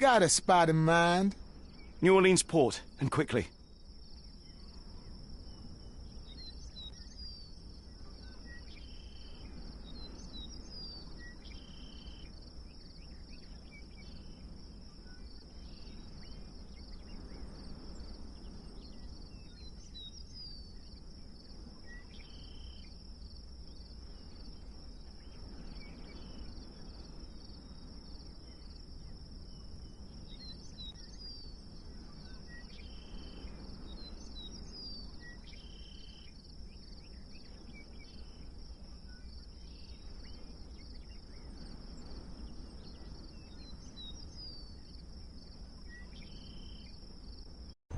Got a spot in mind. New Orleans port, and quickly.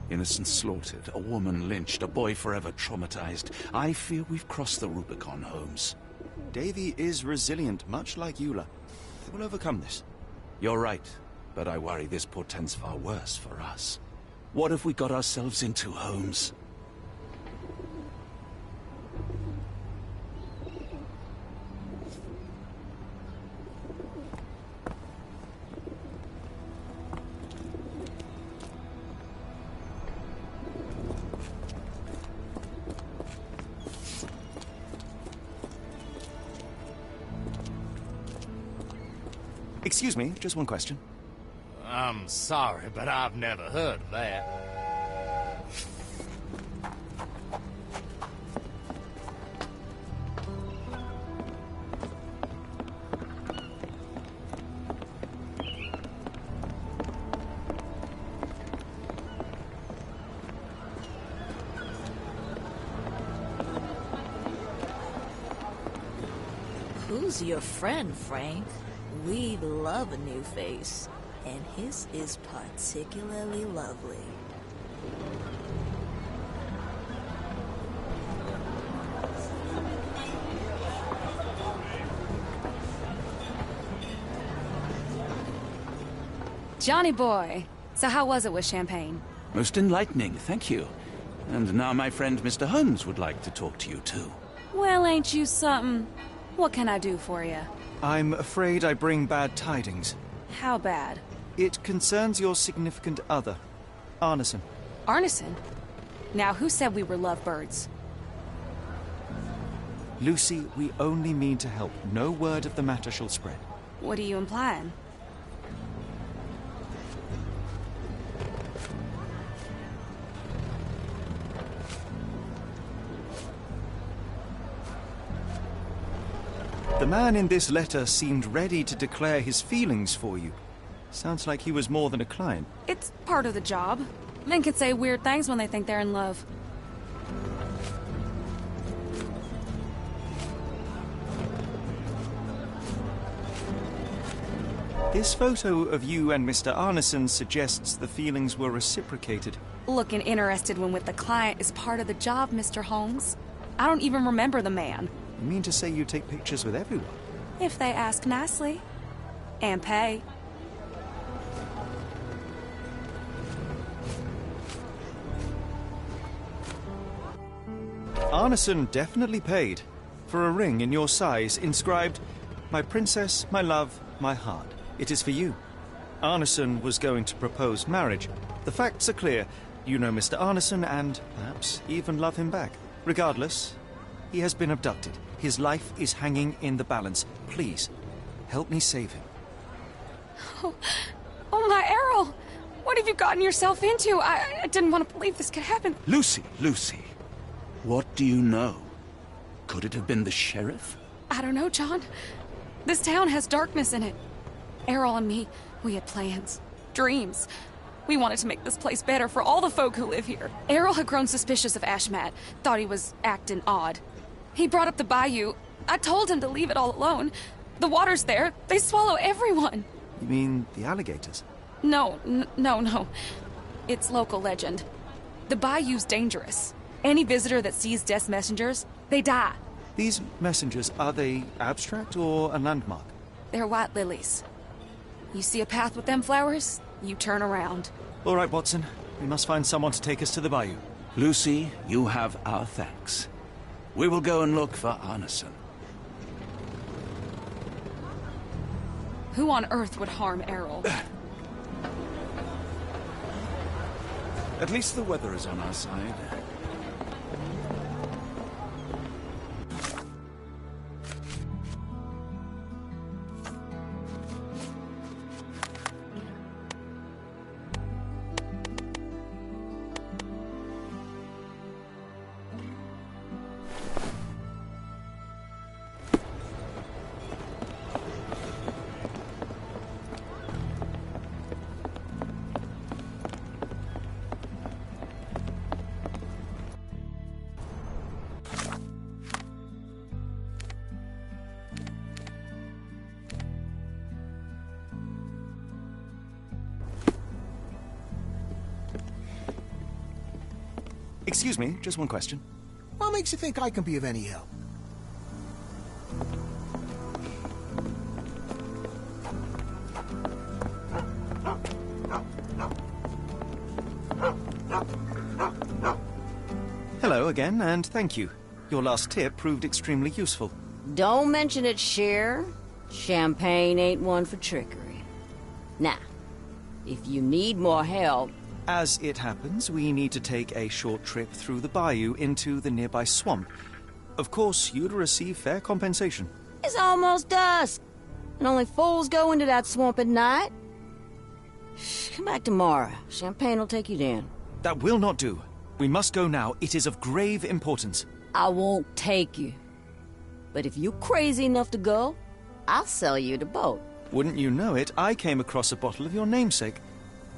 Innocents slaughtered, a woman lynched, a boy forever traumatized. I fear we've crossed the Rubicon, Holmes. Davy is resilient, much like Eula. They will overcome this. You're right, but I worry this portends far worse for us. What have we got ourselves into, Holmes? Excuse me, just one question. I'm sorry, but I've never heard of that. Who's your friend, Frank? We love a new face, and his is particularly lovely. Johnny boy, so how was it with Champagne? Most enlightening, thank you. And now my friend Mr. Holmes would like to talk to you too. Well, ain't you something? What can I do for you? I'm afraid I bring bad tidings. How bad? It concerns your significant other, Arneson. Arneson? Now, who said we were lovebirds? Lucy, we only mean to help. No word of the matter shall spread. What are you implying? The man in this letter seemed ready to declare his feelings for you. Sounds like he was more than a client. It's part of the job. Men can say weird things when they think they're in love. This photo of you and Mr. Arneson suggests the feelings were reciprocated. Looking interested when with the client is part of the job, Mr. Holmes. I don't even remember the man. You mean to say you take pictures with everyone? If they ask nicely. And pay. Arneson definitely paid for a ring in your size inscribed, "My princess, my love, my heart. It is for you." Arneson was going to propose marriage. The facts are clear. You know Mr. Arneson and perhaps even love him back. Regardless, he has been abducted. His life is hanging in the balance. Please, help me save him. Oh my Errol! What have you gotten yourself into? I didn't want to believe this could happen. Lucy, Lucy, what do you know? Could it have been the sheriff? I don't know, John. This town has darkness in it. Errol and me, we had plans, dreams. We wanted to make this place better for all the folk who live here. Errol had grown suspicious of Ashmat, thought he was acting odd. He brought up the bayou. I told him to leave it all alone. The water's there. They swallow everyone. You mean the alligators? No. It's local legend. The bayou's dangerous. Any visitor that sees Death's messengers, they die. These messengers, are they abstract or a landmark? They're white lilies. You see a path with them flowers, you turn around. All right, Watson. We must find someone to take us to the bayou. Lucy, you have our thanks. We will go and look for Arneson. Who on earth would harm Errol? At least the weather is on our side. Excuse me, just one question. What makes you think I can be of any help? Hello again, and thank you. Your last tip proved extremely useful. Don't mention it, Cher. Champagne ain't one for trickery. Now, if you need more help... As it happens, we need to take a short trip through the bayou into the nearby swamp. Of course, you'd receive fair compensation. It's almost dusk, and only fools go into that swamp at night. Come back tomorrow. Champagne will take you down. That will not do. We must go now. It is of grave importance. I won't take you. But if you're crazy enough to go, I'll sell you the boat. Wouldn't you know it, I came across a bottle of your namesake.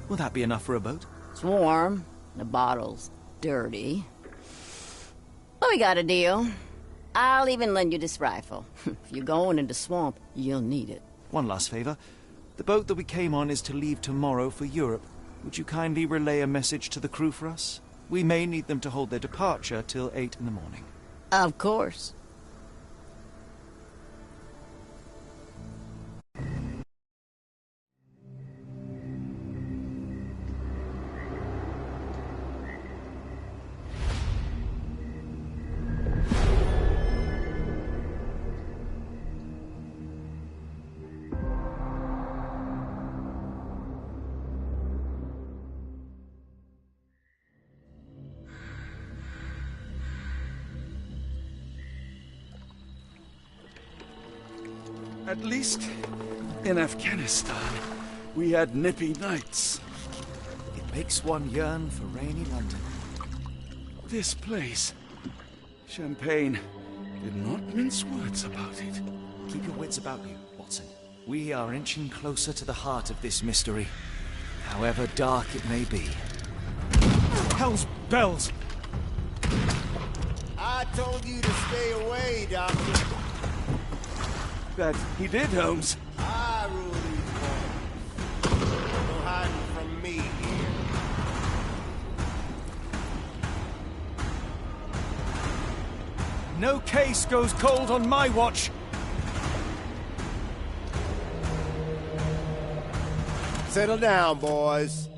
Will that be enough for a boat? It's warm. The bottle's dirty. But we got a deal. I'll even lend you this rifle. If you're going into swamp, you'll need it. One last favor. The boat that we came on is to leave tomorrow for Europe. Would you kindly relay a message to the crew for us? We may need them to hold their departure till 8 in the morning. Of course. At least in Afghanistan, we had nippy nights. It makes one yearn for rainy London. This place, Champagne, did not mince words about it. Keep your wits about you, Watson. We are inching closer to the heart of this mystery, however dark it may be. Hell's bells! I told you to stay away, Doctor. That he did, Holmes. I rule these parts. No hiding from me here. No case goes cold on my watch! Settle down, boys.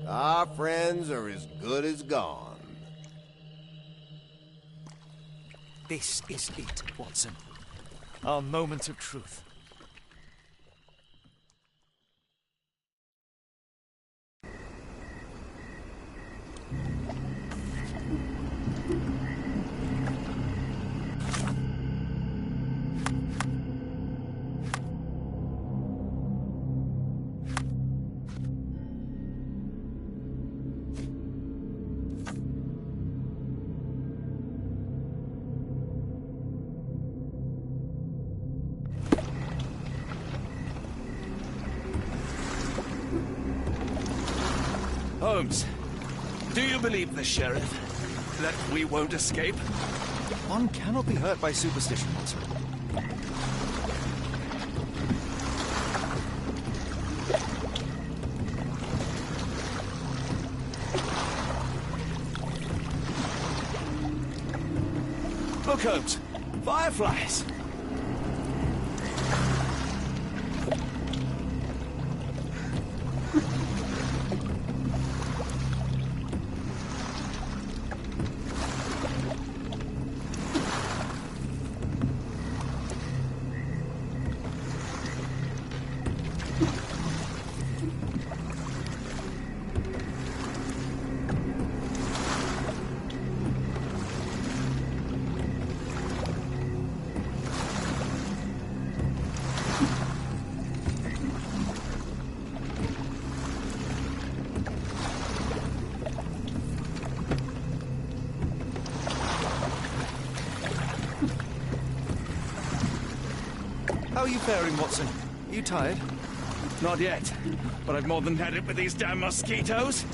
Our friends are as good as gone. This is it, Watson. Our moment of truth. Holmes, do you believe the sheriff? That we won't escape? One cannot be hurt by superstition, Watson. Look, Holmes, fireflies. How are you faring, Watson? Are you tired? Not yet, but I've more than had it with these damn mosquitoes.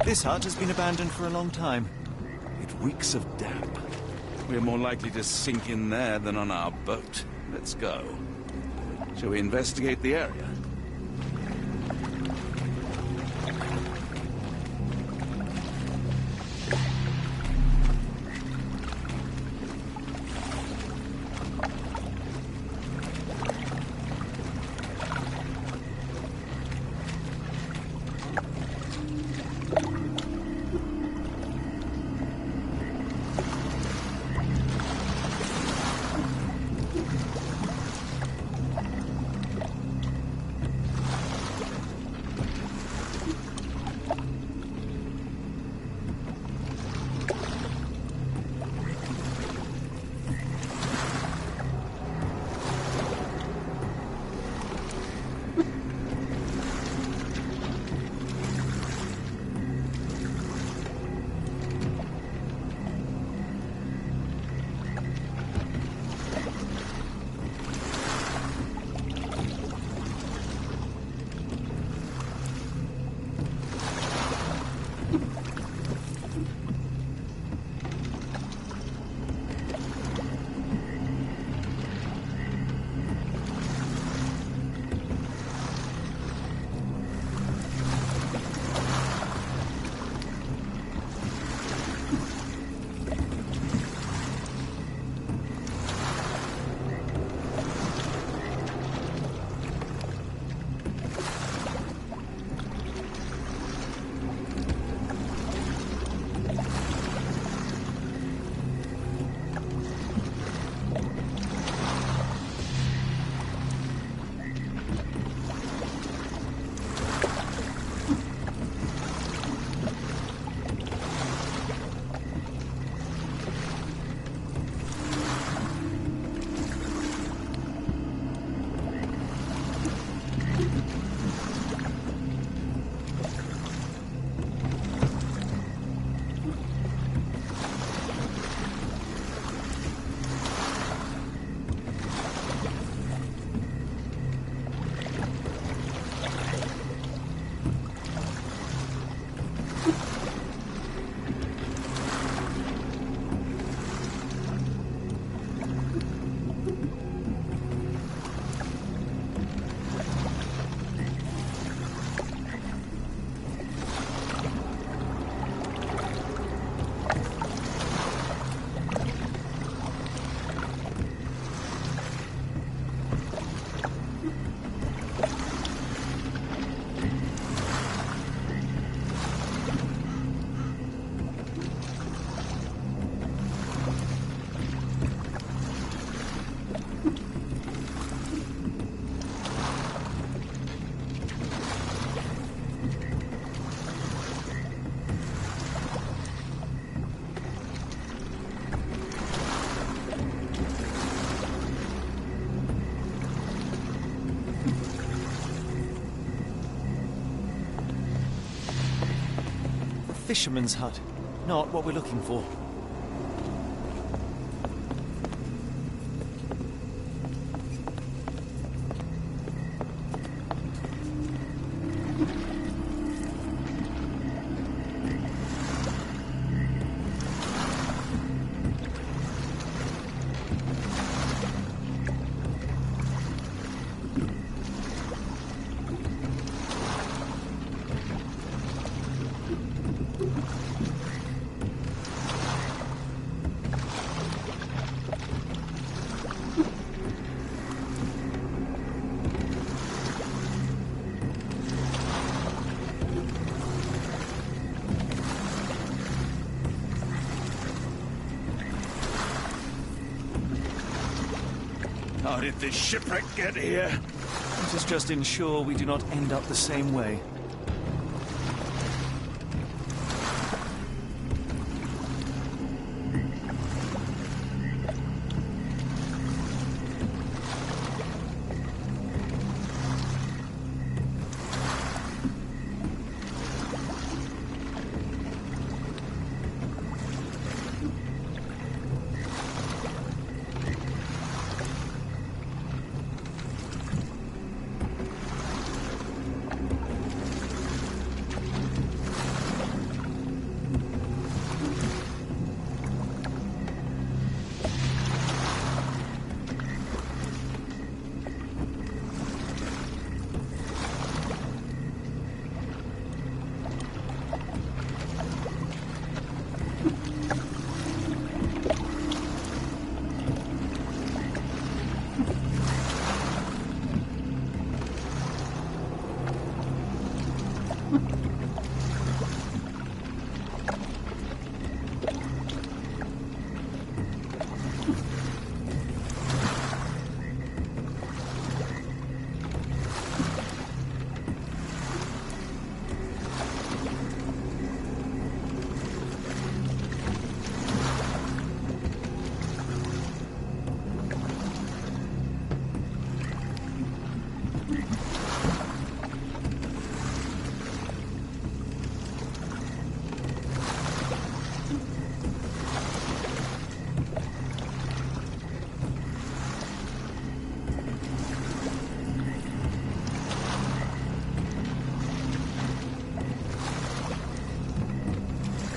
This hut has been abandoned for a long time. It reeks of damp. We're more likely to sink in there than on our boat. Let's go. Shall we investigate the area? fisherman's hut. Not what we're looking for. How did this shipwreck get here? Let us just ensure we do not end up the same way.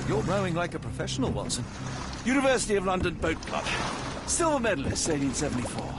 You're rowing like a professional, Watson. University of London Boat Club. Silver medalist, 1874.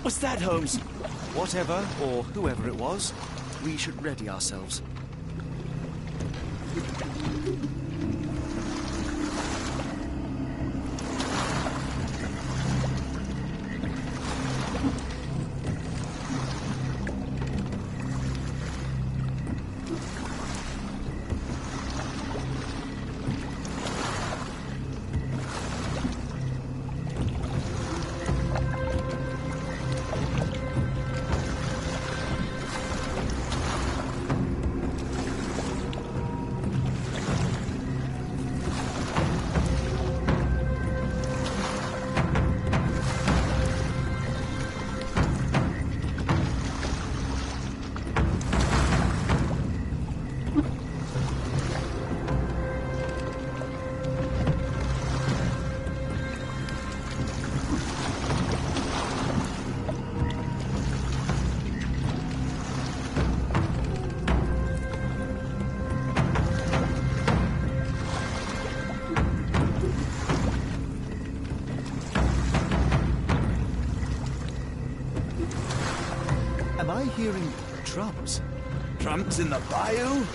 What was that, Holmes? Whatever, or whoever it was, we should ready ourselves. Am I hearing drums? Drums in the bayou?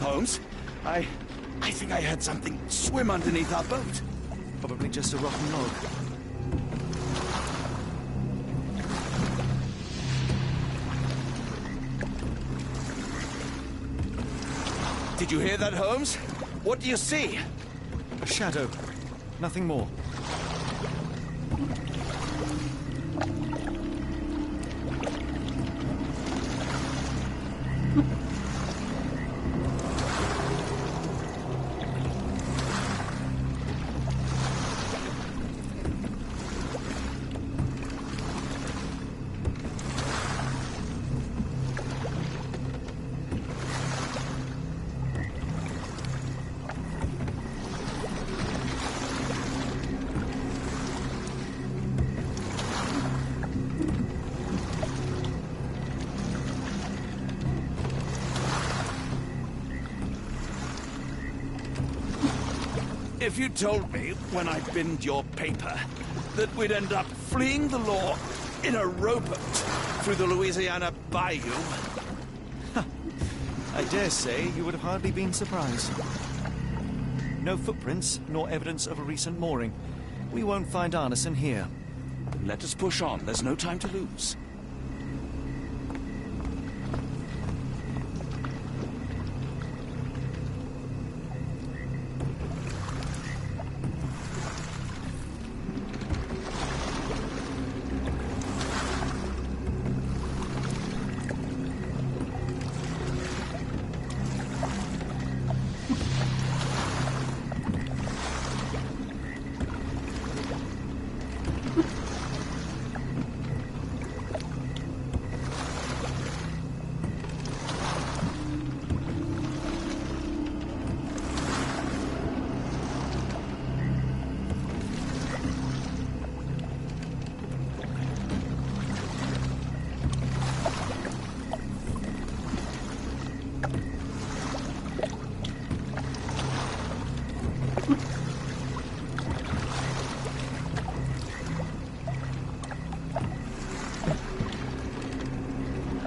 Holmes, I think I heard something swim underneath our boat. Probably just a rotten log. Did you hear that, Holmes? What do you see? A shadow. Nothing more. If you told me when I binned your paper that we'd end up fleeing the law in a rowboat through the Louisiana Bayou... I dare say you would have hardly been surprised. No footprints, nor evidence of a recent mooring. We won't find Arneson here. Let us push on. There's no time to lose.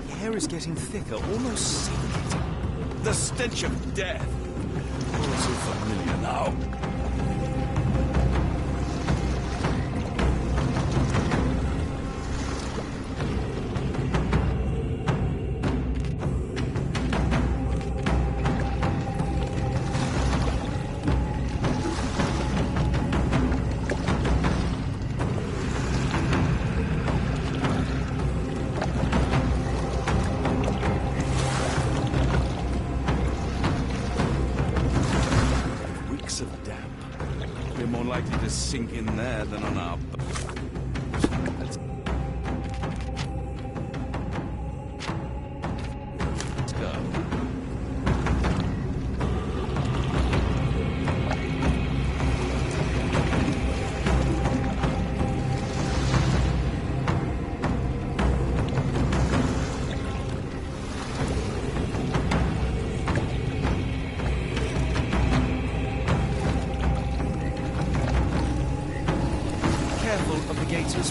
The air is getting thicker, almost suffocating. The stench of death. All so familiar now. Of damp. We're more likely to sink in there than on our boat. Let's go.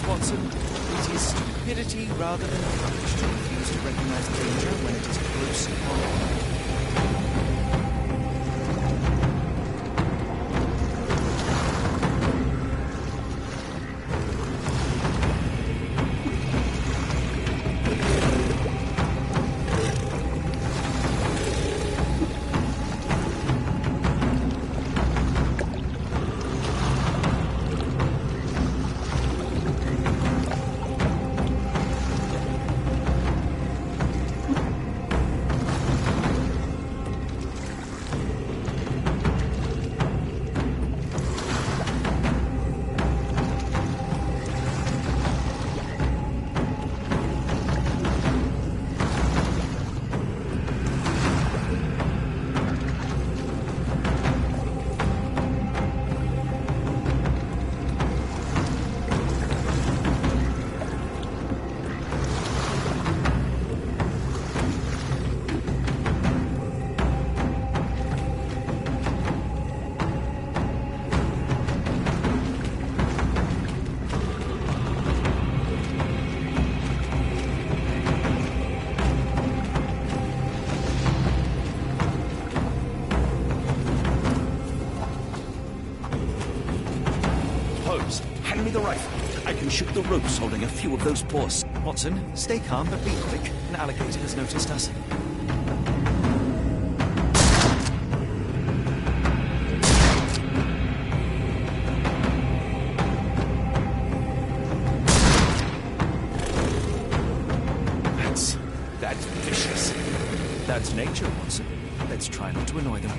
Watson, it is stupidity rather than courage to refuse to recognize danger when it is close upon us. Hand me the rifle. I can shoot the ropes holding a few of those poor... Watson, stay calm but be quick. An alligator has noticed us. That's vicious. That's nature, Watson. Let's try not to annoy them.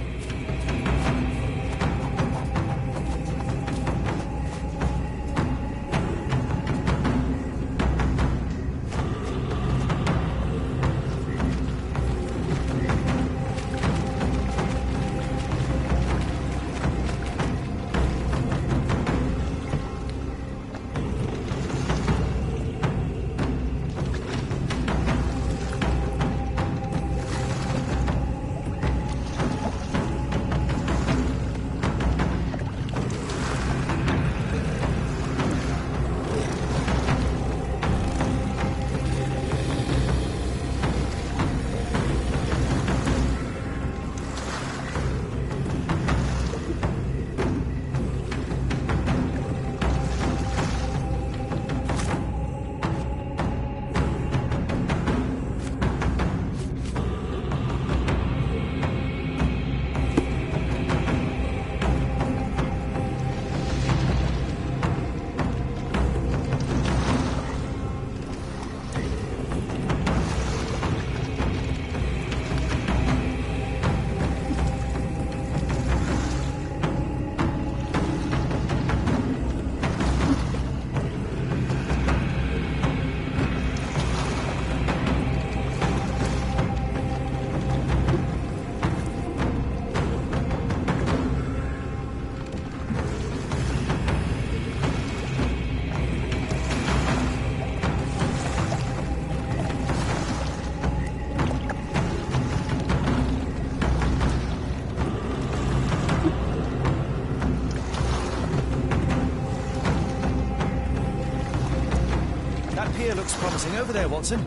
Looks promising over there, Watson.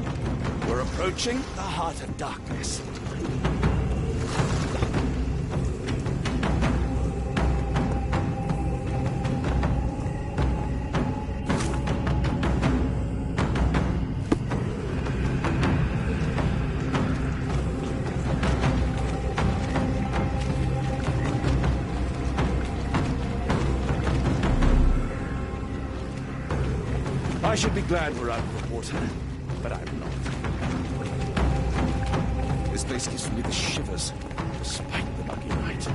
We're approaching the heart of darkness. I should be glad we're out of the water, but I'm not. This place gives me the shivers, despite the muggy night.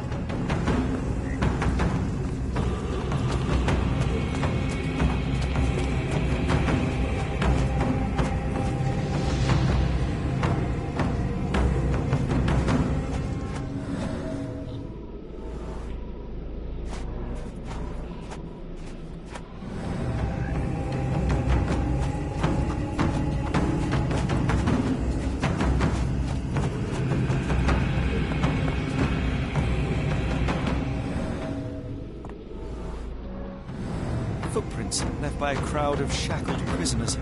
Footprints left by a crowd of shackled prisoners.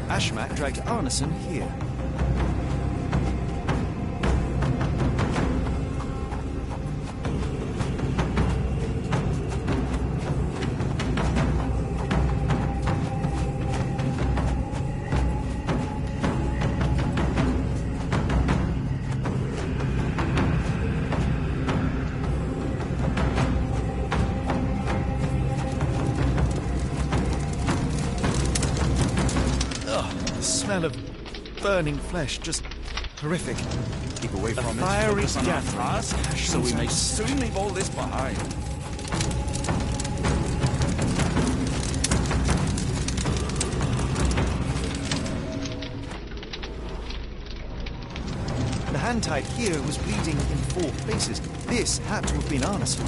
Ashmat dragged Arneson here. The smell of burning flesh, just horrific. Keep away The from it. fiery Focus on our gathering task, of passions so we may and soon leave all this behind. The hand tied here was bleeding in 4 places. This had to have been Arneson.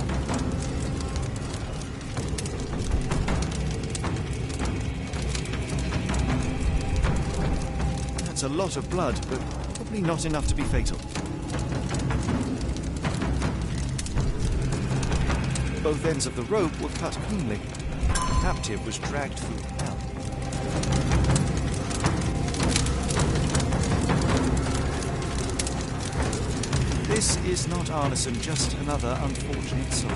That's a lot of blood, but probably not enough to be fatal. Both ends of the rope were cut cleanly. The captive was dragged through hell. This is not Arneson, just another unfortunate soul.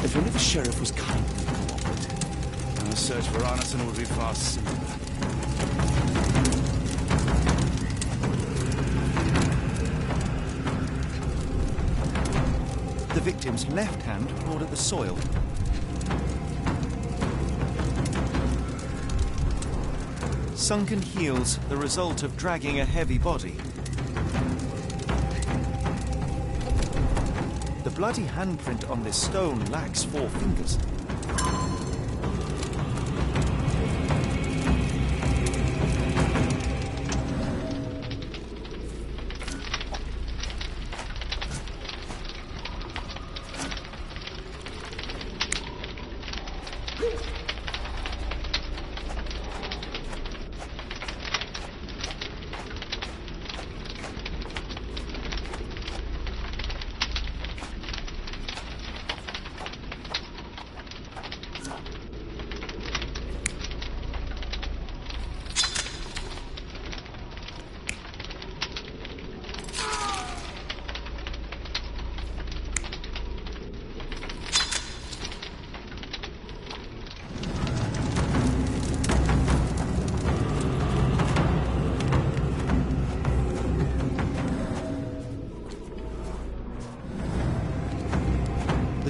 If only the sheriff was kind and cooperative, the search for Arneson would be far simpler. The victim's left hand clawed at the soil. Sunken heels, the result of dragging a heavy body. The bloody handprint on this stone lacks 4 fingers.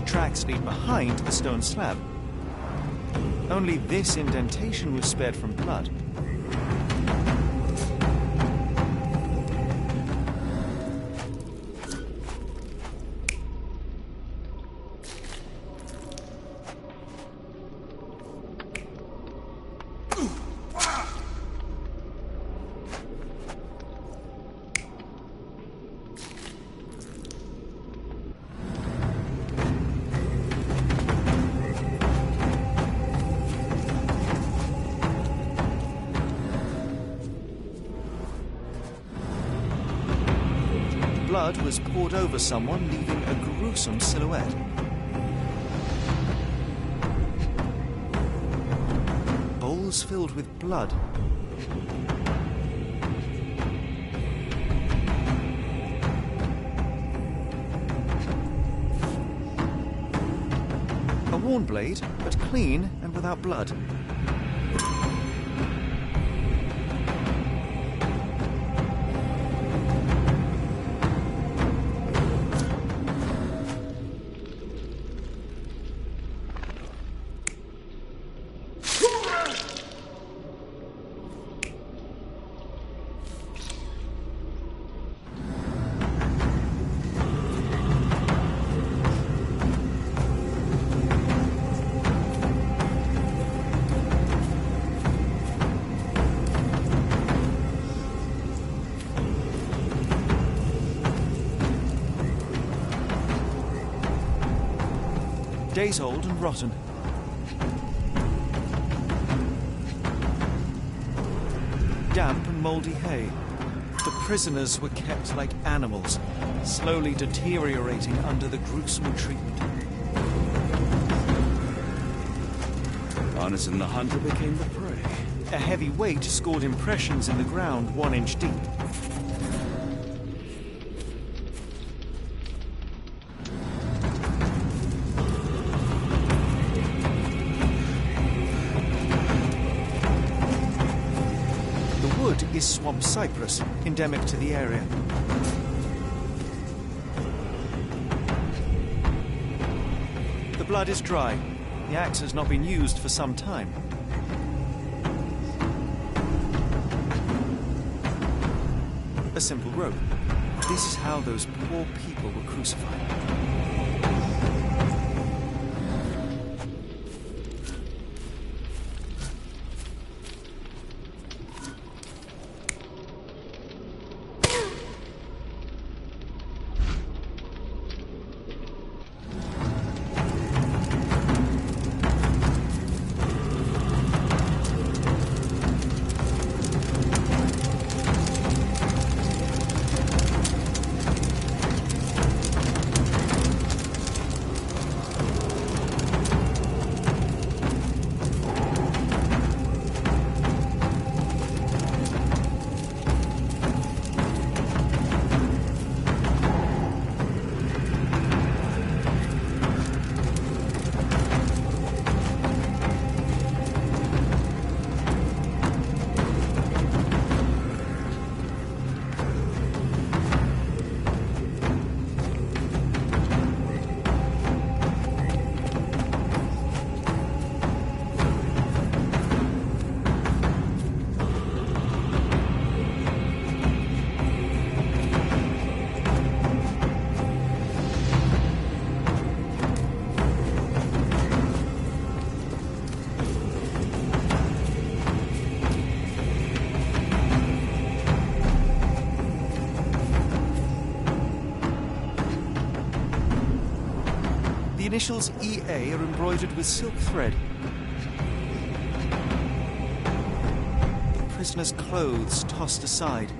Tracks lead behind the stone slab. Only this indentation was spared from blood. blood was poured over someone, leaving a gruesome silhouette. Bowls filled with blood. A worn blade, but clean and without blood. Days old and rotten. Damp and mouldy hay. The prisoners were kept like animals, slowly deteriorating under the gruesome treatment. Arneson the hunter became the prey. A heavy weight scored impressions in the ground 1 inch deep. Is swamp cypress, endemic to the area. The blood is dry. The axe has not been used for some time. A simple rope. This is how those poor people were crucified. The initials EA are embroidered with silk thread. The prisoner's clothes tossed aside.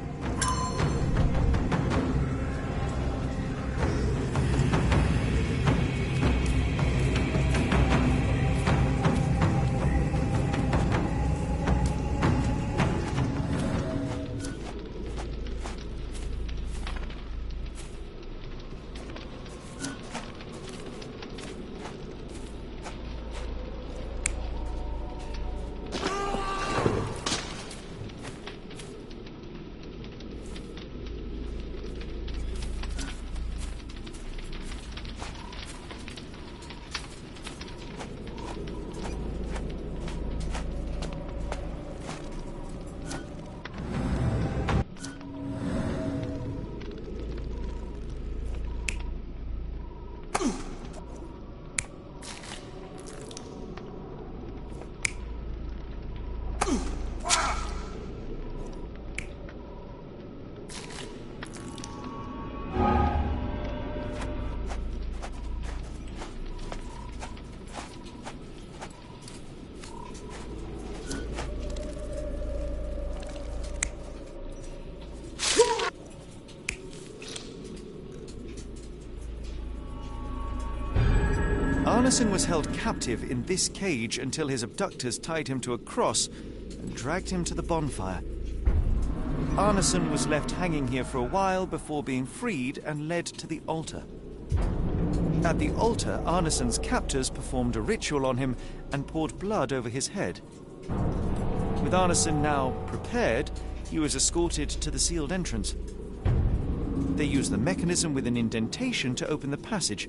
Arneson was held captive in this cage until his abductors tied him to a cross and dragged him to the bonfire. Arneson was left hanging here for a while before being freed and led to the altar. At the altar, Arneson's captors performed a ritual on him and poured blood over his head. With Arneson now prepared, he was escorted to the sealed entrance. They used the mechanism with an indentation to open the passage.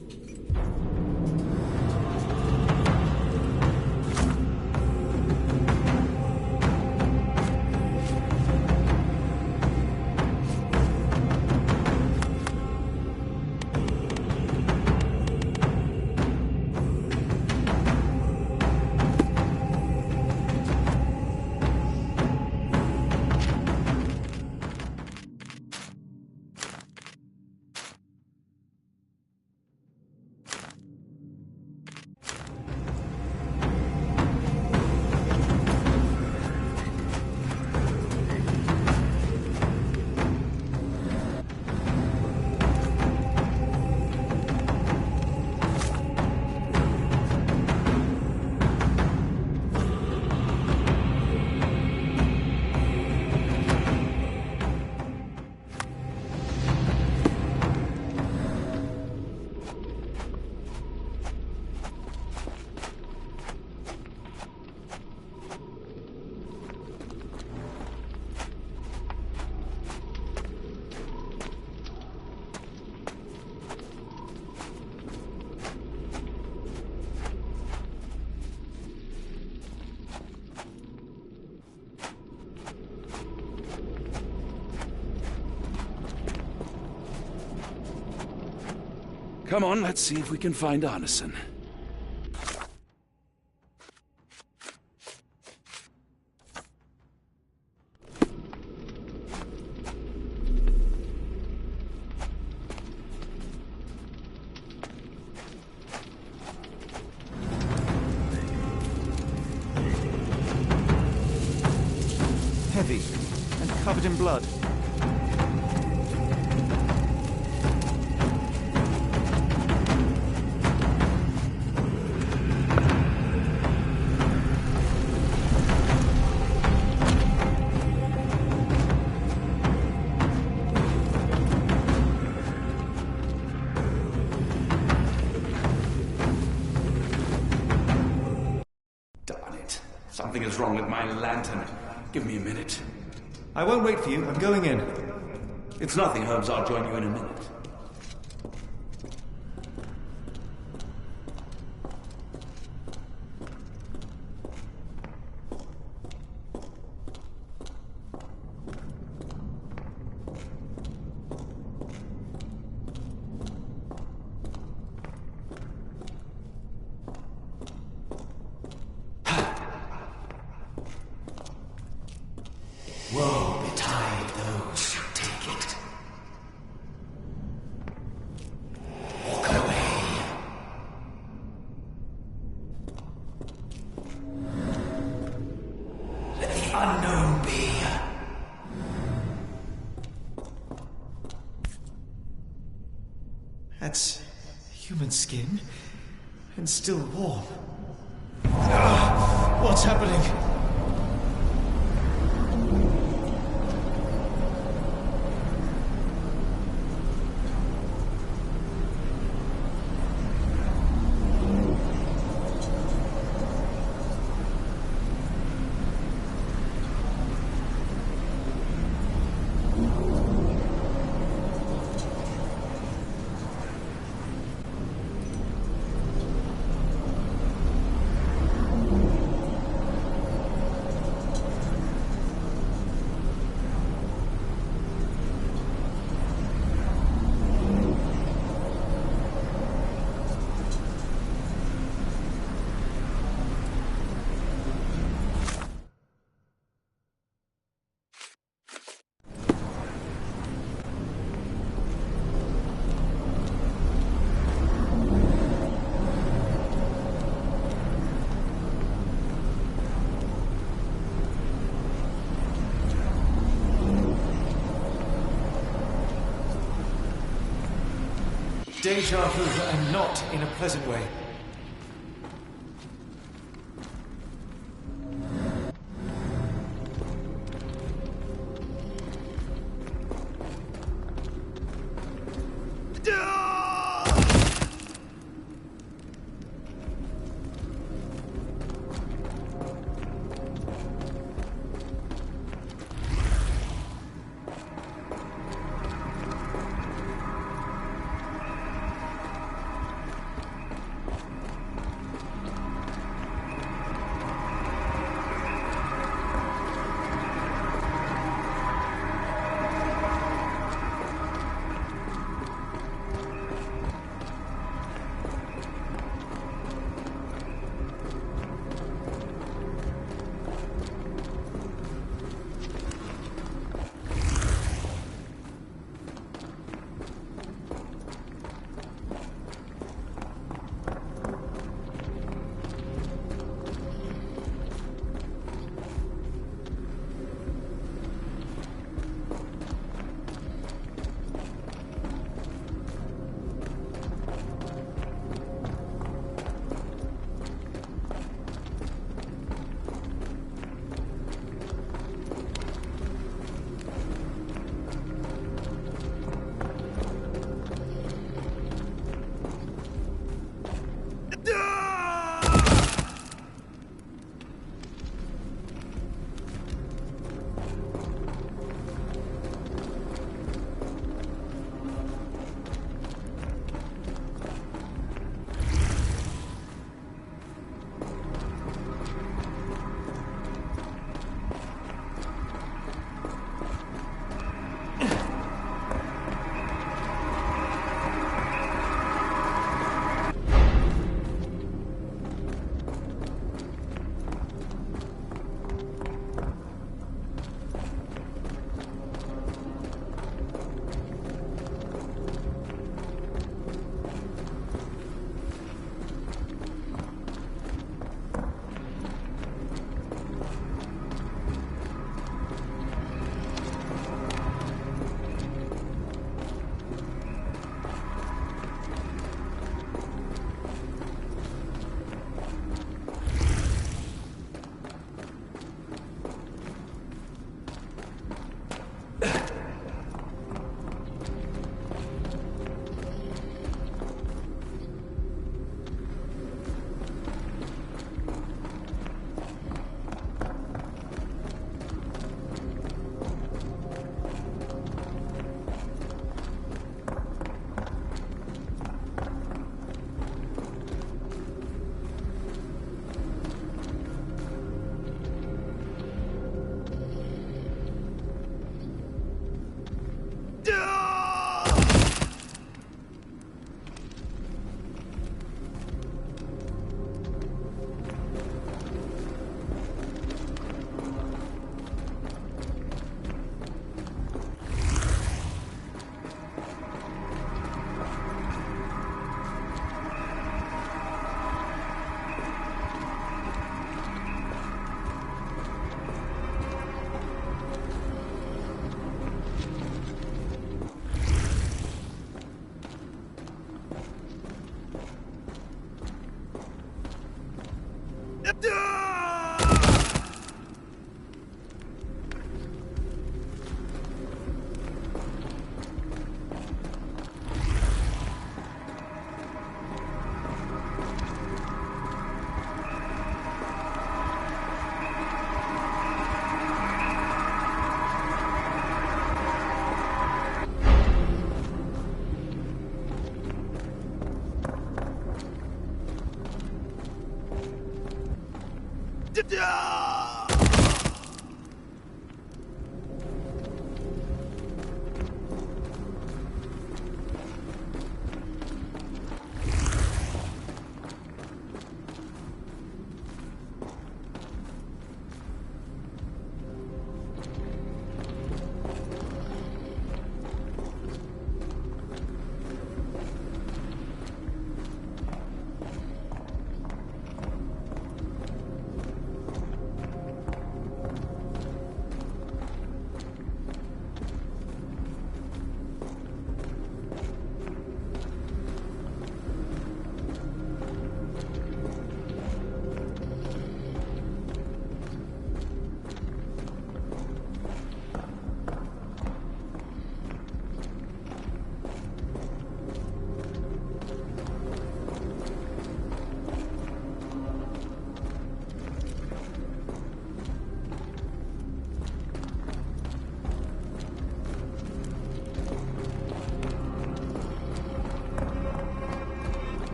Come on, let's see if we can find Arneson. Heavy and covered in blood. Something is wrong with my lantern. Give me a minute. I won't wait for you. I'm going in. It's nothing, Holmes. I'll join you in a minute. Woe betide those who take it. Walk away. Let the unknown be. That's human skin, and still warm. What's happening? Deja vu, and not in a pleasant way.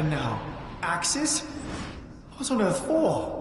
And now, axes? What on earth for?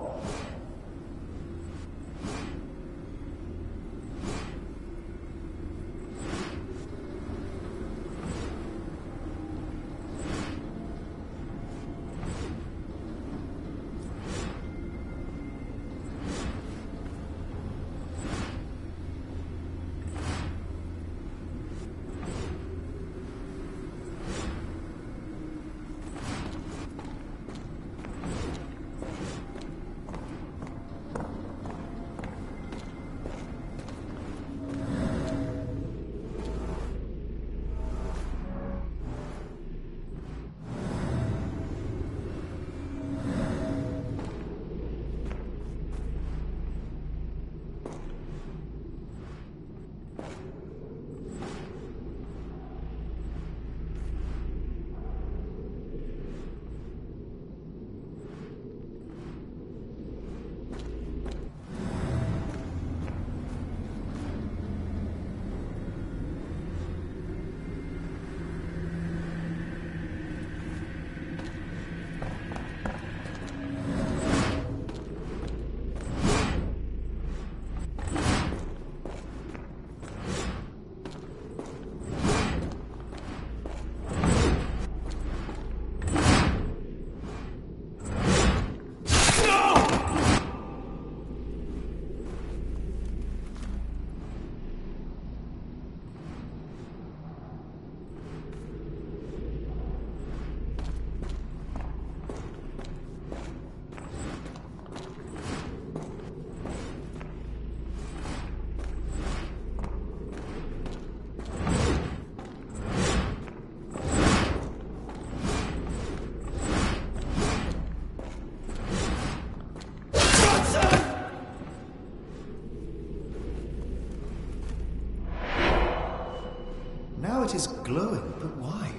Now it is glowing, but why?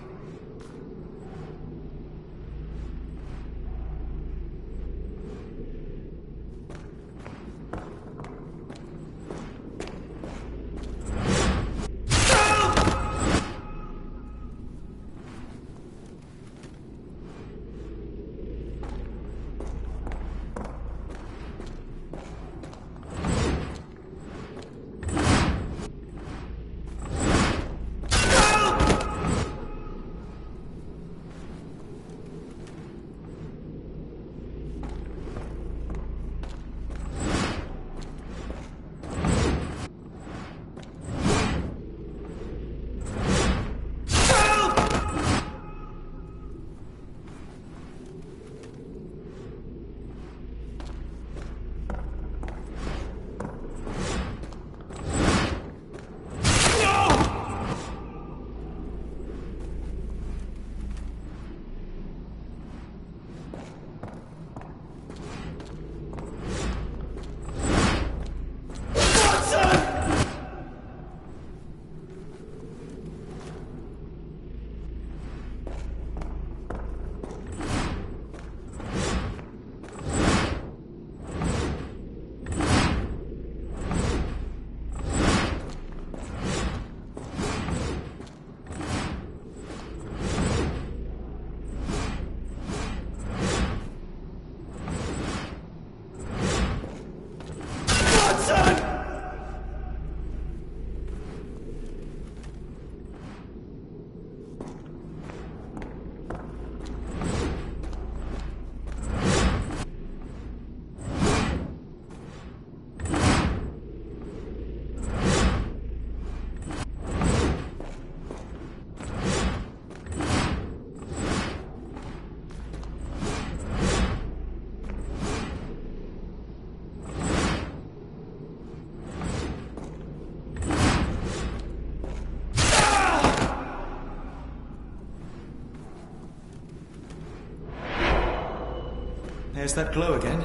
There's that glow again.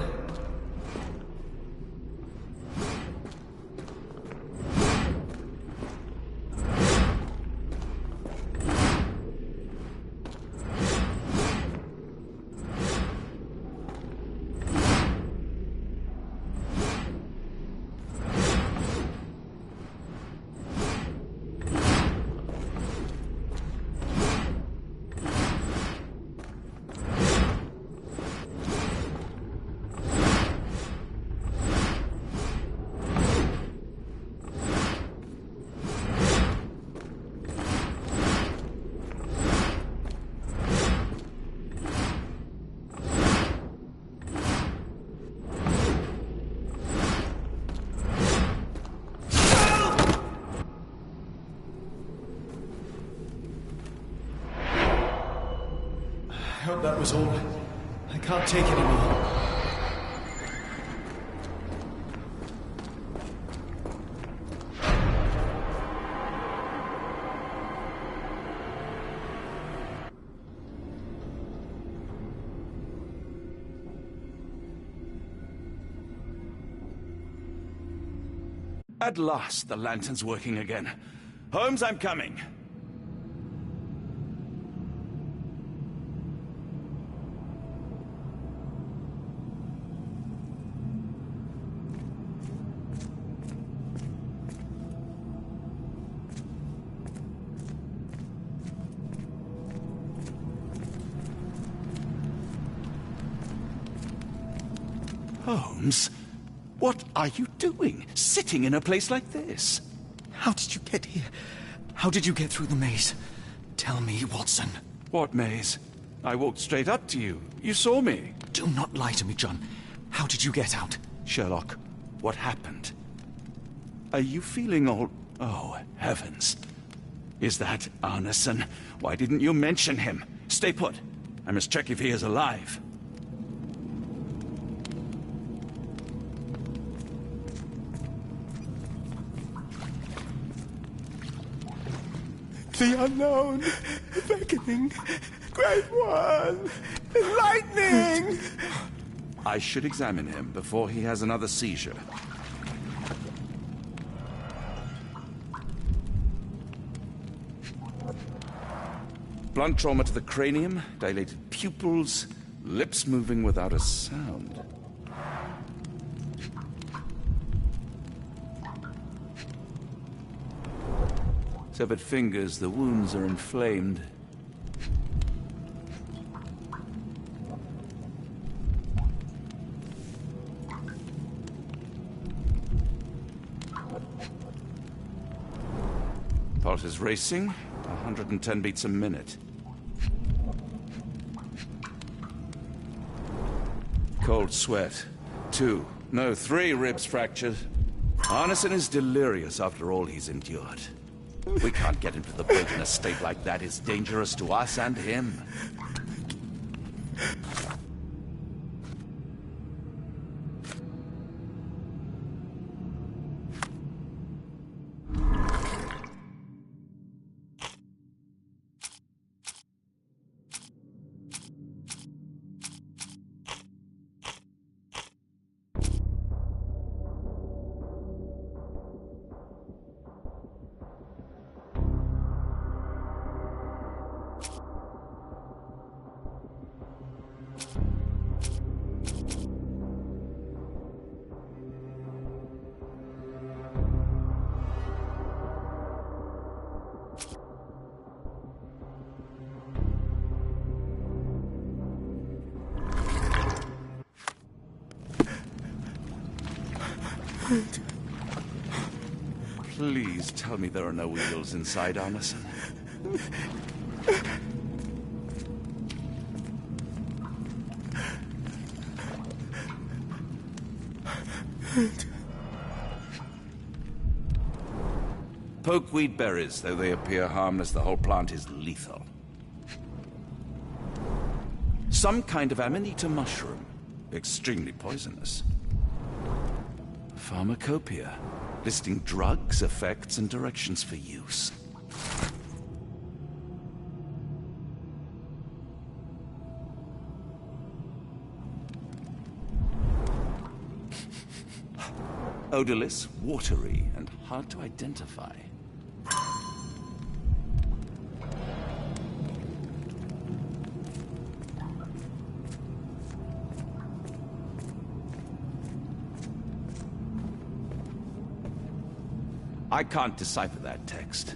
hope that was all. I can't take any more. At last, the lantern's working again. Holmes, I'm coming. Holmes? What are you doing, sitting in a place like this? How did you get here? How did you get through the maze? Tell me, Watson. What maze? I walked straight up to you. You saw me. Do not lie to me, John. How did you get out? Sherlock, what happened? Are you feeling all... Oh, heavens. Is that Arneson? Why didn't you mention him? Stay put. I must check if he is alive. The unknown, beckoning, great one, lightning! I should examine him before he has another seizure. Blunt trauma to the cranium, dilated pupils, lips moving without a sound. Severed fingers, the wounds are inflamed. Pulse is racing, 110 beats a minute. Cold sweat. 2, no, 3 ribs fractured. Arneson is delirious after all he's endured. We can't get him to the boat in a state like that. It's dangerous to us and him. Please tell me there are no wheels inside, Arneson. Pokeweed berries, though they appear harmless, the whole plant is lethal. Some kind of amanita mushroom, extremely poisonous. Pharmacopoeia, listing drugs, effects, and directions for use. Odorless, watery, and hard to identify. I can't decipher that text.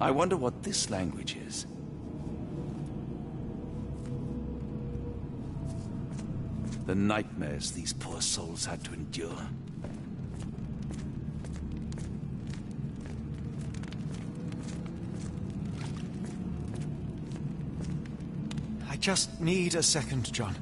I wonder what this language is. The nightmares these poor souls had to endure. I just need a second, John.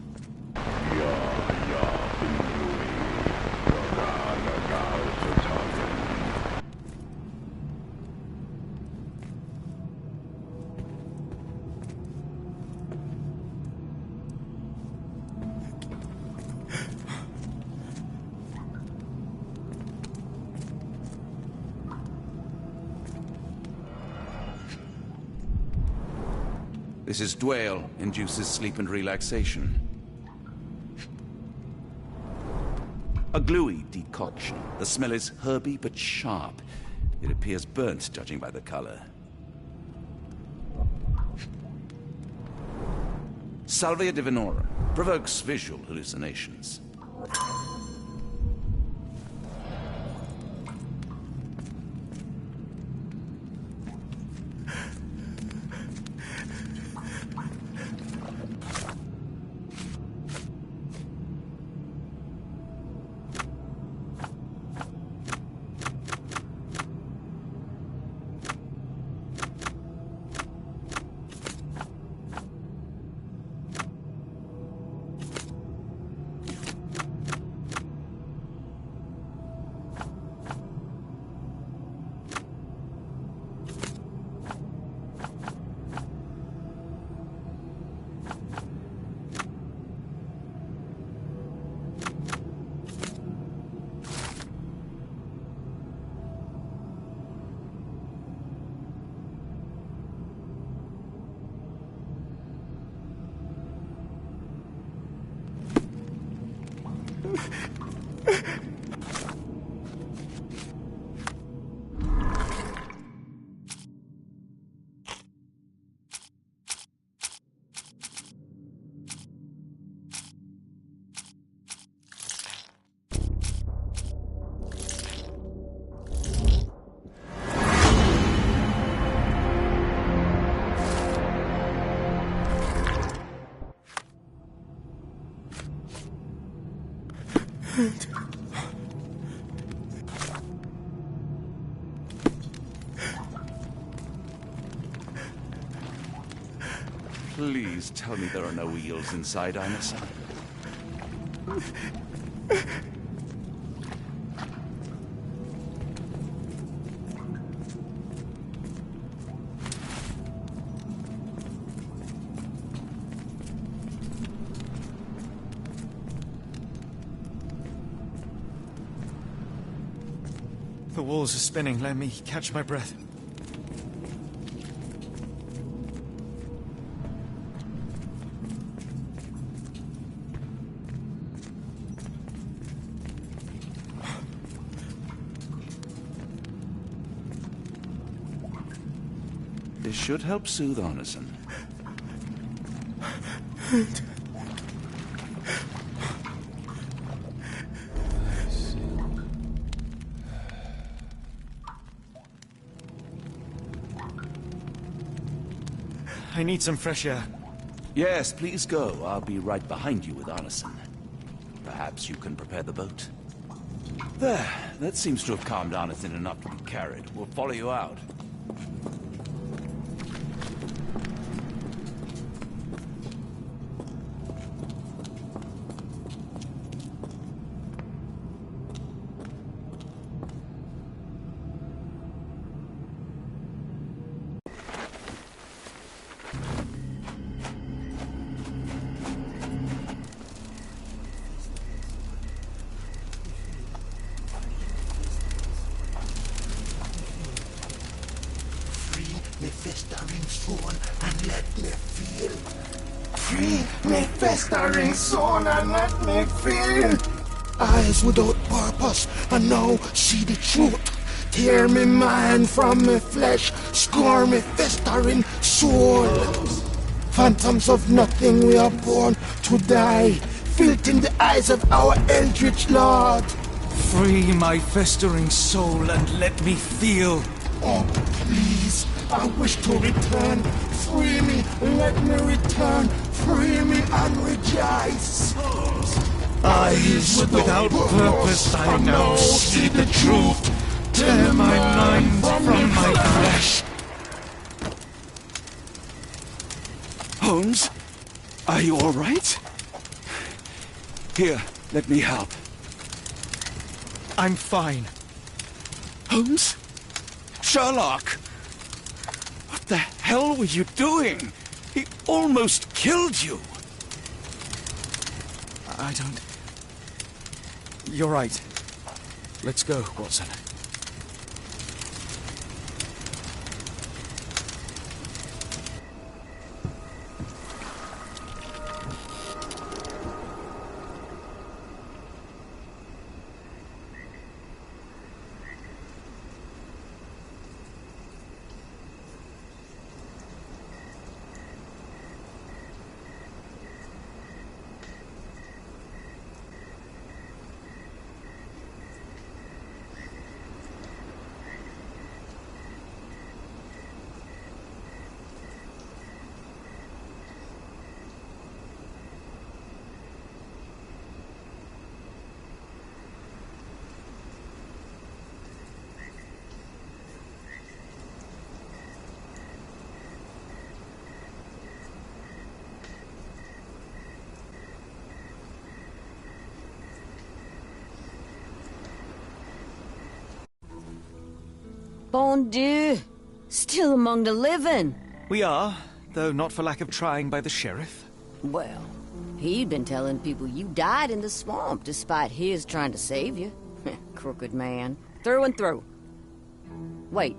This is Dwale, induces sleep and relaxation. A gluey decoction. The smell is herby but sharp. It appears burnt, judging by the color. Salvia divinorum. Provokes visual hallucinations. Please tell me there are no wheels inside, Ines. The walls are spinning. Let me catch my breath. This should help soothe Arneson. I need some fresh air. Yes, please go. I'll be right behind you with Arneson. Perhaps you can prepare the boat. There. That seems to have calmed Arneson enough to be carried. We'll follow you out. Me festering soul and let me feel. Free me festering soul and let me feel. Eyes without purpose and now see the truth. Tear me mind from me flesh, score me festering soul. Phantoms of nothing, we are born to die. Filth in the eyes of our eldritch Lord. Free my festering soul and let me feel. Oh, please, I wish to return. Free me, let me return. Free me and rejoice. Eyes without purpose, I now see the truth. Tear my mind from my flesh. Holmes, are you all right? Here, let me help. I'm fine. Holmes? Sherlock! What the hell were you doing? He almost killed you. I don't... You're right. Let's go, Watson. Bon Dieu! Still among the living. We are, though not for lack of trying by the sheriff. Well, he'd been telling people you died in the swamp despite his trying to save you. Crooked man. Through and through. Wait,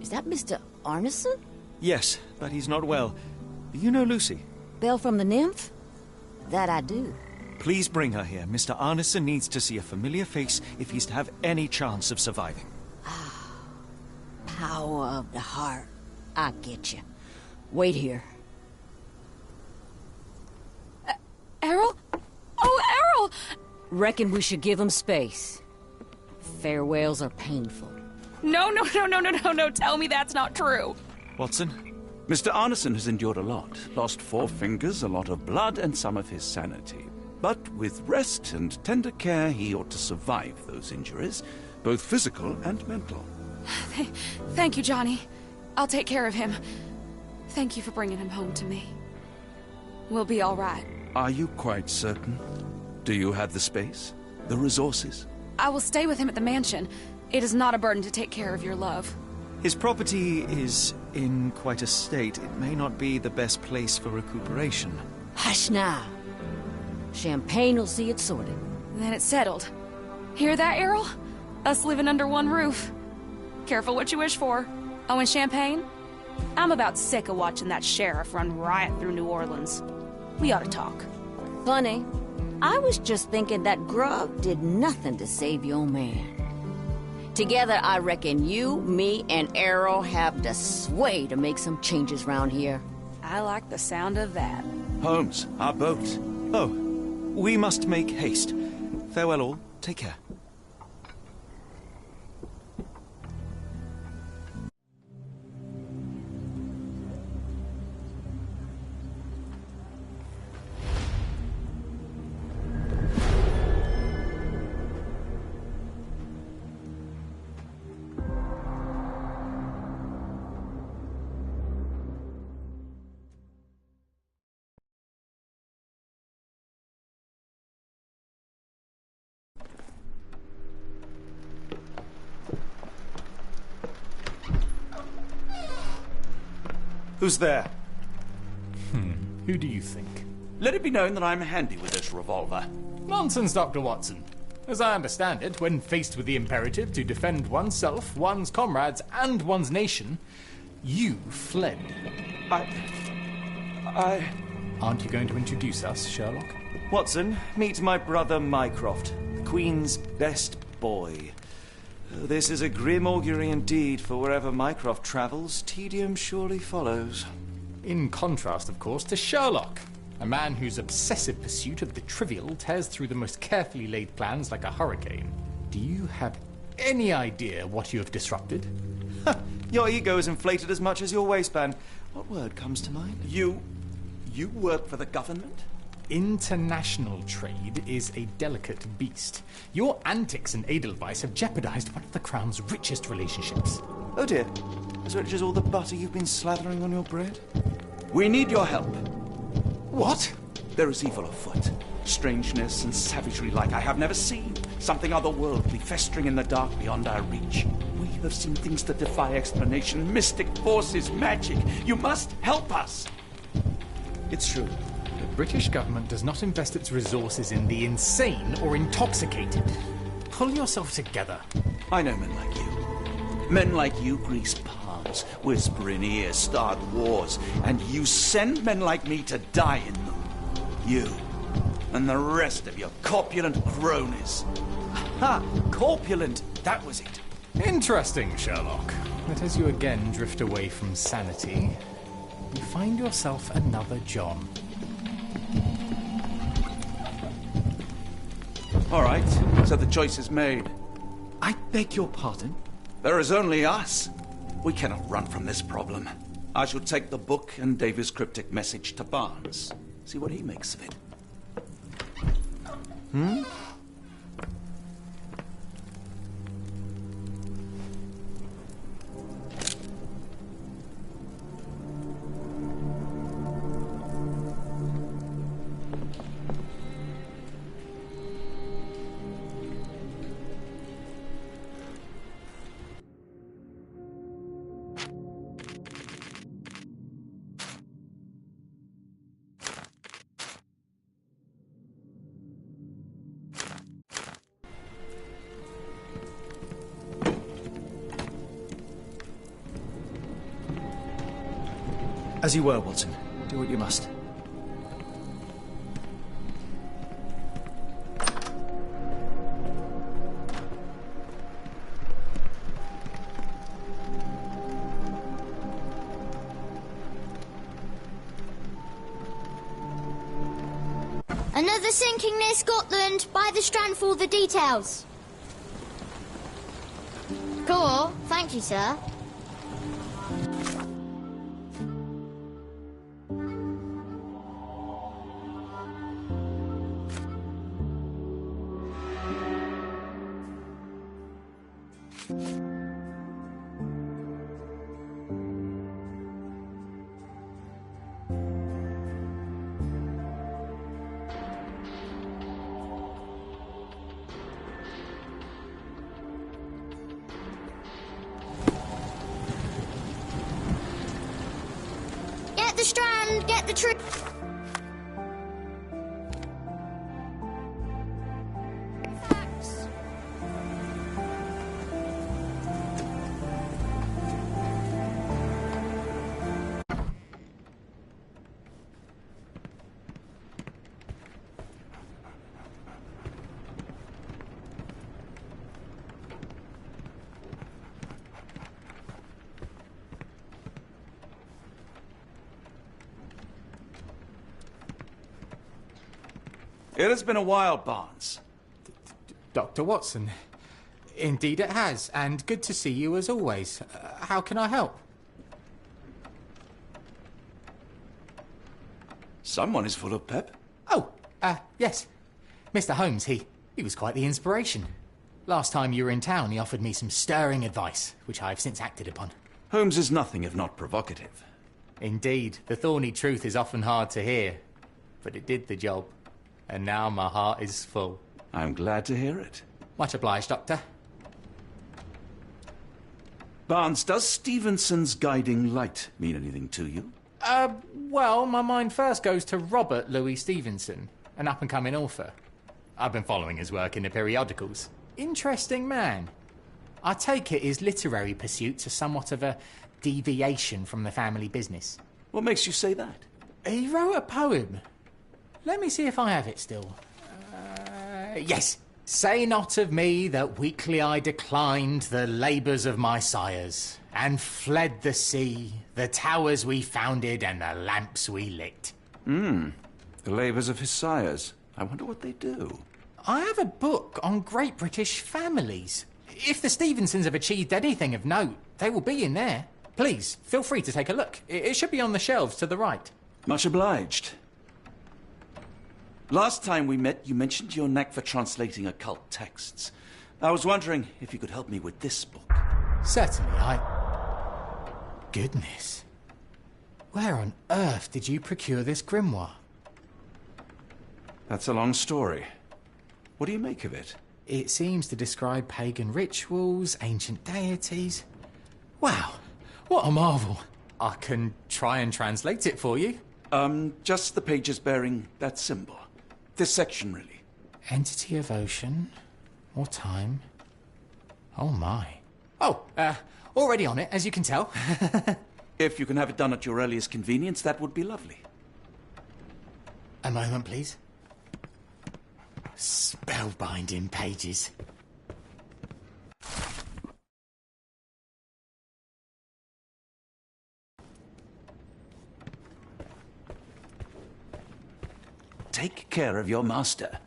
is that Mr. Arneson? Yes, but he's not well. You know Lucy? Belle from the Nymph? That I do. Please bring her here. Mr. Arneson needs to see a familiar face if he's to have any chance of surviving. Power of the heart. I get you. Wait here. Errol? Oh, Errol! Reckon we should give him space. Farewells are painful. No, tell me that's not true. Watson? Mr. Arneson has endured a lot. Lost 4 fingers, a lot of blood, and some of his sanity. But with rest and tender care, he ought to survive those injuries, both physical and mental. Thank you, Johnny. I'll take care of him. Thank you for bringing him home to me. We'll be all right. Are you quite certain? Do you have the space? The resources? I will stay with him at the mansion. It is not a burden to take care of your love. His property is in quite a state. It may not be the best place for recuperation. Hush now. Champagne will see it sorted. Then it's settled. Hear that, Errol? Us living under one roof. Careful what you wish for. Oh, and champagne? I'm about sick of watching that sheriff run riot through New Orleans. We ought to talk. Funny. I was just thinking that grub did nothing to save your man. Together, I reckon you, me, and Errol have the sway to make some changes round here. I like the sound of that. Holmes, our boat. Oh, we must make haste. Farewell all. Take care. Who's there? Who do you think? Let it be known that I'm handy with this revolver. Nonsense, Dr. Watson. As I understand it, when faced with the imperative to defend oneself, one's comrades, and one's nation, you fled. Aren't you going to introduce us, Sherlock? Watson, meet my brother Mycroft, the Queen's best boy. This is a grim augury indeed, for wherever Mycroft travels, tedium surely follows. In contrast, of course, to Sherlock, a man whose obsessive pursuit of the trivial tears through the most carefully laid plans like a hurricane. Do you have any idea what you have disrupted? Your ego is inflated as much as your waistband. What word comes to mind? You work for the government? International trade is a delicate beast. Your antics and Edelweiss have jeopardized one of the Crown's richest relationships. Oh dear. As rich as all the butter you've been slathering on your bread? We need your help. What? There is evil afoot. Strangeness and savagery like I have never seen. Something otherworldly festering in the dark beyond our reach. We have seen things that defy explanation. Mystic forces, magic. You must help us. It's true. The British government does not invest its resources in the insane or intoxicated. Pull yourself together. I know men like you. Men like you grease palms, whisper in ears, start wars, and you send men like me to die in them. You and the rest of your corpulent cronies. Ha! Corpulent! That was it. Interesting, Sherlock. But as you again drift away from sanity, you find yourself another John. All right, so the choice is made. I beg your pardon? There is only us. We cannot run from this problem. I shall take the book and Davy's cryptic message to Barnes. See what he makes of it. As you were, Watson. Do what you must. Another sinking near Scotland. By the Strand for all the details. Cool. Thank you, sir. Get the Strand, get the tree. It has been a while, Barnes. Dr. Watson. Indeed it has, and good to see you as always. How can I help? Someone is full of pep. Oh, yes. Mr. Holmes, he was quite the inspiration. Last time you were in town, he offered me some stirring advice, which I've since acted upon. Holmes is nothing if not provocative. Indeed, the thorny truth is often hard to hear, but it did the job. And now my heart is full. I'm glad to hear it. Much obliged, Doctor. Barnes, does Stevenson's guiding light mean anything to you? Well, my mind first goes to Robert Louis Stevenson, an up-and-coming author. I've been following his work in the periodicals. Interesting man. I take it his literary pursuits are somewhat of a deviation from the family business. What makes you say that? He wrote a poem. Let me see if I have it still. Yes. Say not of me that weakly I declined the labours of my sires, and fled the sea, the towers we founded, and the lamps we lit. The labours of his sires. I wonder what they do. I have a book on great British families. If the Stevensons have achieved anything of note, They will be in there. Please, feel free to take a look. It should be on the shelves to the right. Much obliged. Last time we met, you mentioned your knack for translating occult texts. I was wondering if you could help me with this book. Certainly, Goodness. Where on earth did you procure this grimoire? That's a long story. What do you make of it? It seems to describe pagan rituals, ancient deities. Wow, what a marvel. I can try and translate it for you. Just the pages bearing that symbol. This section, really. Entity of ocean, or time. Oh my. Oh, already on it, as you can tell. If you can have it done at your earliest convenience, that would be lovely. A moment, please. Spellbinding pages. Take care of your master.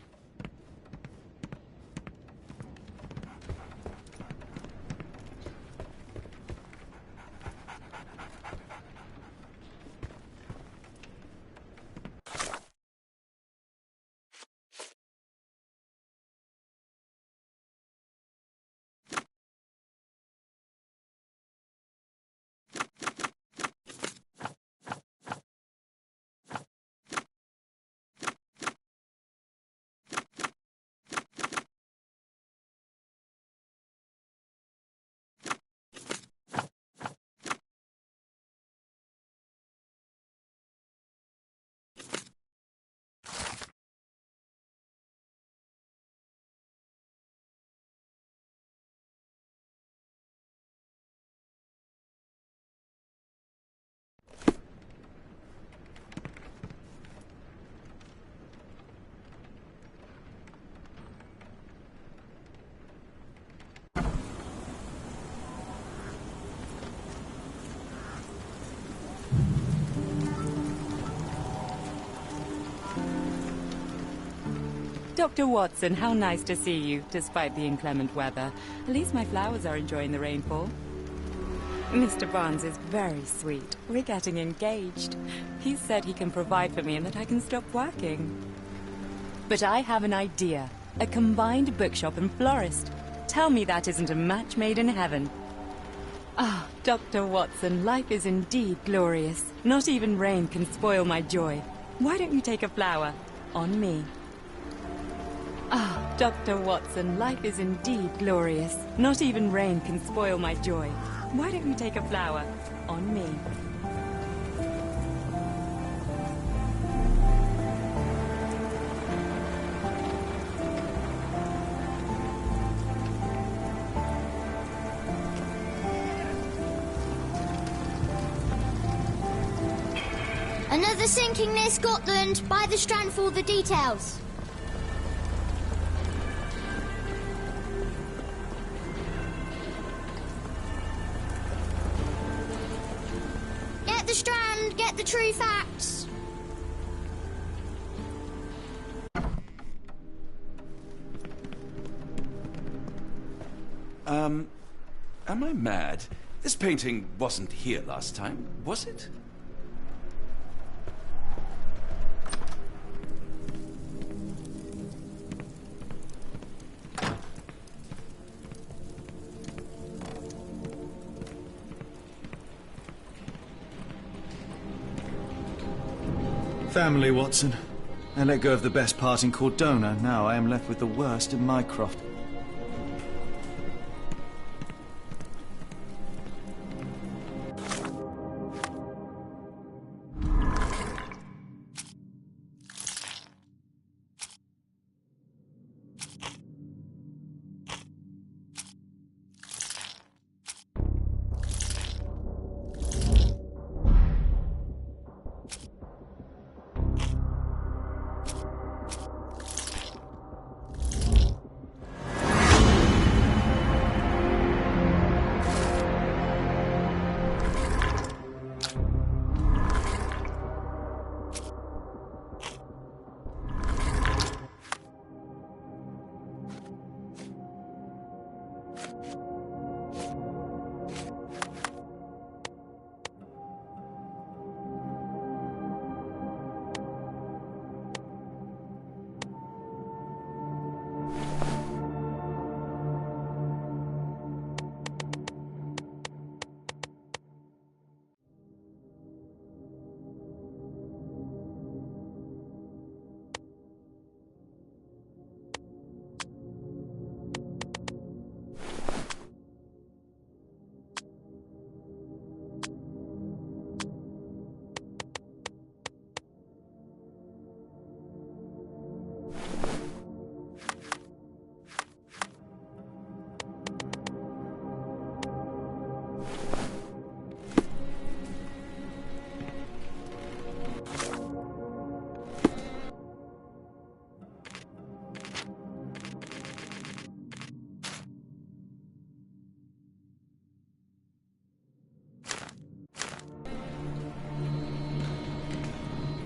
Dr. Watson, how nice to see you, despite the inclement weather. At least my flowers are enjoying the rainfall. Mr. Barnes is very sweet. We're getting engaged. He said he can provide for me and that I can stop working. But I have an idea. A combined bookshop and florist. Tell me that isn't a match made in heaven. Ah, Dr. Watson, life is indeed glorious. Not even rain can spoil my joy. Why don't you take a flower? On me. Ah, Dr. Watson, life is indeed glorious. Not even rain can spoil my joy. Why don't you take a flower? On me. Another sinking near Scotland. By the Strand for all the details. Get the Strand, get the true facts. Am I mad? This painting wasn't here last time, was it? Family, Watson. I let go of the best part in Cordona. Now I am left with the worst in Mycroft.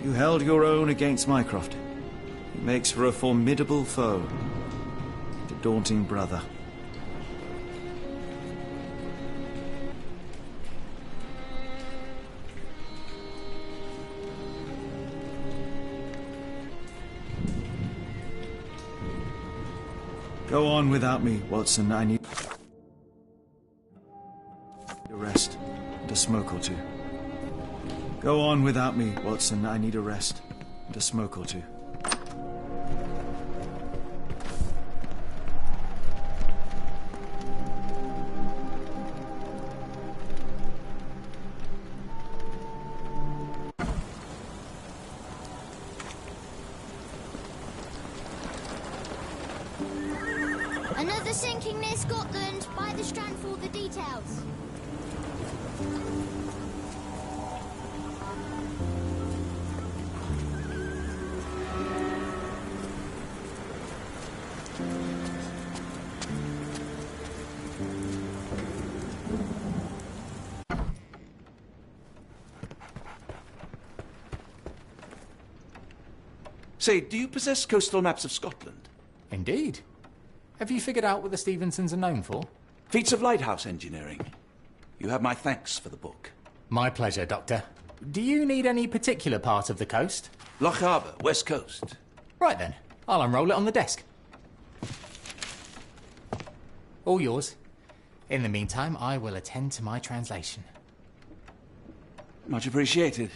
You held your own against Mycroft. He makes for a formidable foe. And a daunting brother. Go on without me, Watson. I need a rest and a smoke or two. Go on without me, Watson. I need a rest and a smoke or two. Another sinking near Scotland. By the strand for all the details. Say, do you possess coastal maps of Scotland? Indeed. Have you figured out what the Stevensons are known for? Feats of lighthouse engineering. You have my thanks for the book. My pleasure, Doctor. Do you need any particular part of the coast? Loch Harbour, West Coast. Right then. I'll unroll it on the desk. All yours. In the meantime, I will attend to my translation. Much appreciated.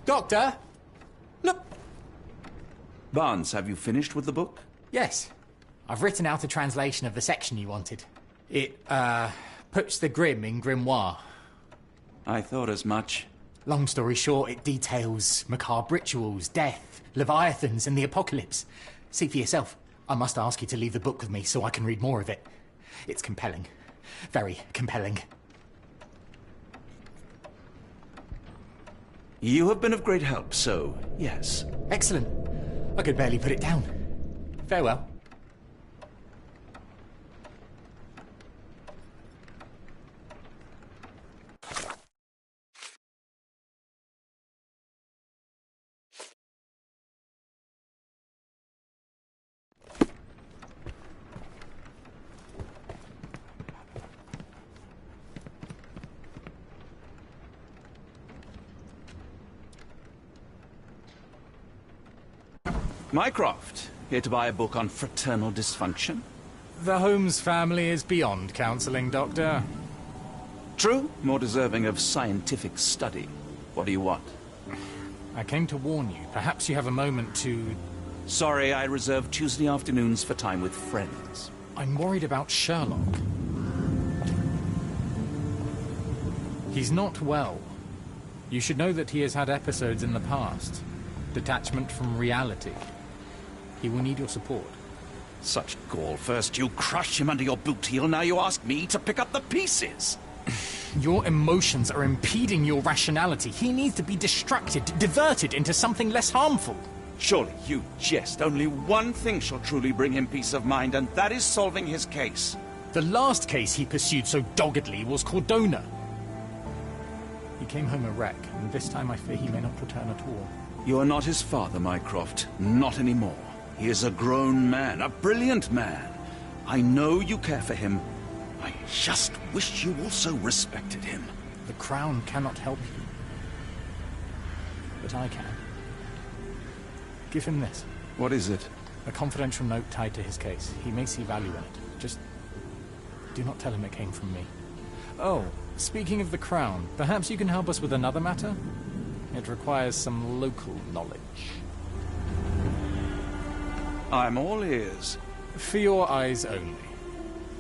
Doctor! Look! Barnes, have you finished with the book? Yes. I've written out a translation of the section you wanted. It, puts the grim in grimoire. I thought as much. Long story short, it details macabre rituals, death, leviathans, and the apocalypse. See for yourself. I must ask you to leave the book with me so I can read more of it. It's compelling. Very compelling. You have been of great help, so yes. Excellent. I could barely put it down. Farewell. Mycroft, here to buy a book on fraternal dysfunction? The Holmes family is beyond counseling, Doctor. True, more deserving of scientific study. What do you want? I came to warn you. Perhaps you have a moment to... Sorry, I reserve Tuesday afternoons for time with friends. I'm worried about Sherlock. He's not well. You should know that he has had episodes in the past. Detachment from reality. He will need your support. Such gall. First you crush him under your boot heel, now you ask me to pick up the pieces. Your emotions are impeding your rationality. He needs to be distracted, diverted into something less harmful. Surely you jest. Only one thing shall truly bring him peace of mind, and that is solving his case. The last case he pursued so doggedly was Cordona. He came home a wreck, and this time I fear he may not return at all. You are not his father, Mycroft. Not anymore. He is a grown man, a brilliant man. I know you care for him. I just wish you also respected him. The Crown cannot help you. But I can. Give him this. What is it? A confidential note tied to his case. He may see value in it. Just do not tell him it came from me. Oh, speaking of the Crown, perhaps you can help us with another matter? It requires some local knowledge. I'm all ears. For your eyes only.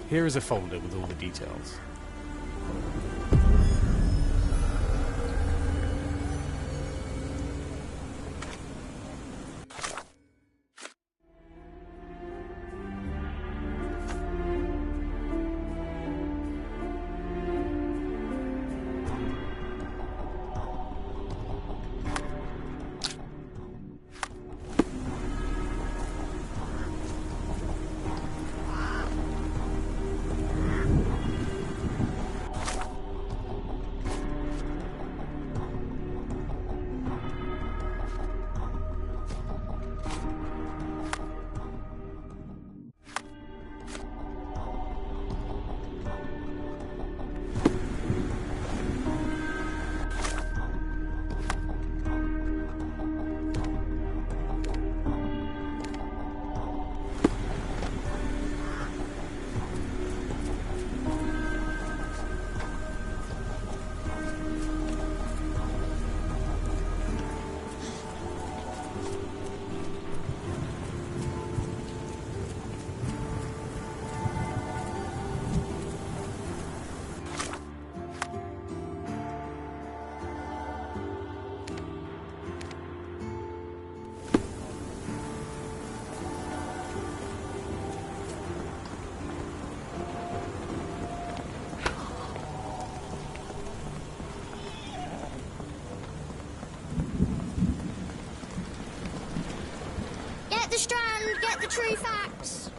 Here is a folder with all the details. Get the Strand, get the true facts.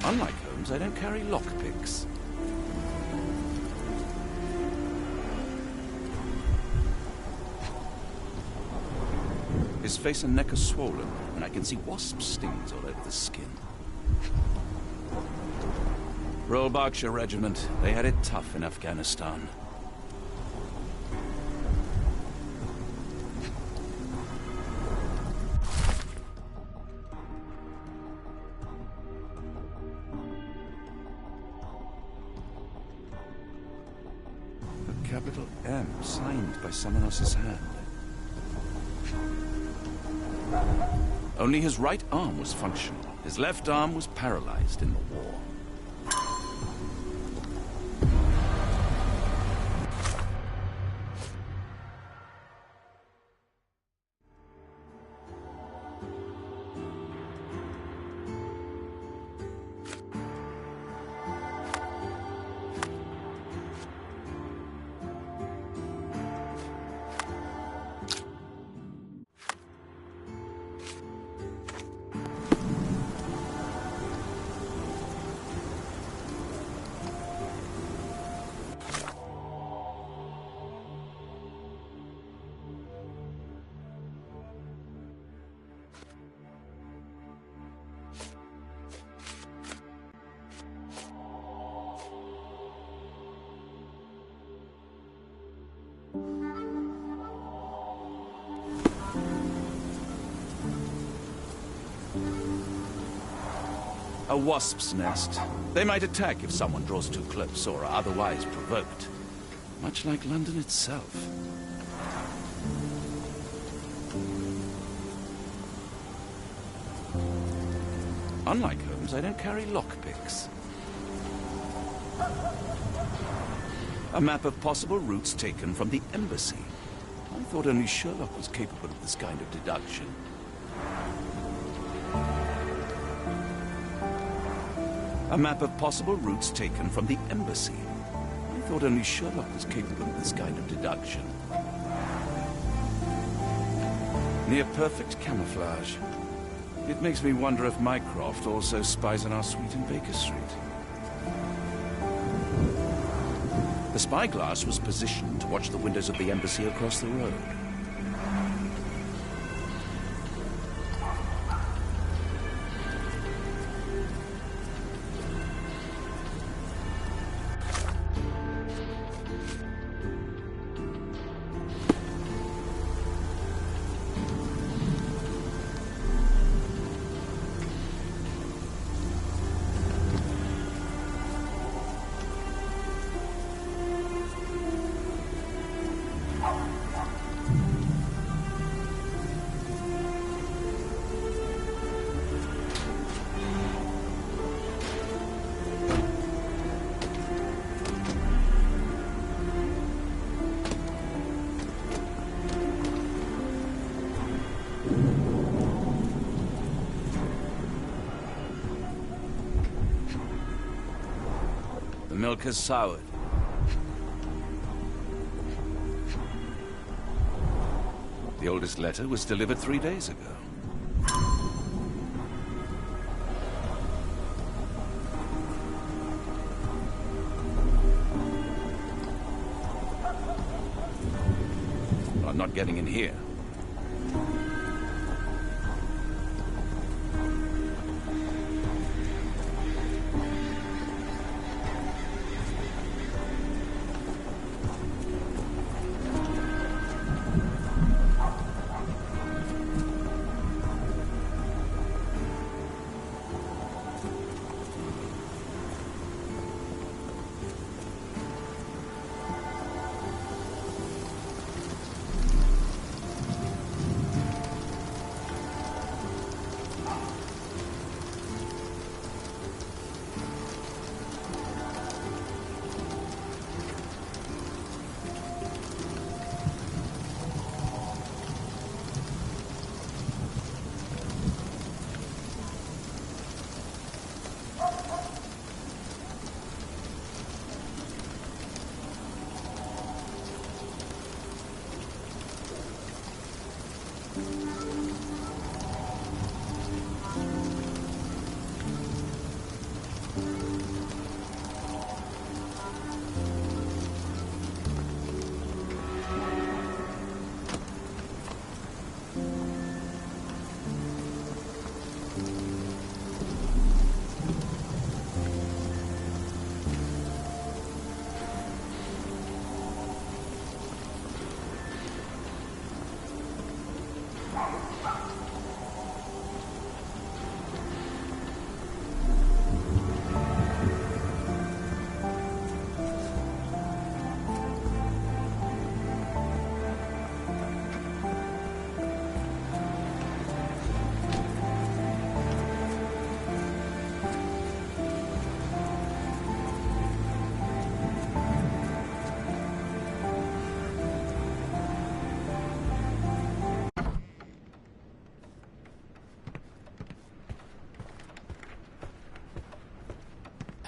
Unlike Holmes, I don't carry lockpicks. His face and neck are swollen, and I can see wasp stings all over the skin. Royal Berkshire Regiment. They had it tough in Afghanistan. A capital M signed by someone else's hand. Only his right arm was functional. His left arm was paralyzed in the war. A wasp's nest. They might attack if someone draws too close or are otherwise provoked. Much like London itself. Unlike Holmes, I don't carry lockpicks. A map of possible routes taken from the embassy. I thought only Sherlock was capable of this kind of deduction. A map of possible routes taken from the embassy. I thought only Sherlock was capable of this kind of deduction. Near perfect camouflage. It makes me wonder if Mycroft also spies on our suite in Baker Street. The spyglass was positioned to watch the windows of the embassy across the road. The milk has soured. The oldest letter was delivered 3 days ago. Well, I'm not getting in here.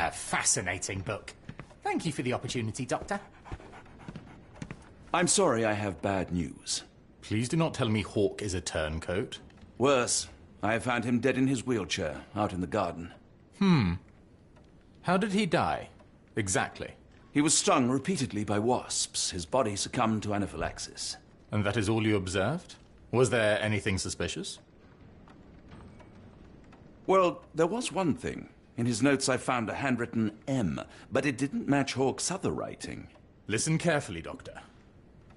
A fascinating book. Thank you for the opportunity, Doctor. I'm sorry I have bad news. Please do not tell me Hawk is a turncoat. Worse, I have found him dead in his wheelchair, out in the garden. How did he die? Exactly. He was stung repeatedly by wasps. His body succumbed to anaphylaxis. And that is all you observed? Was there anything suspicious? Well, there was one thing. In his notes I found a handwritten M, but it didn't match Hawk's other writing. Listen carefully, Doctor.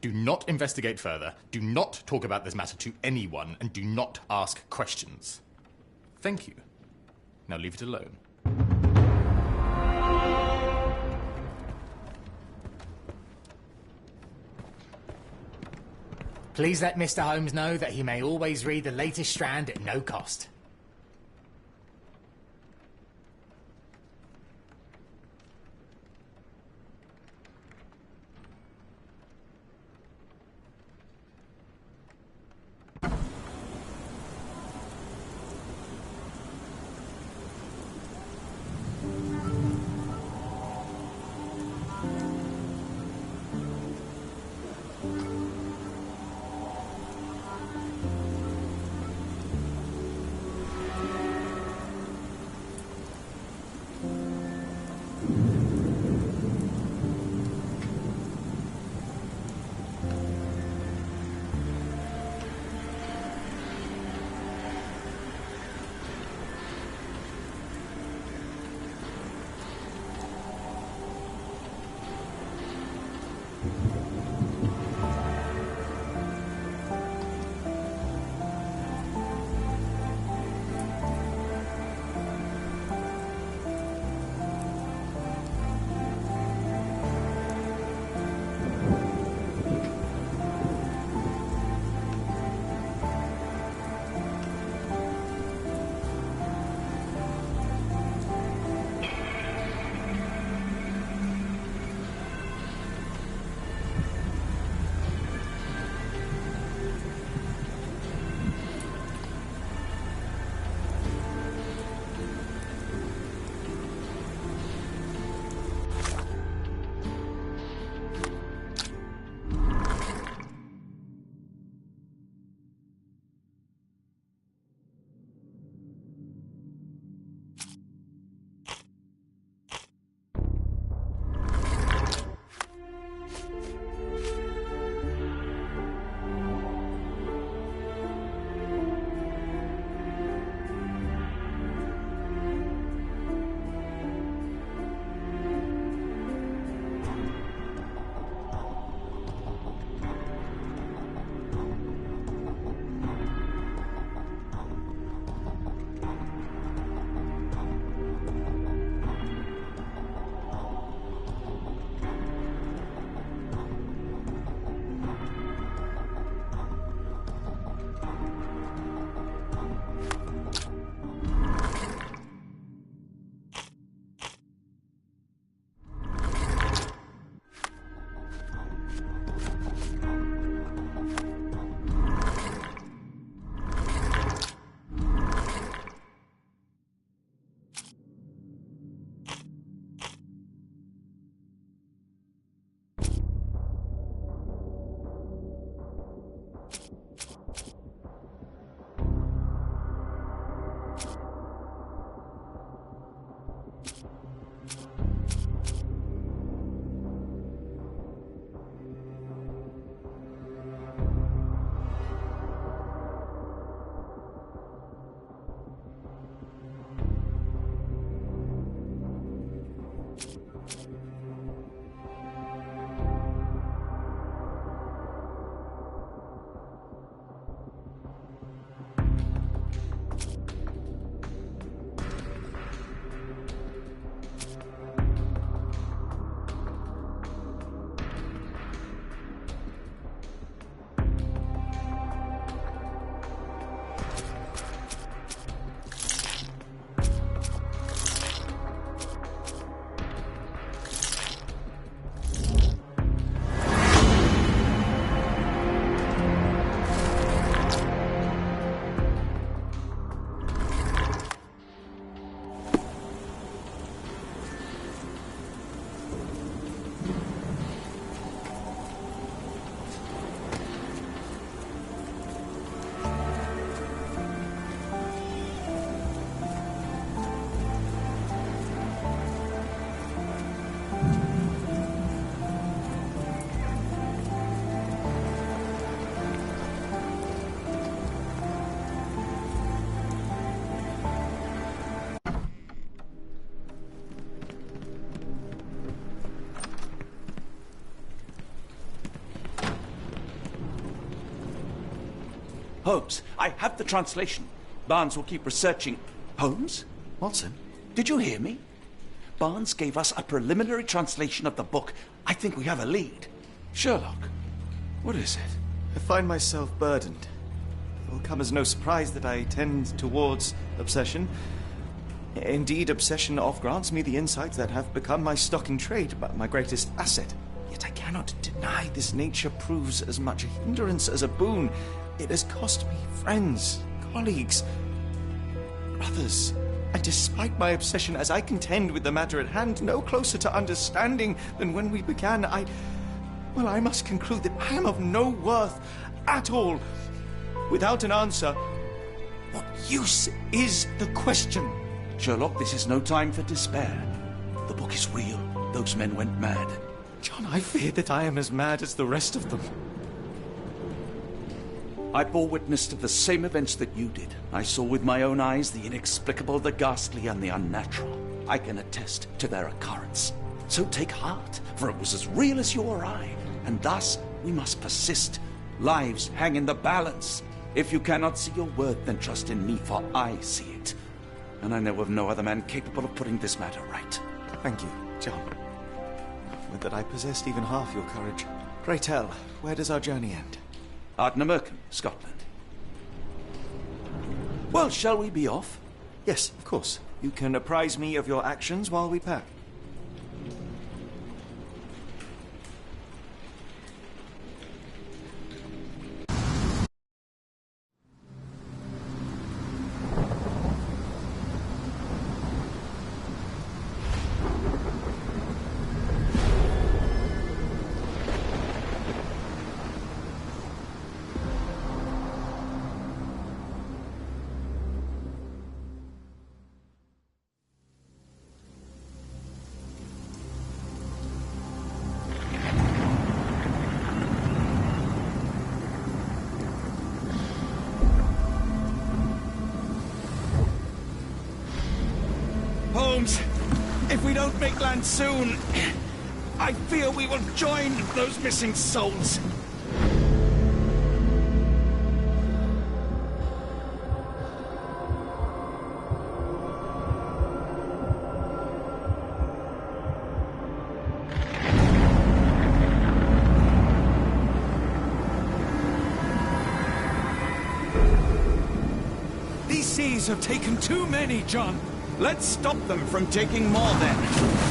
Do not investigate further, do not talk about this matter to anyone, and do not ask questions. Thank you. Now leave it alone. Please let Mr. Holmes know that he may always read the latest Strand at no cost. Holmes, I have the translation. Barnes will keep researching. Holmes? Watson? Did you hear me? Barnes gave us a preliminary translation of the book. I think we have a lead. Sherlock, what is it? I find myself burdened. It will come as no surprise that I tend towards obsession. Indeed, obsession oft grants me the insights that have become my stock in trade, but my greatest asset. Yet I cannot deny this nature proves as much a hindrance as a boon. It has cost me friends, colleagues, brothers. And despite my obsession, as I contend with the matter at hand, no closer to understanding than when we began, I must conclude that I am of no worth at all. Without an answer, what use is the question? Sherlock, this is no time for despair. The book is real. Those men went mad. John, I fear that I am as mad as the rest of them. I bore witness to the same events that you did. I saw with my own eyes the inexplicable, the ghastly, and the unnatural. I can attest to their occurrence. So take heart, for it was as real as you or I. And thus, we must persist. Lives hang in the balance. If you cannot see your worth, then trust in me, for I see it. And I know of no other man capable of putting this matter right. Thank you, John. Would that I possessed even half your courage. Pray tell, where does our journey end? Ardnamurchan, Scotland. Well, shall we be off? Yes, of course. You can apprise me of your actions while we pack. Holmes, if we don't make land soon, I fear we will join those missing souls. These seas have taken too many, John. Let's stop them from taking more, then.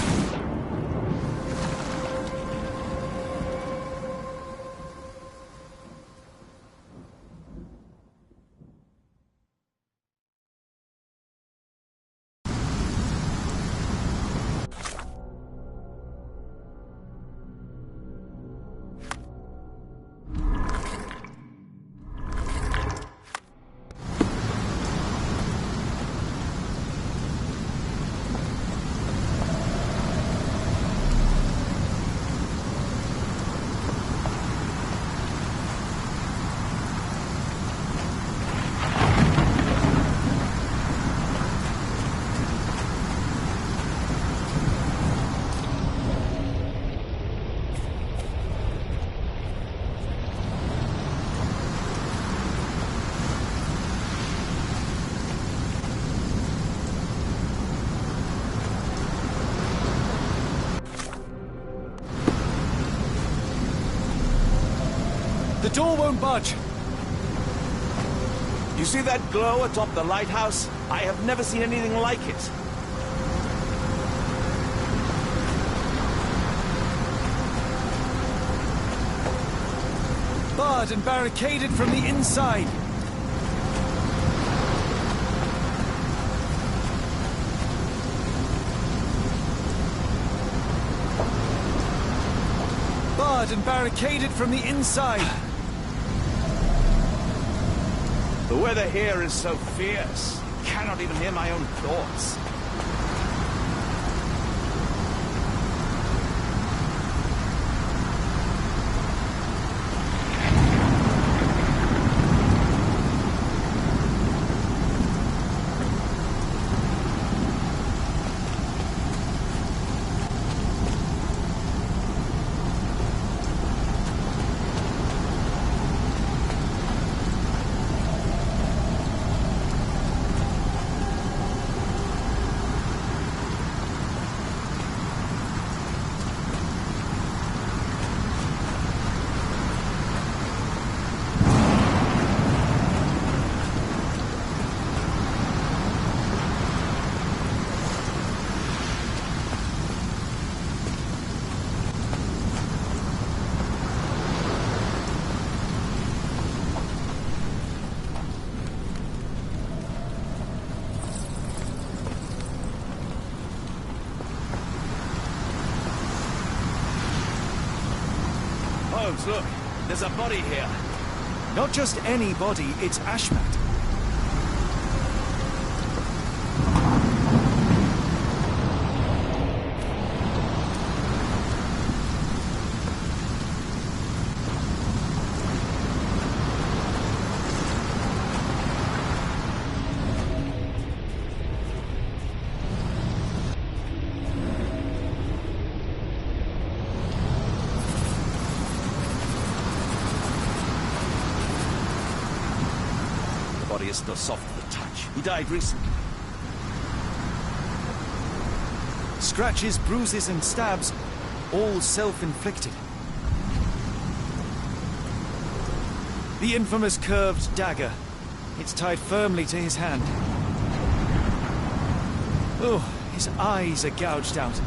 The door won't budge. You see that glow atop the lighthouse? I have never seen anything like it. Barred and barricaded from the inside. Barred and barricaded from the inside. The weather here is so fierce. I cannot even hear my own thoughts. Holmes, look. There's a body here. Not just any body, it's Ashmat. Body is still soft to the touch. He died recently. Scratches, bruises, and stabs, all self-inflicted. The infamous curved dagger. It's tied firmly to his hand. Oh, his eyes are gouged out.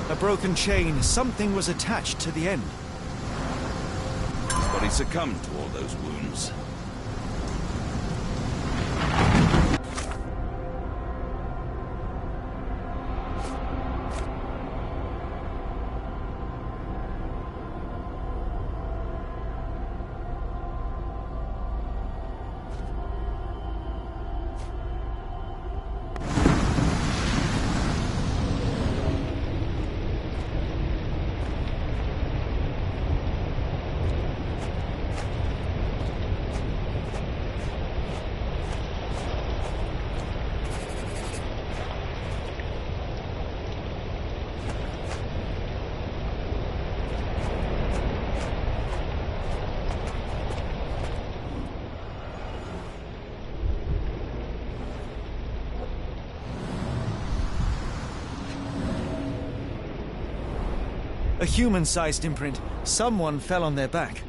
A broken chain. Something was attached to the end. His body succumbed to all those wounds. A human-sized imprint. Someone fell on their back.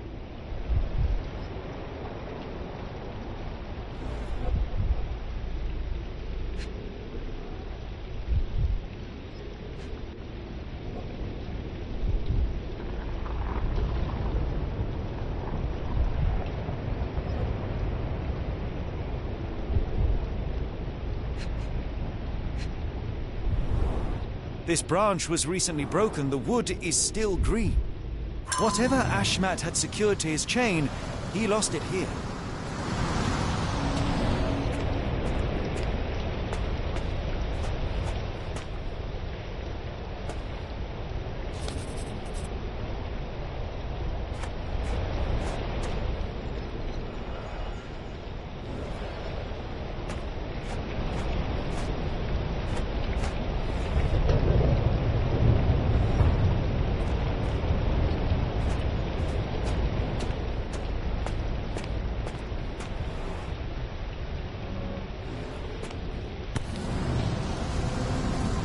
This branch was recently broken. The wood is still green. Whatever Ashmat had secured to his chain, he lost it here.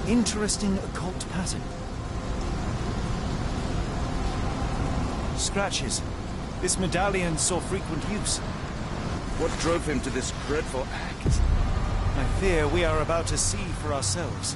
Interesting occult pattern. Scratches. This medallion saw frequent use. What drove him to this dreadful act? I fear we are about to see for ourselves.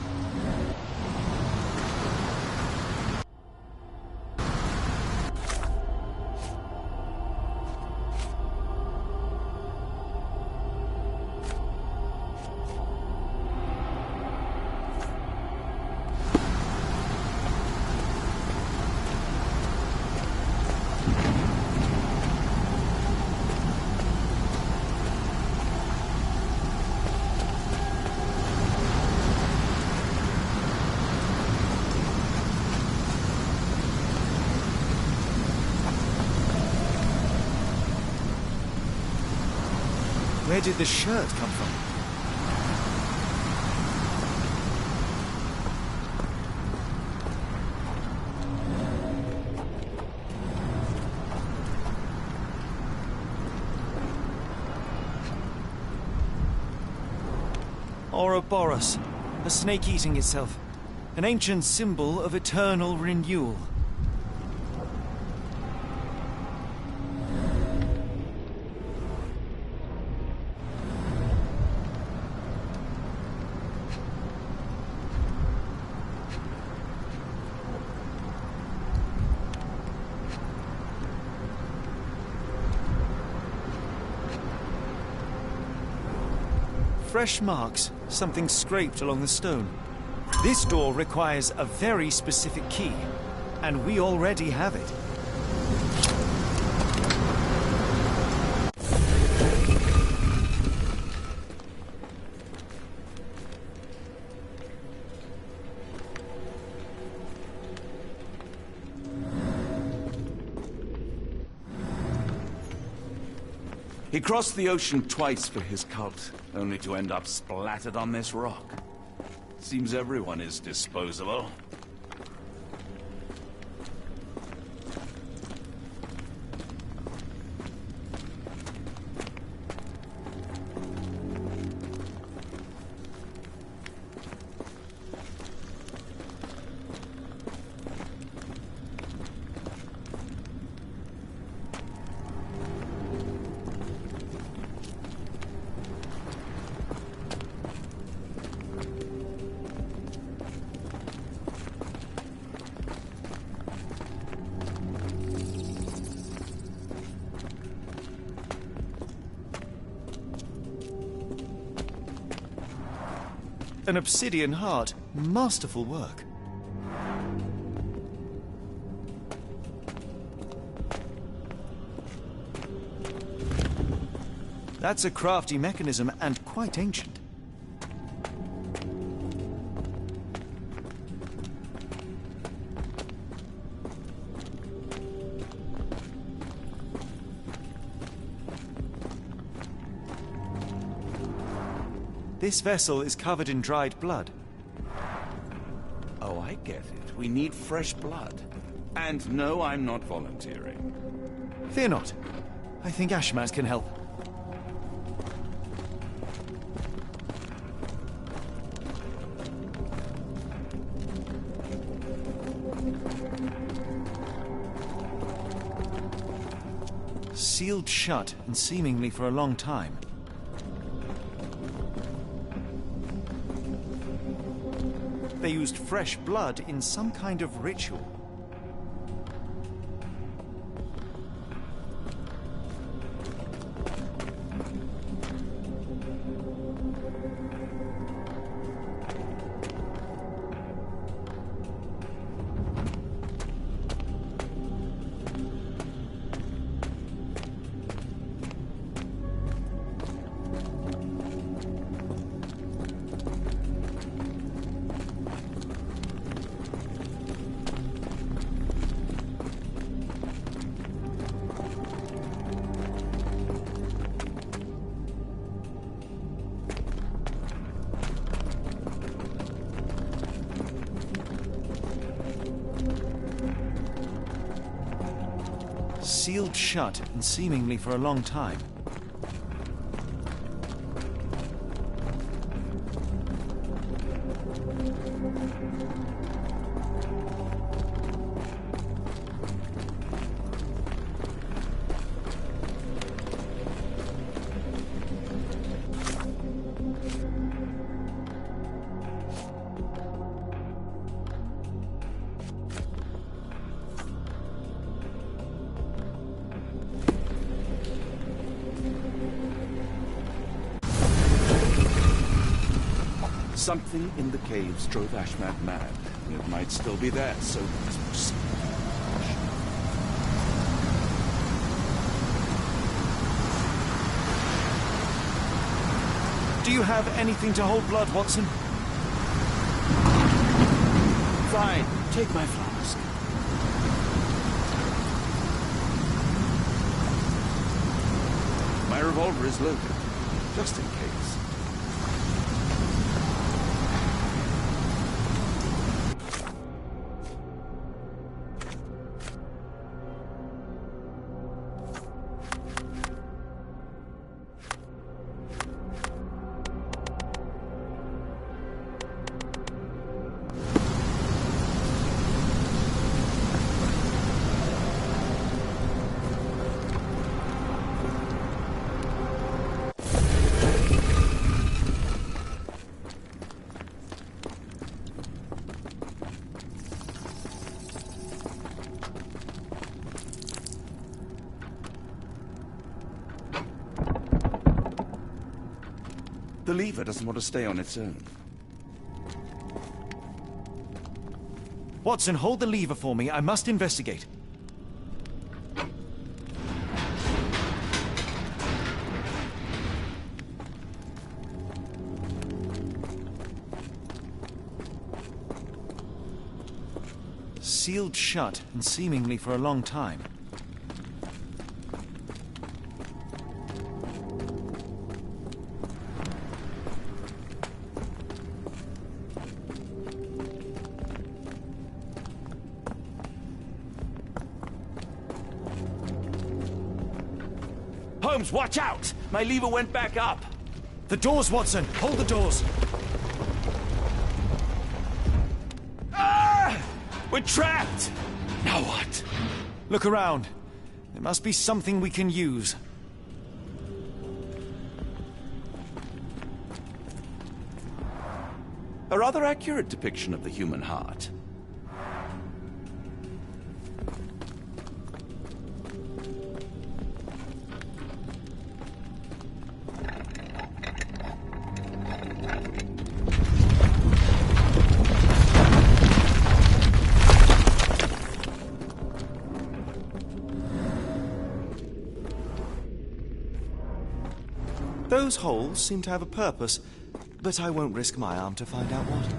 Where did the shirt come from? Ouroboros, a snake eating itself. An ancient symbol of eternal renewal. Fresh marks, something scraped along the stone. This door requires a very specific key, and we already have it. He crossed the ocean twice for his cult, only to end up splattered on this rock. Seems everyone is disposable. An obsidian heart. Masterful work. That's a crafty mechanism and quite ancient. This vessel is covered in dried blood. Oh, I get it. We need fresh blood. And no, I'm not volunteering. Fear not. I think Ashmaz can help. Sealed shut, and seemingly for a long time. They used fresh blood in some kind of ritual. Sealed shut, and seemingly for a long time. Something in the caves drove Ashmat mad. It might still be there, so let's proceed. Do you have anything to hold blood, Watson? Fine. Take my flask. My revolver is loaded, just in case. the lever doesn't want to stay on its own. Watson, hold the lever for me. I must investigate. Sealed shut, and seemingly for a long time. Holmes, watch out! My lever went back up! The doors, Watson! Hold the doors! Ah! We're trapped! Now what? Look around. There must be something we can use. A rather accurate depiction of the human heart. Those holes seem to have a purpose, but I won't risk my arm to find out what.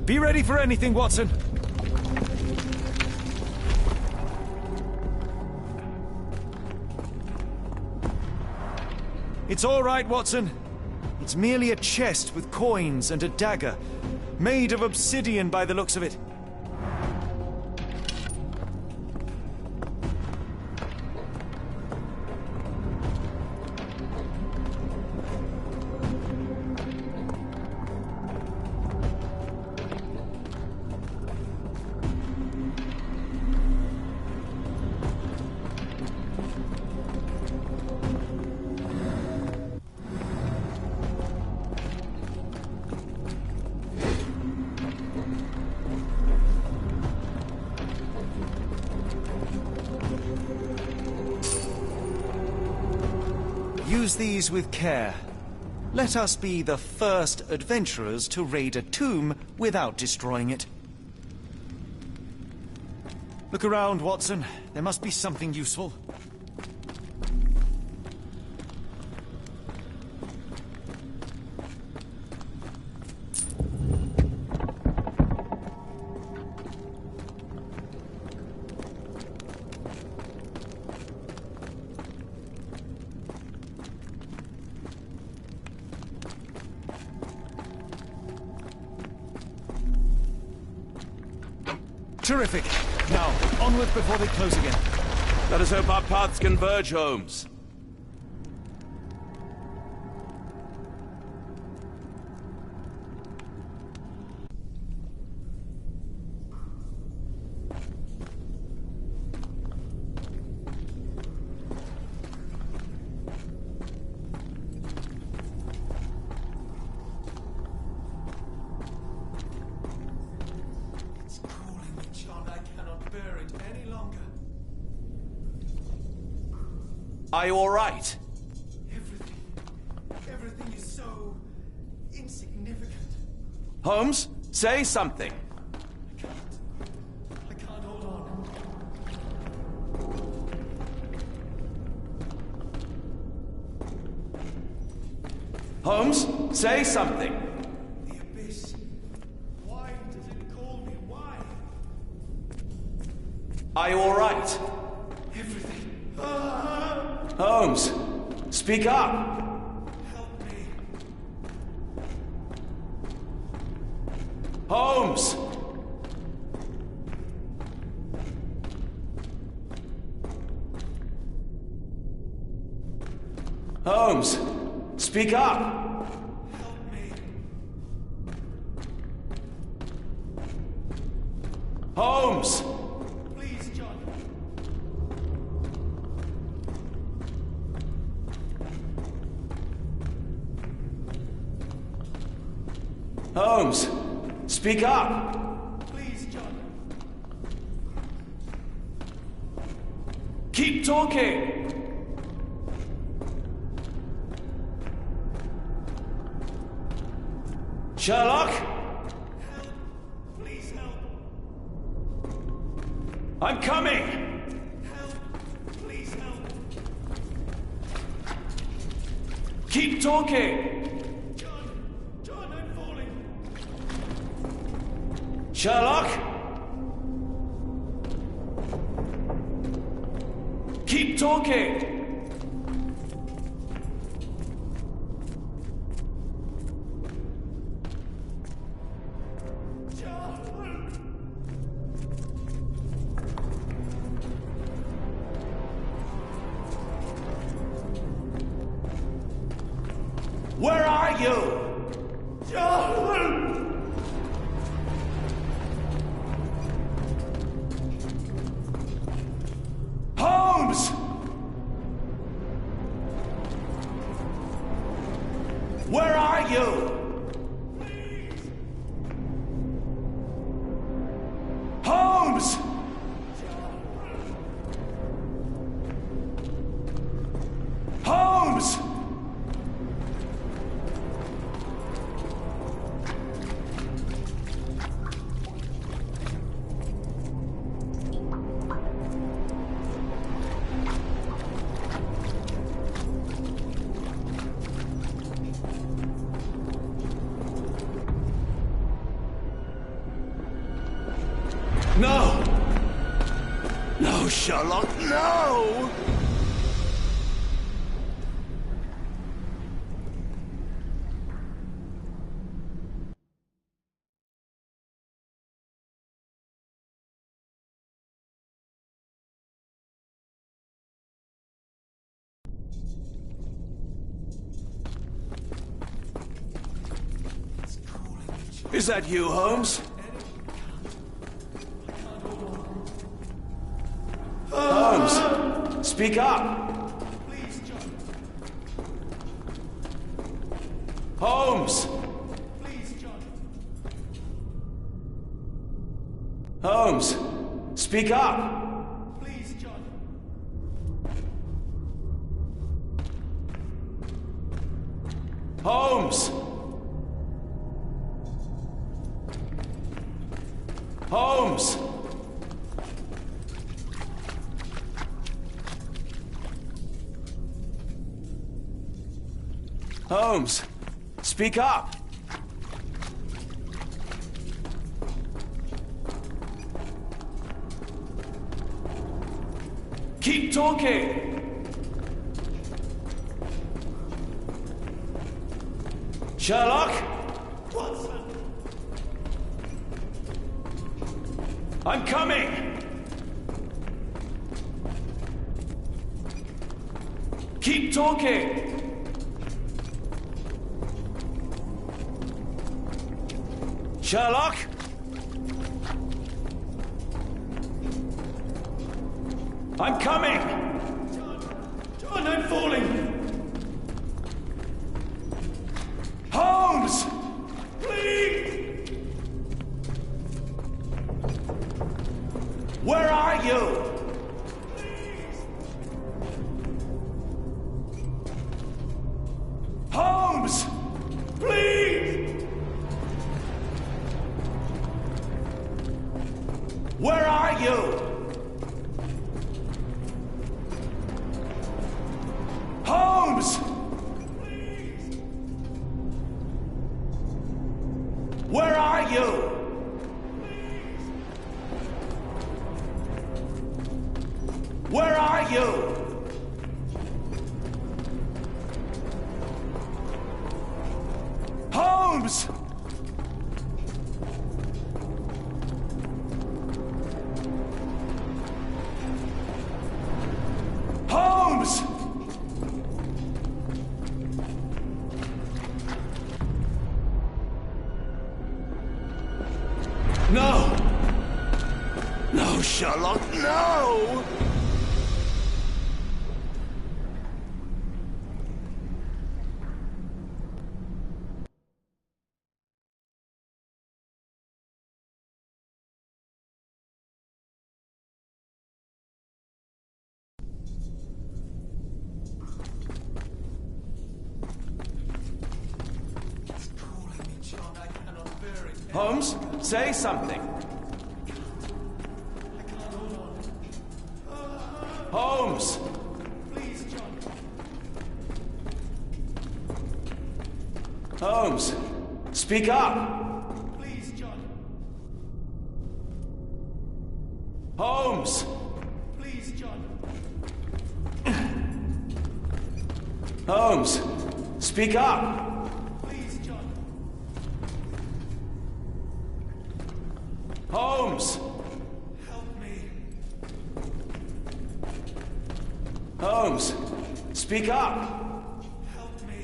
Be ready for anything, Watson. It's all right, Watson. It's merely a chest with coins and a dagger, made of obsidian by the looks of it. Use these with care. Let us be the first adventurers to raid a tomb without destroying it. Look around, Watson. There must be something useful. Terrific. Now, onward before they close again. Let us hope our paths converge, Holmes. Are you all right? Everything is so insignificant. Holmes, say something. I can't hold on. Holmes, say something. The abyss. Why does it call me? Why? Are you all right? Everything. Holmes, speak up. Help me. Holmes! Holmes, speak up. Help me. Holmes! Please, John. Holmes, speak up. Please, John. Keep talking. Sherlock? Help. Please help. I'm coming. Help. Please help. Keep talking. John, I'm falling. Sherlock? Keep talking. Where are you? John! Holmes! Where are you? Please! Holmes! Holmes! No! No, Sherlock, no! Is that you, Holmes? Holmes, speak up. Please, John. Holmes! Please, John. Holmes, speak up. Please, John. Holmes! Holmes! Holmes, speak up. Keep talking. Sherlock? Watson! I'm coming. Keep talking. Sherlock? I'm coming! John, I'm falling! Holmes! Please! Where are you? Please! you? Holmes! Where are you? Where are you? Holmes! Holmes! No! No, Sherlock, no! Holmes, say something. Holmes! Please, John. Holmes, speak up! Please, John. Holmes! Please, John. Holmes, speak up! Please, John. Holmes! Help me. Holmes, speak up! Help me.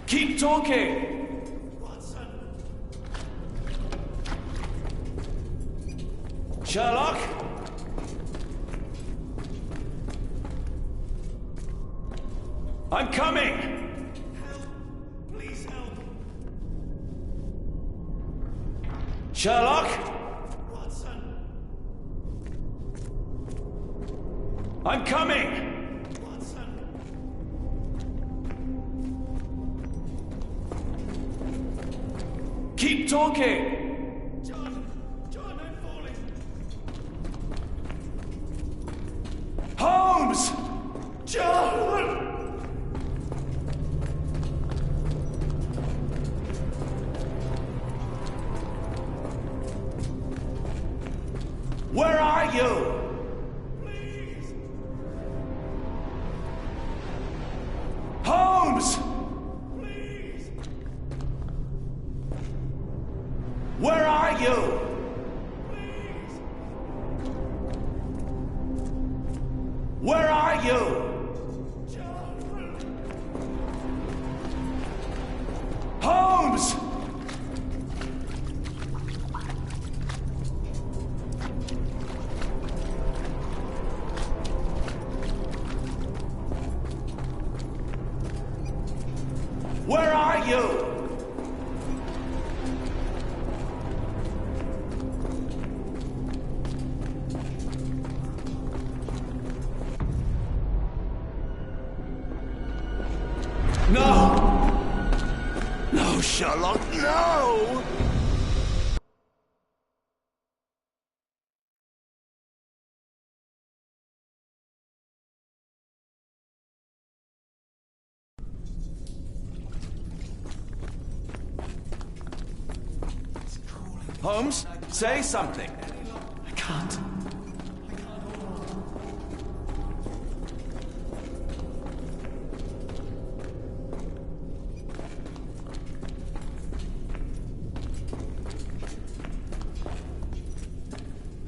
Keep talking! Watson. Sherlock? I'm coming! Help. Please help. Sherlock? Watson. I'm coming! Watson. Keep talking! John. John, I'm falling. Holmes! John! Where are you? Please. Holmes! Please. Where are you? Please. Where are you? John. Holmes! Where are you? No! No, Sherlock, no! Holmes, say something. I can't.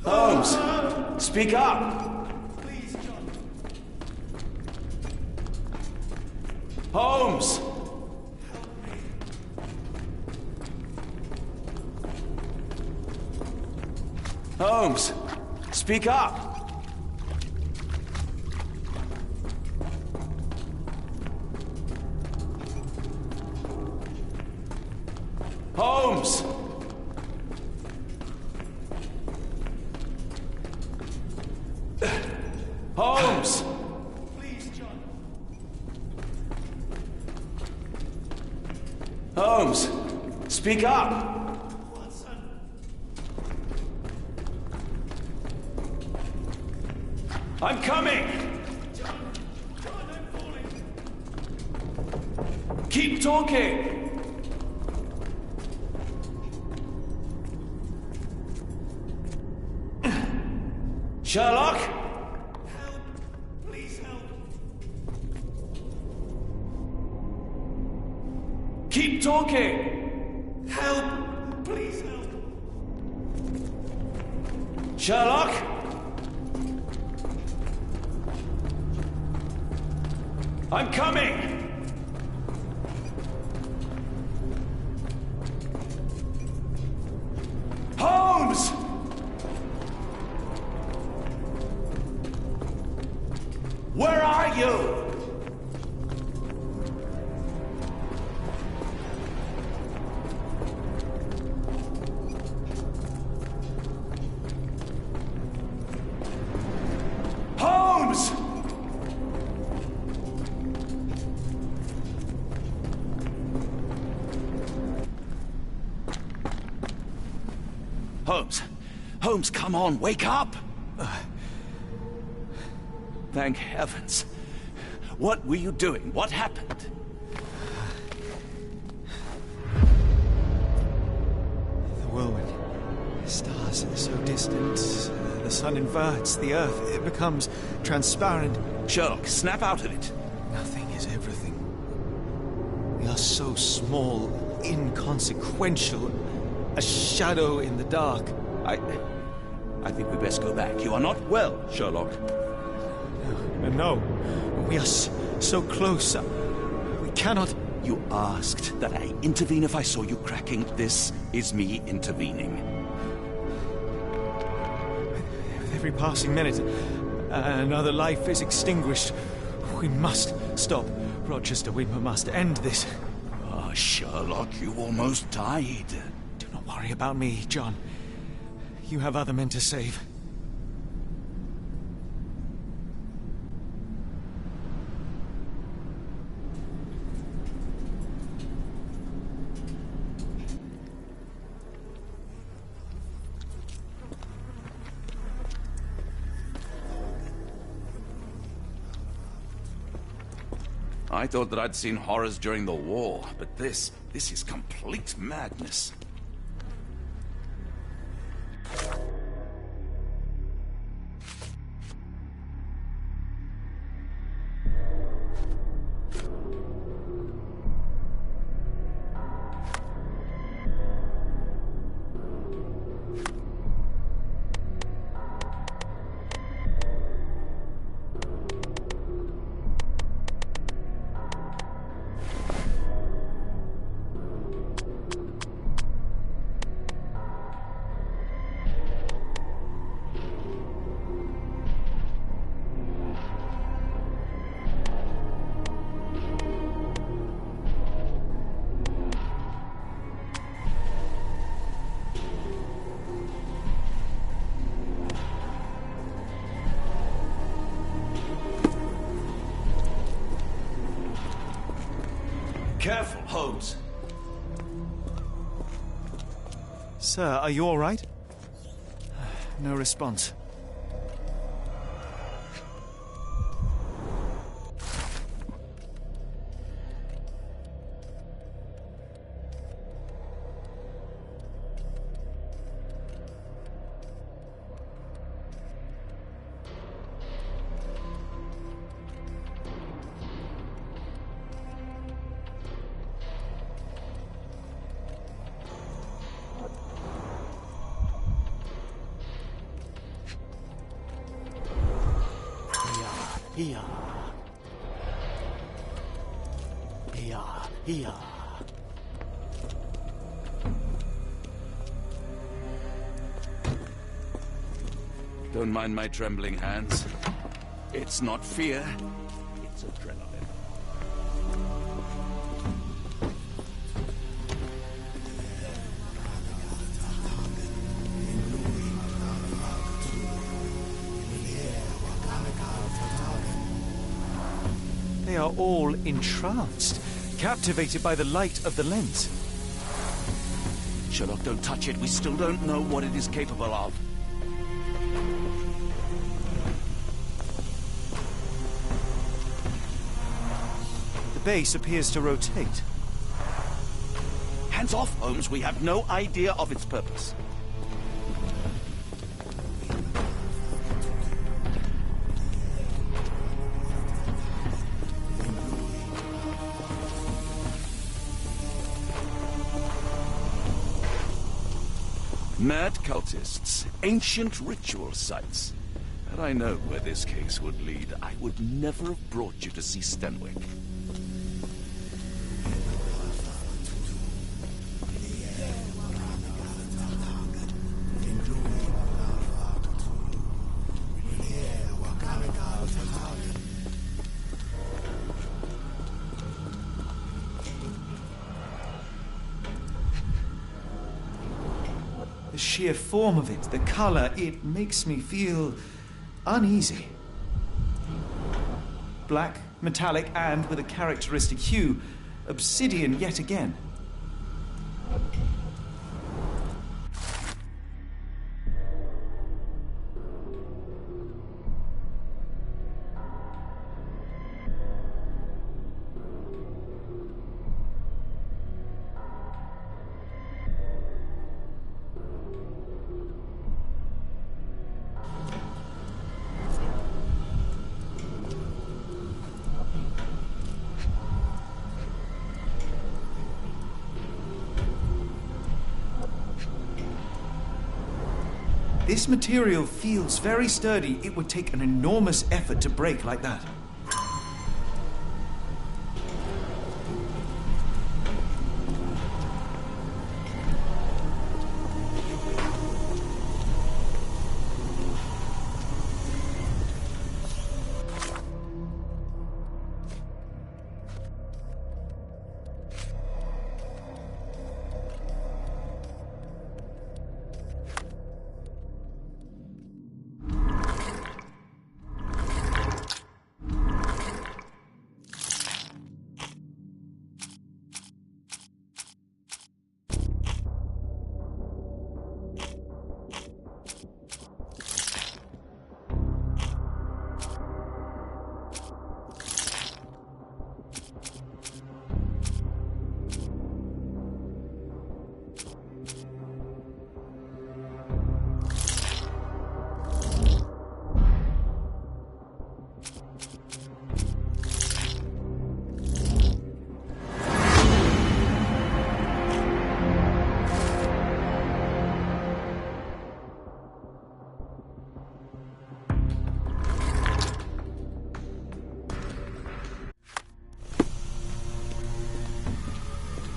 Holmes, speak up. Please, John. Holmes! Holmes, speak up. Holmes! Holmes! Please, John. Holmes, speak up! I'm coming! John, I'm falling. Keep talking! Sherlock? Help! Please help! Keep talking! Help! Please help! Sherlock? I'm coming! Holmes! Where are you? Holmes! Holmes! Holmes, come on, wake up! Thank heavens. What were you doing? What happened? The whirlwind. Stars are so distant. The sun inverts the earth. It becomes transparent. Sherlock, snap out of it. Nothing is everything. We are so small, inconsequential. A shadow in the dark. I think we best go back. You are not well, Sherlock. No. We are so close. We cannot... You asked that I intervene if I saw you cracking. This is me intervening. With every passing minute, another life is extinguished. We must stop. Rochester, we must end this. Ah, Sherlock, you almost died. Do not worry about me, John. You have other men to save. I thought that I'd seen horrors during the war, but this is complete madness. Careful, Holmes. Sir, are you all right? No response. Here. Don't mind my trembling hands. It's not fear, it's adrenaline. They are all entranced. captivated by the light of the lens. Sherlock, don't touch it. We still don't know what it is capable of. The base appears to rotate. Hands off, Holmes. We have no idea of its purpose. Mad cultists, ancient ritual sites. Had I known where this case would lead, I would never have brought you to see Stenwick. The sheer form of it, the color, it makes me feel uneasy. Black, metallic, and with a characteristic hue, obsidian yet again. This material feels very sturdy. It would take an enormous effort to break like that.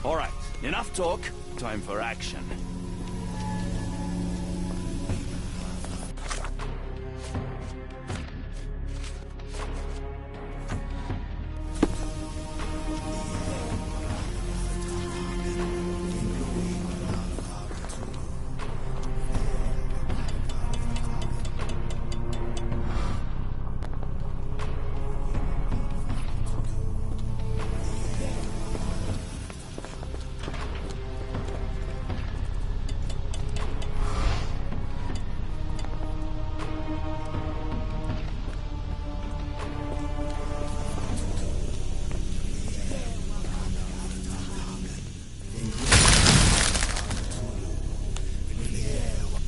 All right, enough talk. Time for action.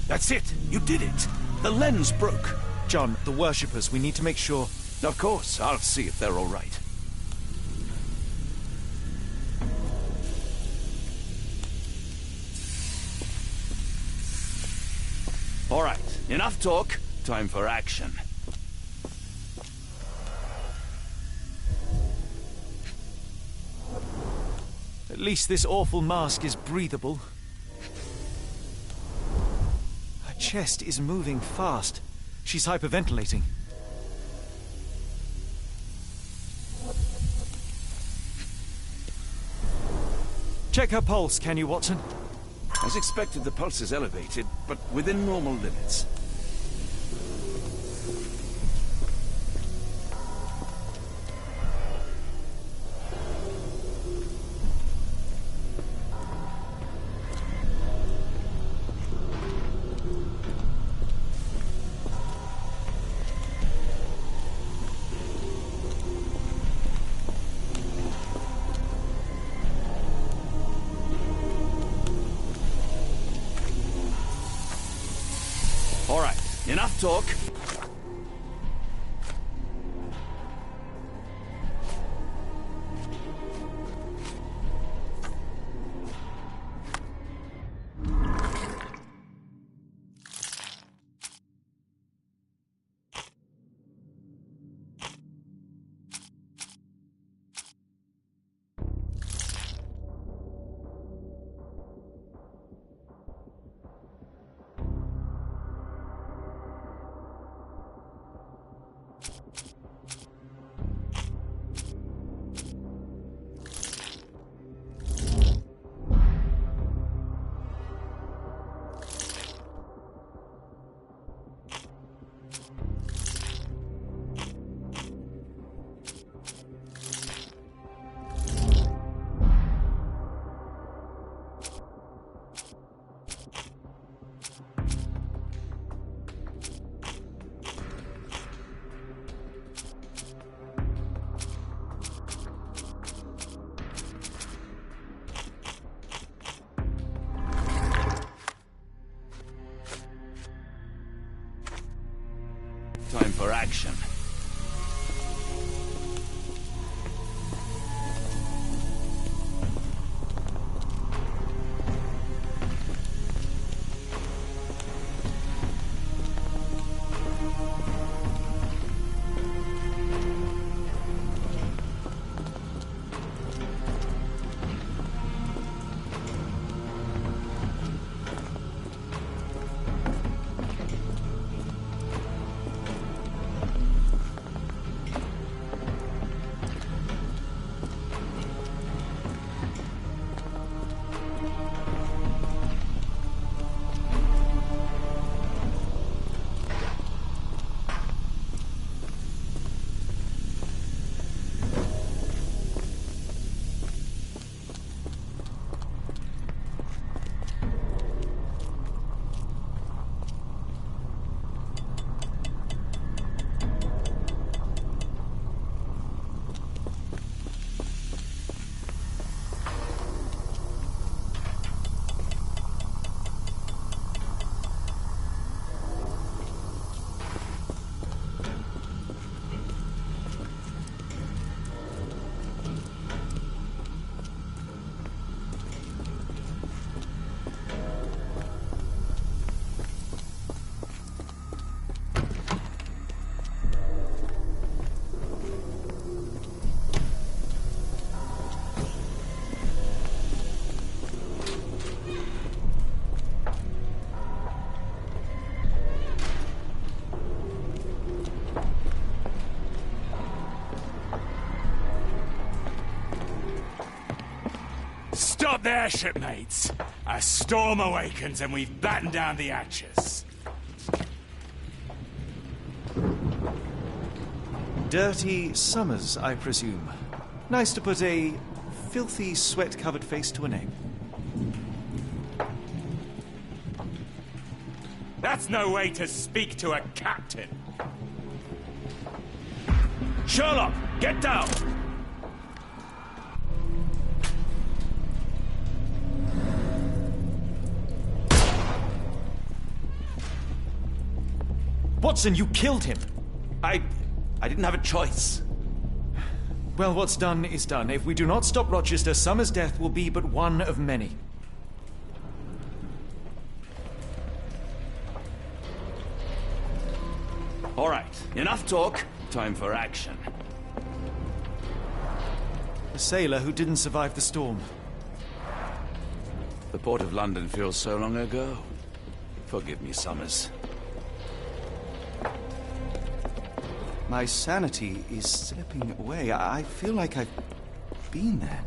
That's it! You did it! The lens broke! John, the worshippers, we need to make sure... Of course, I'll see if they're all right. All right, enough talk. Time for action. At least this awful mask is breathable. Her chest is moving fast. She's hyperventilating. Check her pulse, can you, Watson? As expected, the pulse is elevated, but within normal limits. enough talk. Time for action. Stop there, shipmates! A storm awakens and we've battened down the hatches. Dirty Summers, I presume. Nice to put a filthy, sweat-covered face to a name. That's no way to speak to a captain. Sherlock, get down! Watson, you killed him! I didn't have a choice. Well, what's done is done. If we do not stop Rochester, Summers' death will be but one of many. All right, enough talk. Time for action. A sailor who didn't survive the storm. The port of London feels so long ago. Forgive me, Summers. My sanity is slipping away. I feel like I've been there.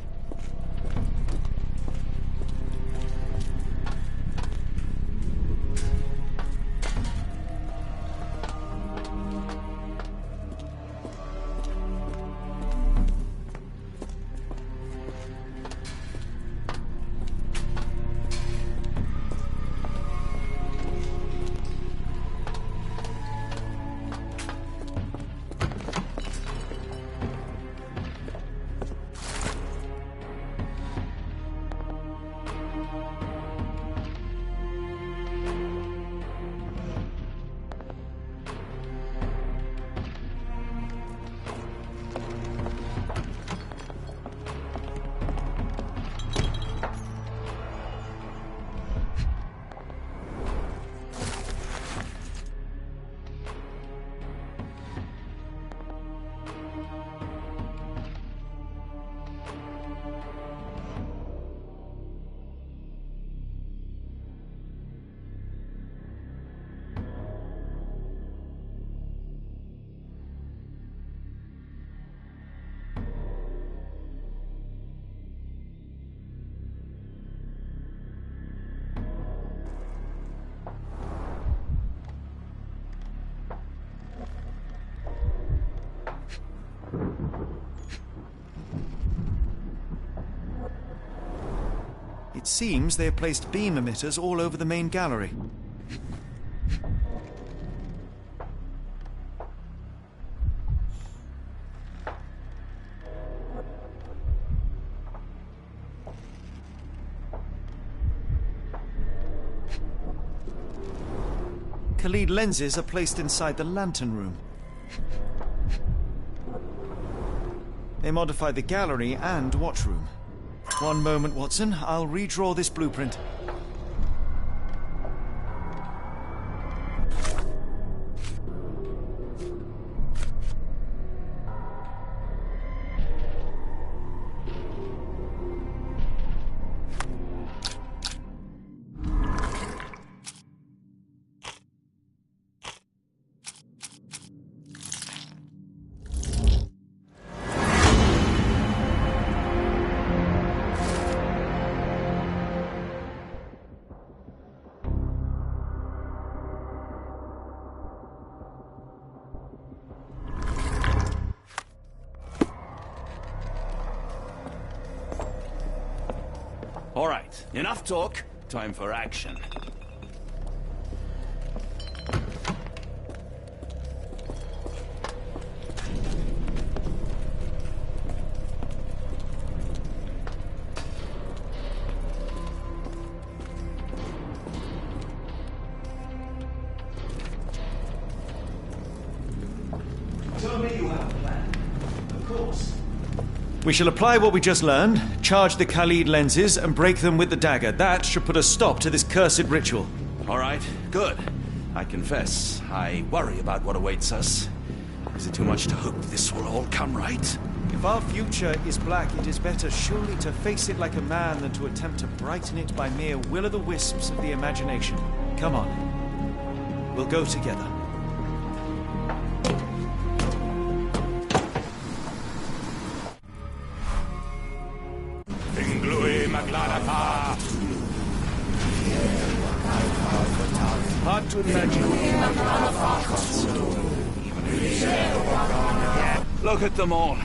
It seems they have placed beam emitters all over the main gallery. Khalid lenses are placed inside the lantern room. They modify the gallery and watchroom. One moment, Watson. I'll redraw this blueprint. All right, enough talk. Time for action. Tell me you have a plan. Of course. We shall apply what we just learned, charge the Khalid lenses, and break them with the dagger. That should put a stop to this cursed ritual. All right, good. I confess, I worry about what awaits us. Is it too much to hope this will all come right? If our future is black, it is better surely to face it like a man than to attempt to brighten it by mere will-o'-the-wisps of the imagination. Come on. We'll go together. Hard to imagine. Look at them all.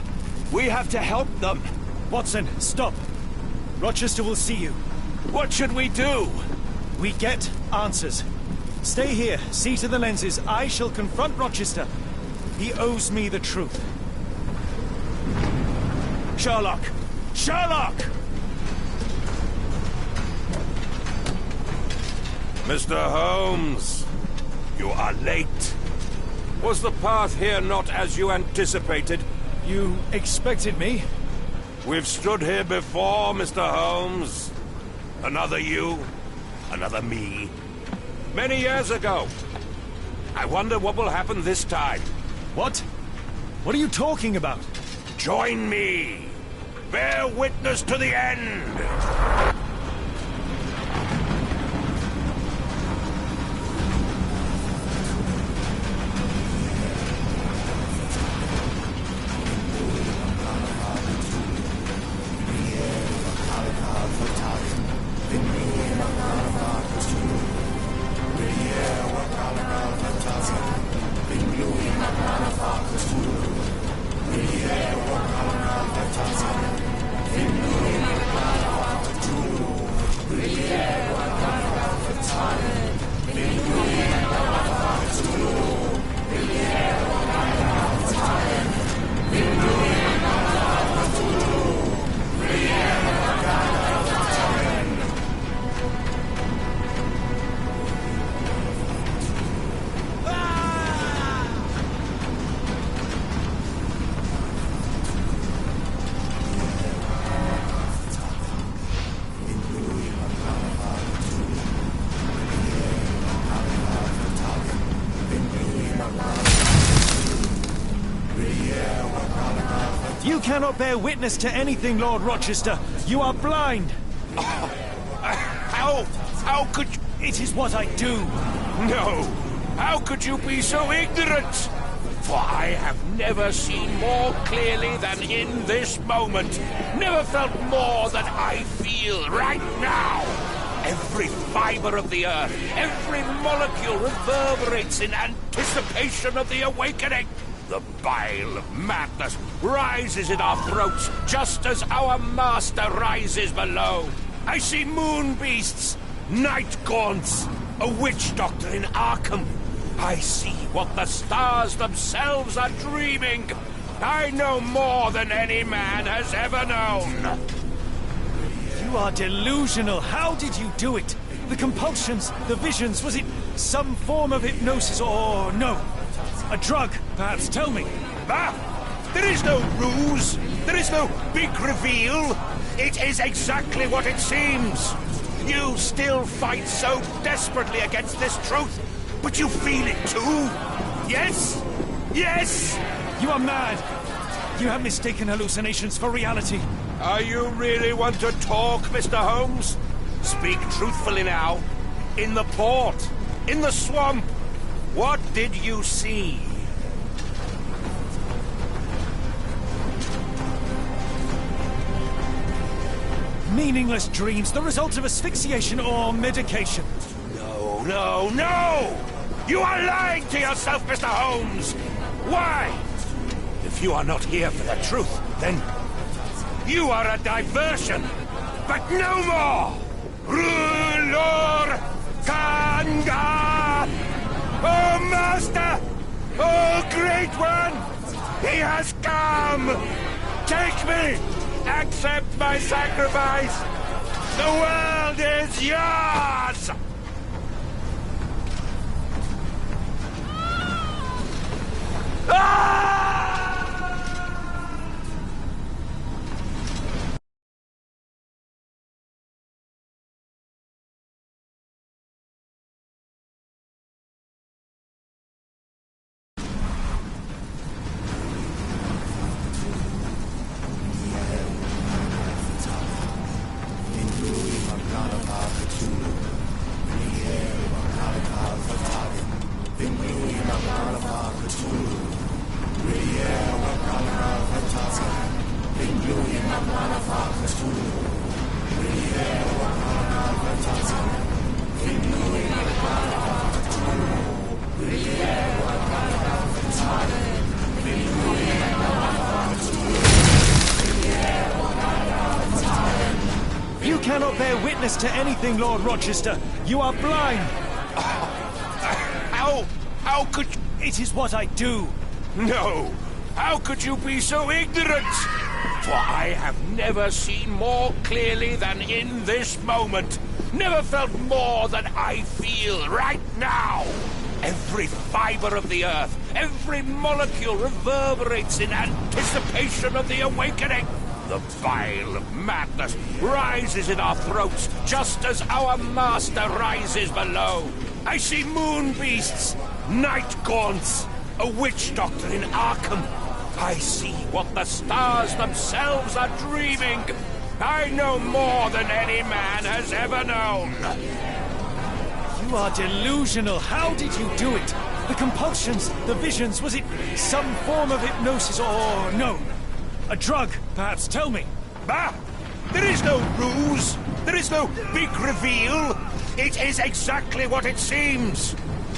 We have to help them. Watson, stop. Rochester will see you. What should we do? We get answers. Stay here, see to the lenses. I shall confront Rochester. He owes me the truth. Sherlock! Sherlock! Mr. Holmes, you are late. Was the path here not as you anticipated? You expected me? We've stood here before, Mr. Holmes. Another you, another me. Many years ago. I wonder what will happen this time. What? What are you talking about? Join me. Bear witness to the end. You cannot bear witness to anything, Lord Rochester. You are blind. How could you... It is what I do. No. How could you be so ignorant? For I have never seen more clearly than in this moment. Never felt more than I feel right now. Every fiber of the earth, every molecule reverberates in anticipation of the awakening. The bile of madness rises in our throats just as our master rises below. I see moon beasts, night gaunts, a witch doctor in Arkham. I see what the stars themselves are dreaming. I know more than any man has ever known. You are delusional. How did you do it? The compulsions, the visions, was it some form of hypnosis or no? A drug, perhaps? Tell me. Ah! There is no ruse. There is no big reveal. It is exactly what it seems. You still fight so desperately against this truth, but you feel it too. Yes? Yes! You are mad. You have mistaken hallucinations for reality. Are you really want to talk, Mr. Holmes? Speak truthfully now. In the port, in the swamp, what did you see? Meaningless dreams, the result of asphyxiation or medication. No, no, no! You are lying to yourself, Mr. Holmes! Why? If you are not here for the truth, then you are a diversion, but no more! Rulor Kanga! Oh, Master! Oh, Great One! He has come! Take me! Accept my sacrifice! The world is yours! You cannot bear witness to anything, Lord Rochester. You are blind. How could you... It is what I do. No! How could you be so ignorant? For I have never seen more clearly than in this moment. Never felt more than I feel right now. Every fiber of the earth, every molecule reverberates in anticipation of the awakening. The bile of madness rises in our throats just as our master rises below. I see moon beasts, night gaunts, a witch doctor in Arkham. I see what the stars themselves are dreaming. I know more than any man has ever known. You are delusional. How did you do it? The compulsions, the visions, was it some form of hypnosis or no? A drug, perhaps? Tell me. Ah! There is no ruse. There is no big reveal. It is exactly what it seems.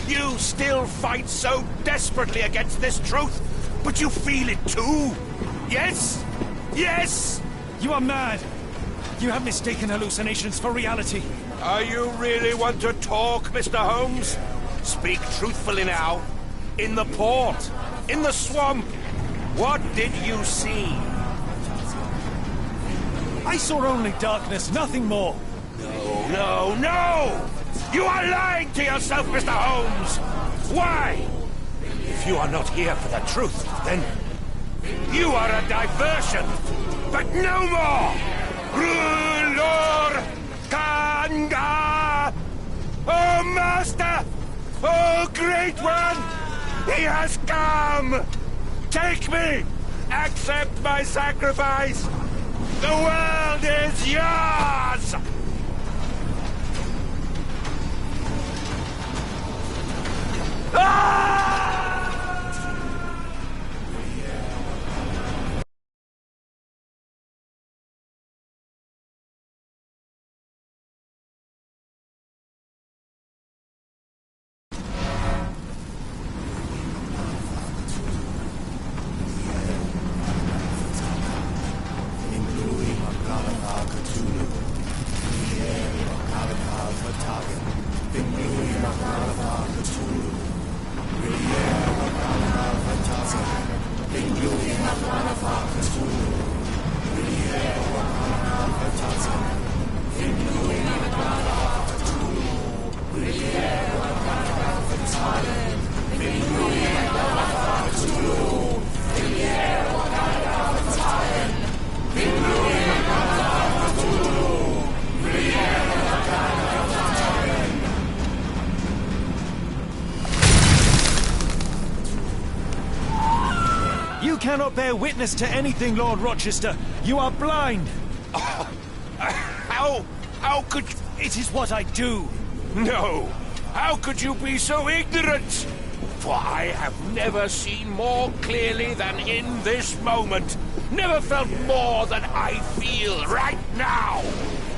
You still fight so desperately against this truth, but you feel it too. Yes? Yes? You are mad. You have mistaken hallucinations for reality. Are you really want to talk, Mr. Holmes? Speak truthfully now. In the port, in the swamp, what did you see? I saw only darkness, nothing more. No, no, no! You are lying to yourself, Mr. Holmes! Why? If you are not here for the truth, then you are a diversion, but no more! Rulor Kanga! Oh, Master! Oh, Great One! He has come! Take me! Accept my sacrifice! The world is yours! cannot bear witness to anything, Lord Rochester. You are blind. How could... It is what I do. No! How could you be so ignorant? For I have never seen more clearly than in this moment. Never felt more than I feel right now.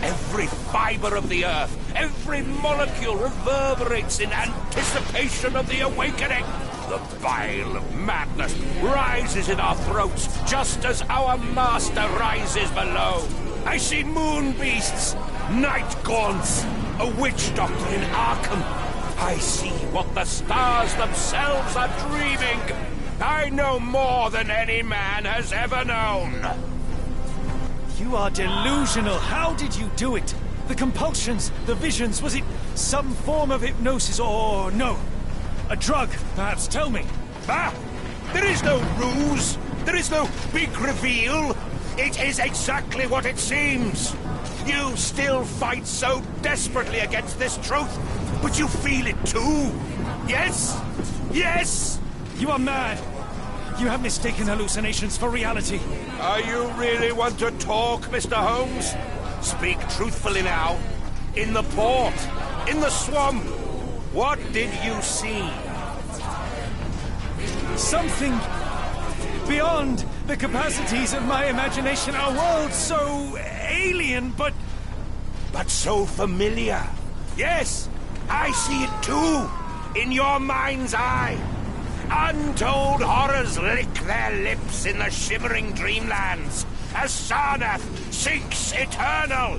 Every fiber of the earth, every molecule reverberates in anticipation of the awakening. The bile of madness rises in our throats just as our master rises below. I see moon beasts, night gaunts, a witch doctor in Arkham. I see what the stars themselves are dreaming. I know more than any man has ever known. You are delusional. How did you do it? The compulsions, the visions, was it some form of hypnosis or no? A drug, perhaps, tell me. Ah! There is no ruse. There is no big reveal. It is exactly what it seems. You still fight so desperately against this truth, but you feel it too. Yes? Yes? You are mad. You have mistaken hallucinations for reality. Are you really want to talk, Mr. Holmes? Speak truthfully now. In the port, in the swamp, what did you see? Something beyond the capacities of my imagination. A world so alien, but so familiar. Yes, I see it too, in your mind's eye. Untold horrors lick their lips in the shimmering dreamlands as Sarnath sinks eternal.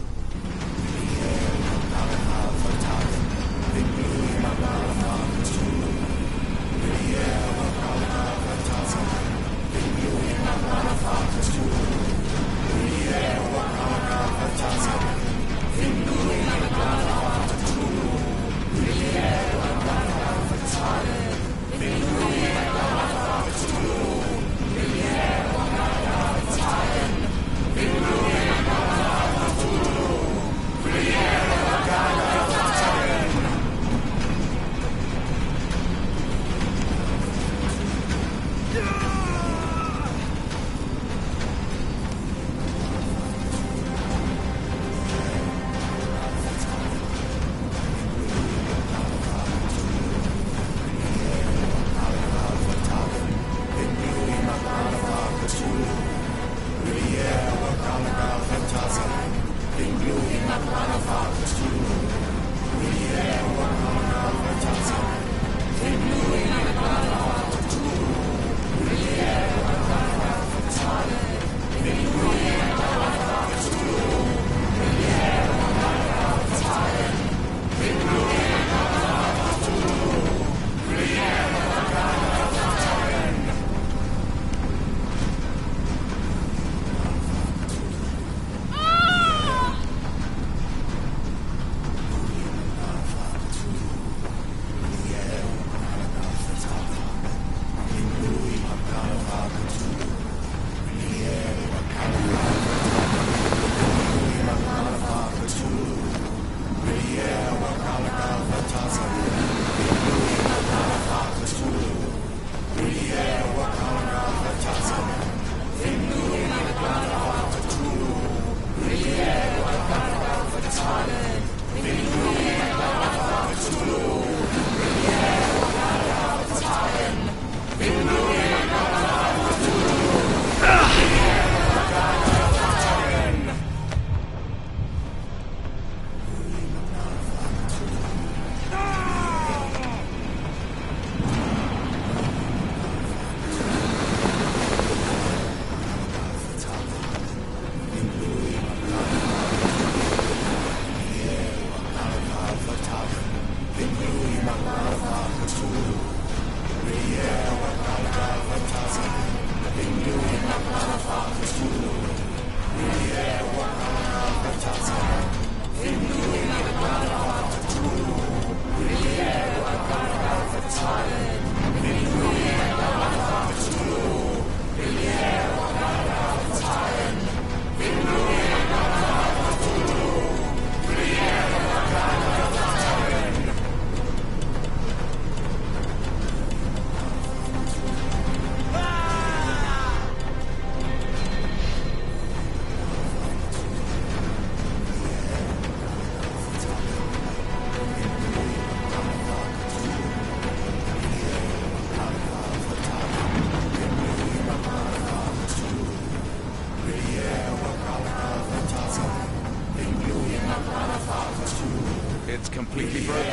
It's completely broken.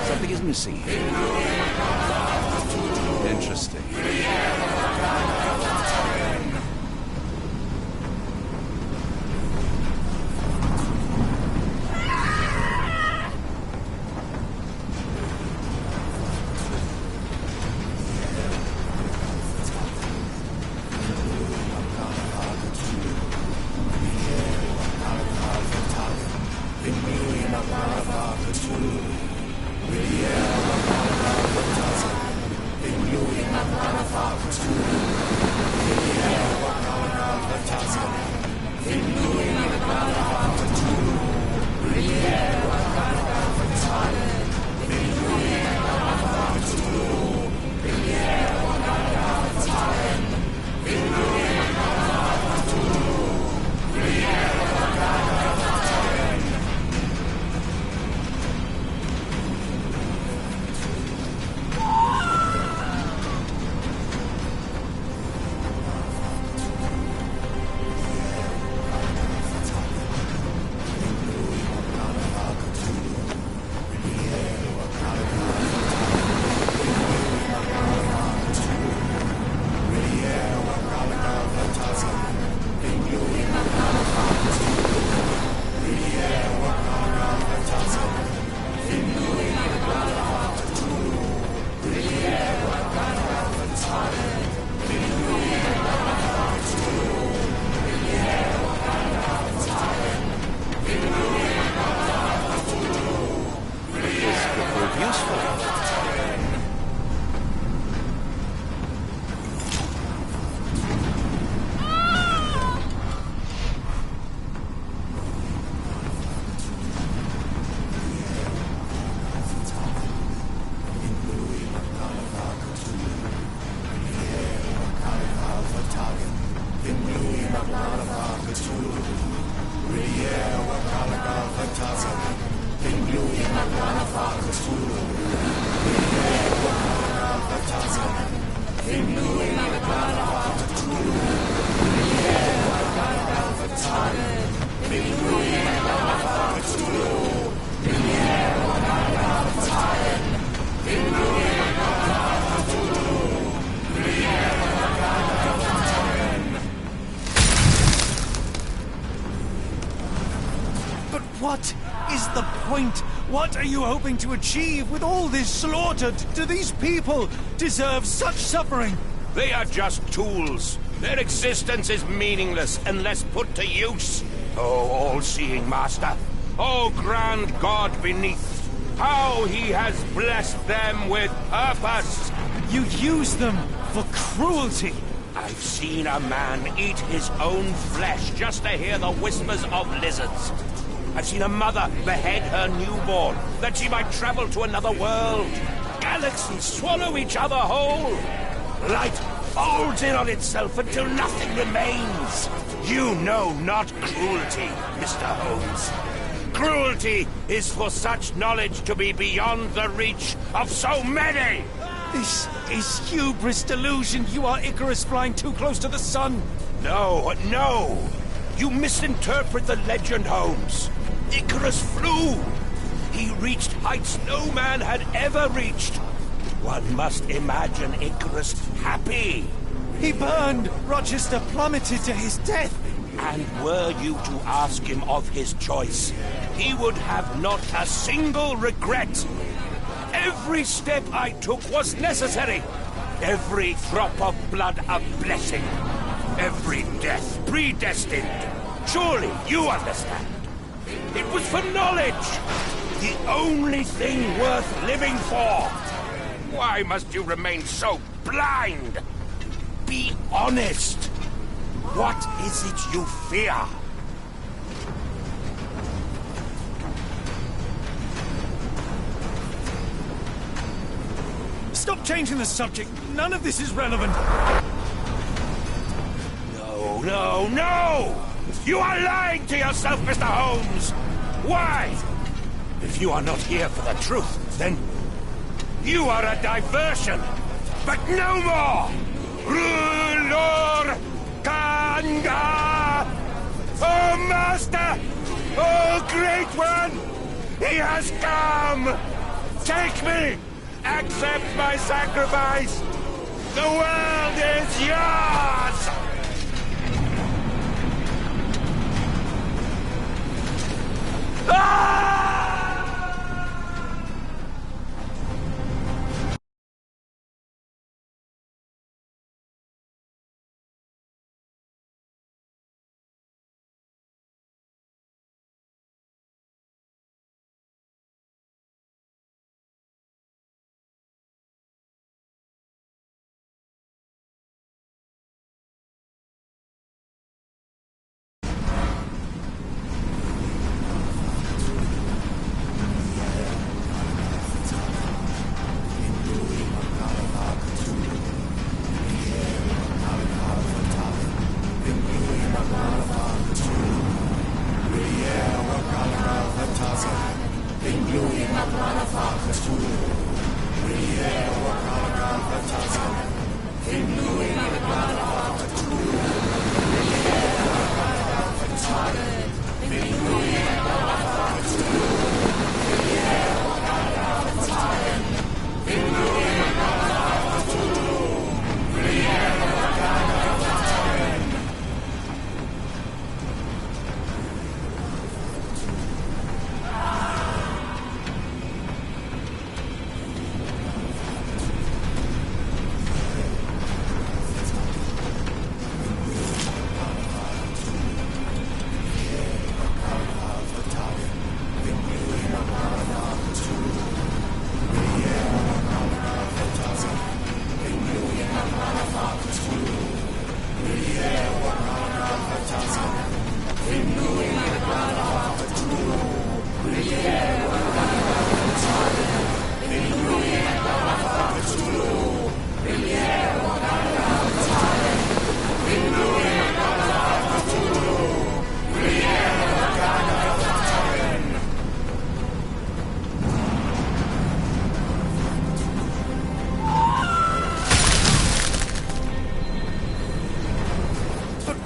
Something is missing here. Interesting. What is the point? What are you hoping to achieve with all this slaughter? Do these people deserve such suffering? They are just tools. Their existence is meaningless unless put to use. Oh, all-seeing master. Oh, grand God beneath. How he has blessed them with purpose. You use them for cruelty. I've seen a man eat his own flesh just to hear the whispers of lizards. I've seen a mother behead her newborn, that she might travel to another world. Galaxies swallow each other whole. Light folds in on itself until nothing remains. You know not cruelty, Mr. Holmes. Cruelty is for such knowledge to be beyond the reach of so many. This is hubris delusion. You are Icarus flying too close to the sun. No, no. You misinterpret the legend, Holmes. Icarus flew. He reached heights no man had ever reached. One must imagine Icarus happy. He burned. Rochester plummeted to his death. And were you to ask him of his choice, he would have not a single regret. Every step I took was necessary. Every drop of blood a blessing. Every death predestined. Surely you understand. It was for knowledge. The only thing worth living for. Why must you remain so blind? Be honest. What is it you fear? Stop changing the subject. None of this is relevant. No, no, no! You are lying to yourself, Mr. Holmes! Why? If you are not here for the truth, then You are a diversion, but no more! Rulor Kanga! Oh, Master! Oh, Great One! He has come! Take me! Accept my sacrifice! The world is yours!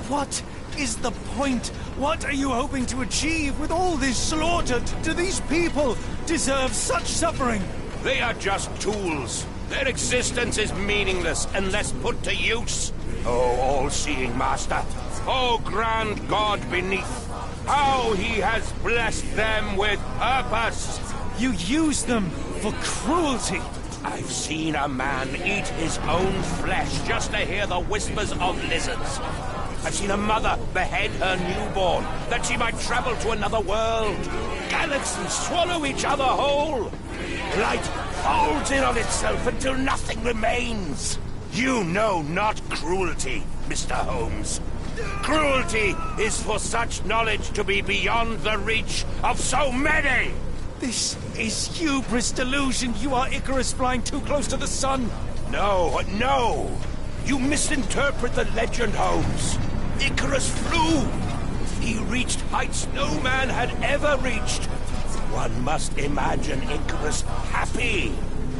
What is the point? What are you hoping to achieve with all this slaughter? Do these people deserve such suffering? They are just tools. Their existence is meaningless unless put to use. Oh, all-seeing Master. Oh, grand God beneath. How he has blessed them with purpose. You use them for cruelty. I've seen a man eat his own flesh just to hear the whispers of lizards. I've seen a mother behead her newborn that she might travel to another world. Galaxies swallow each other whole. Light folds in on itself until nothing remains. You know not cruelty, Mr. Holmes. Cruelty is for such knowledge to be beyond the reach of so many. This is hubris delusion. You are Icarus flying too close to the sun. No, no. You misinterpret the legend, Holmes. Icarus flew. He reached heights no man had ever reached. One must imagine Icarus happy.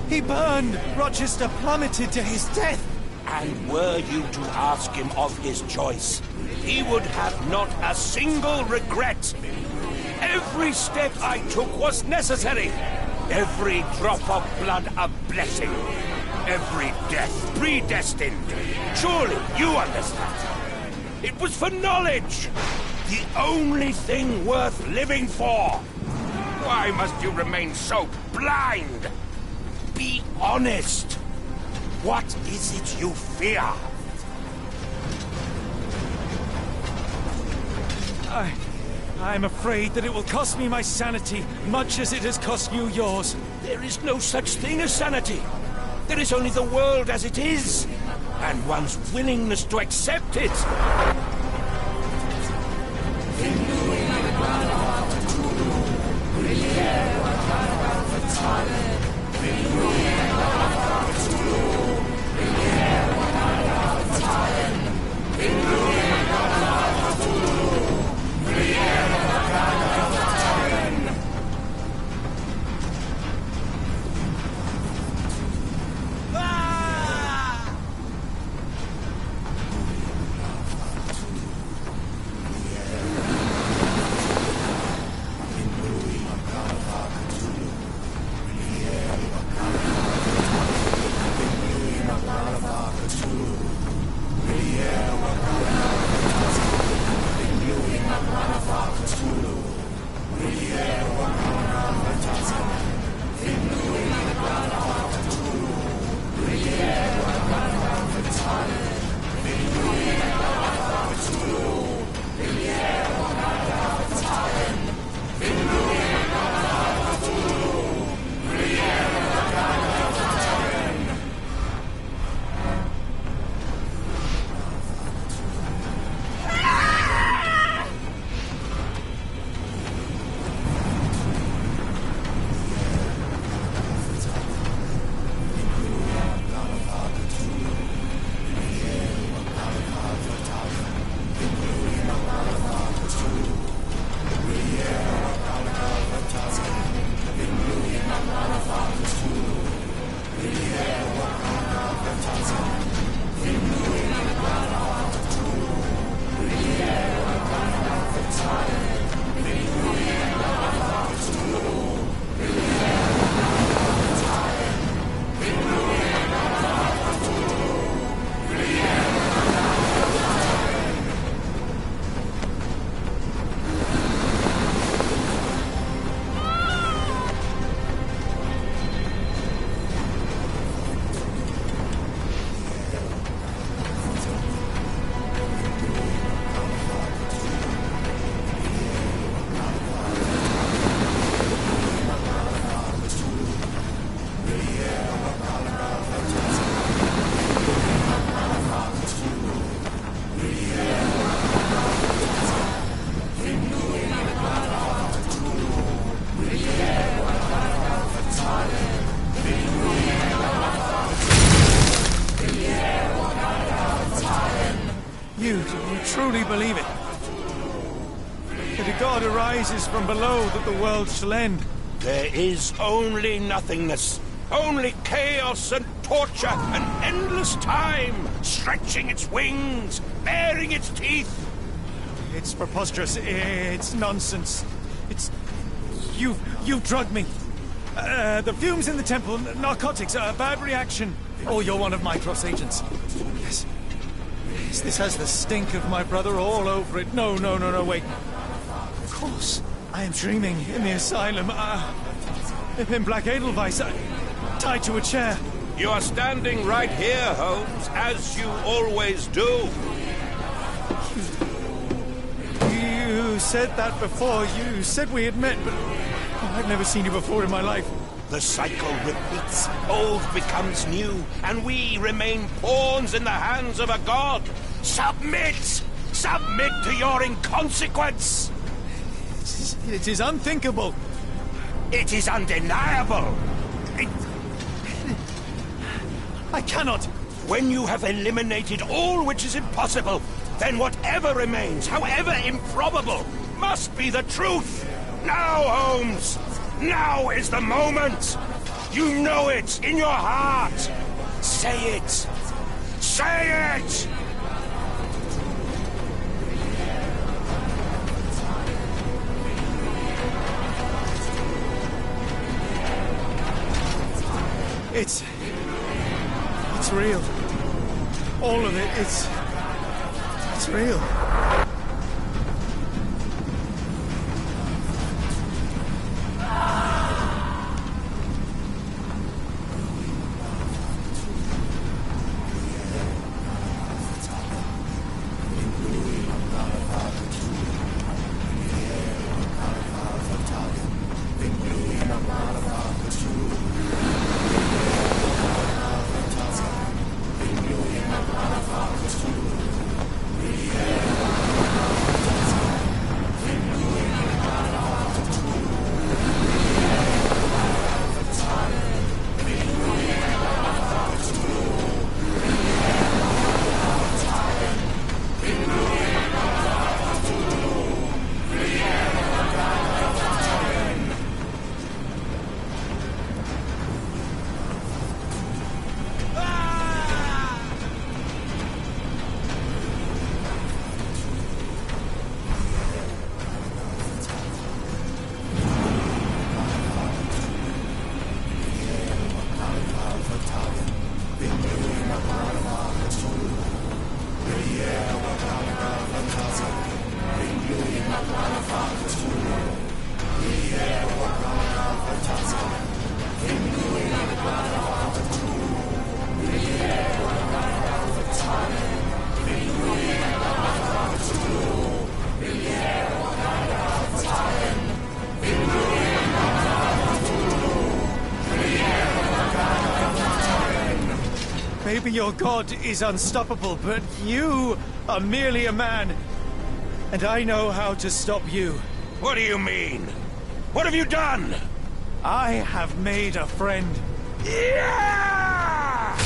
He burned. Rochester plummeted to his death. And were you to ask him of his choice, he would have not a single regret. Every step I took was necessary. Every drop of blood a blessing. Every death predestined. Surely you understand. It was for knowledge. The only thing worth living for. Why must you remain so blind? Be honest. What is it you fear? I'm afraid that it will cost me my sanity, much as it has cost you yours. There is no such thing as sanity. There is only the world as it is, and one's willingness to accept it. rises from below that the world shall end. There is only nothingness. Only chaos and torture and endless time, stretching its wings, baring its teeth. It's preposterous. It's nonsense. It's... You've drugged me. The fumes in the temple, narcotics, a bad reaction. Oh, you're one of my cross agents. Yes. This has the stink of my brother all over it. No, wait. Of course. I am dreaming in the asylum. In Black Edelweiss, tied to a chair. You are standing right here, Holmes, as you always do. You said that before. You said we had met, but I've never seen you before in my life. The cycle repeats. Old becomes new, and we remain pawns in the hands of a god. Submit! Submit to your inconsequence! It is unthinkable. It is undeniable. I cannot. When you have eliminated all which is impossible, then whatever remains, however improbable, must be the truth. Now, Holmes! Now is the moment! You know it in your heart! Say it! Say it! It's real. All of it, it's real. Maybe your god is unstoppable, but you are merely a man. And I know how to stop you. What do you mean? What have you done? I have made a friend. Yeah!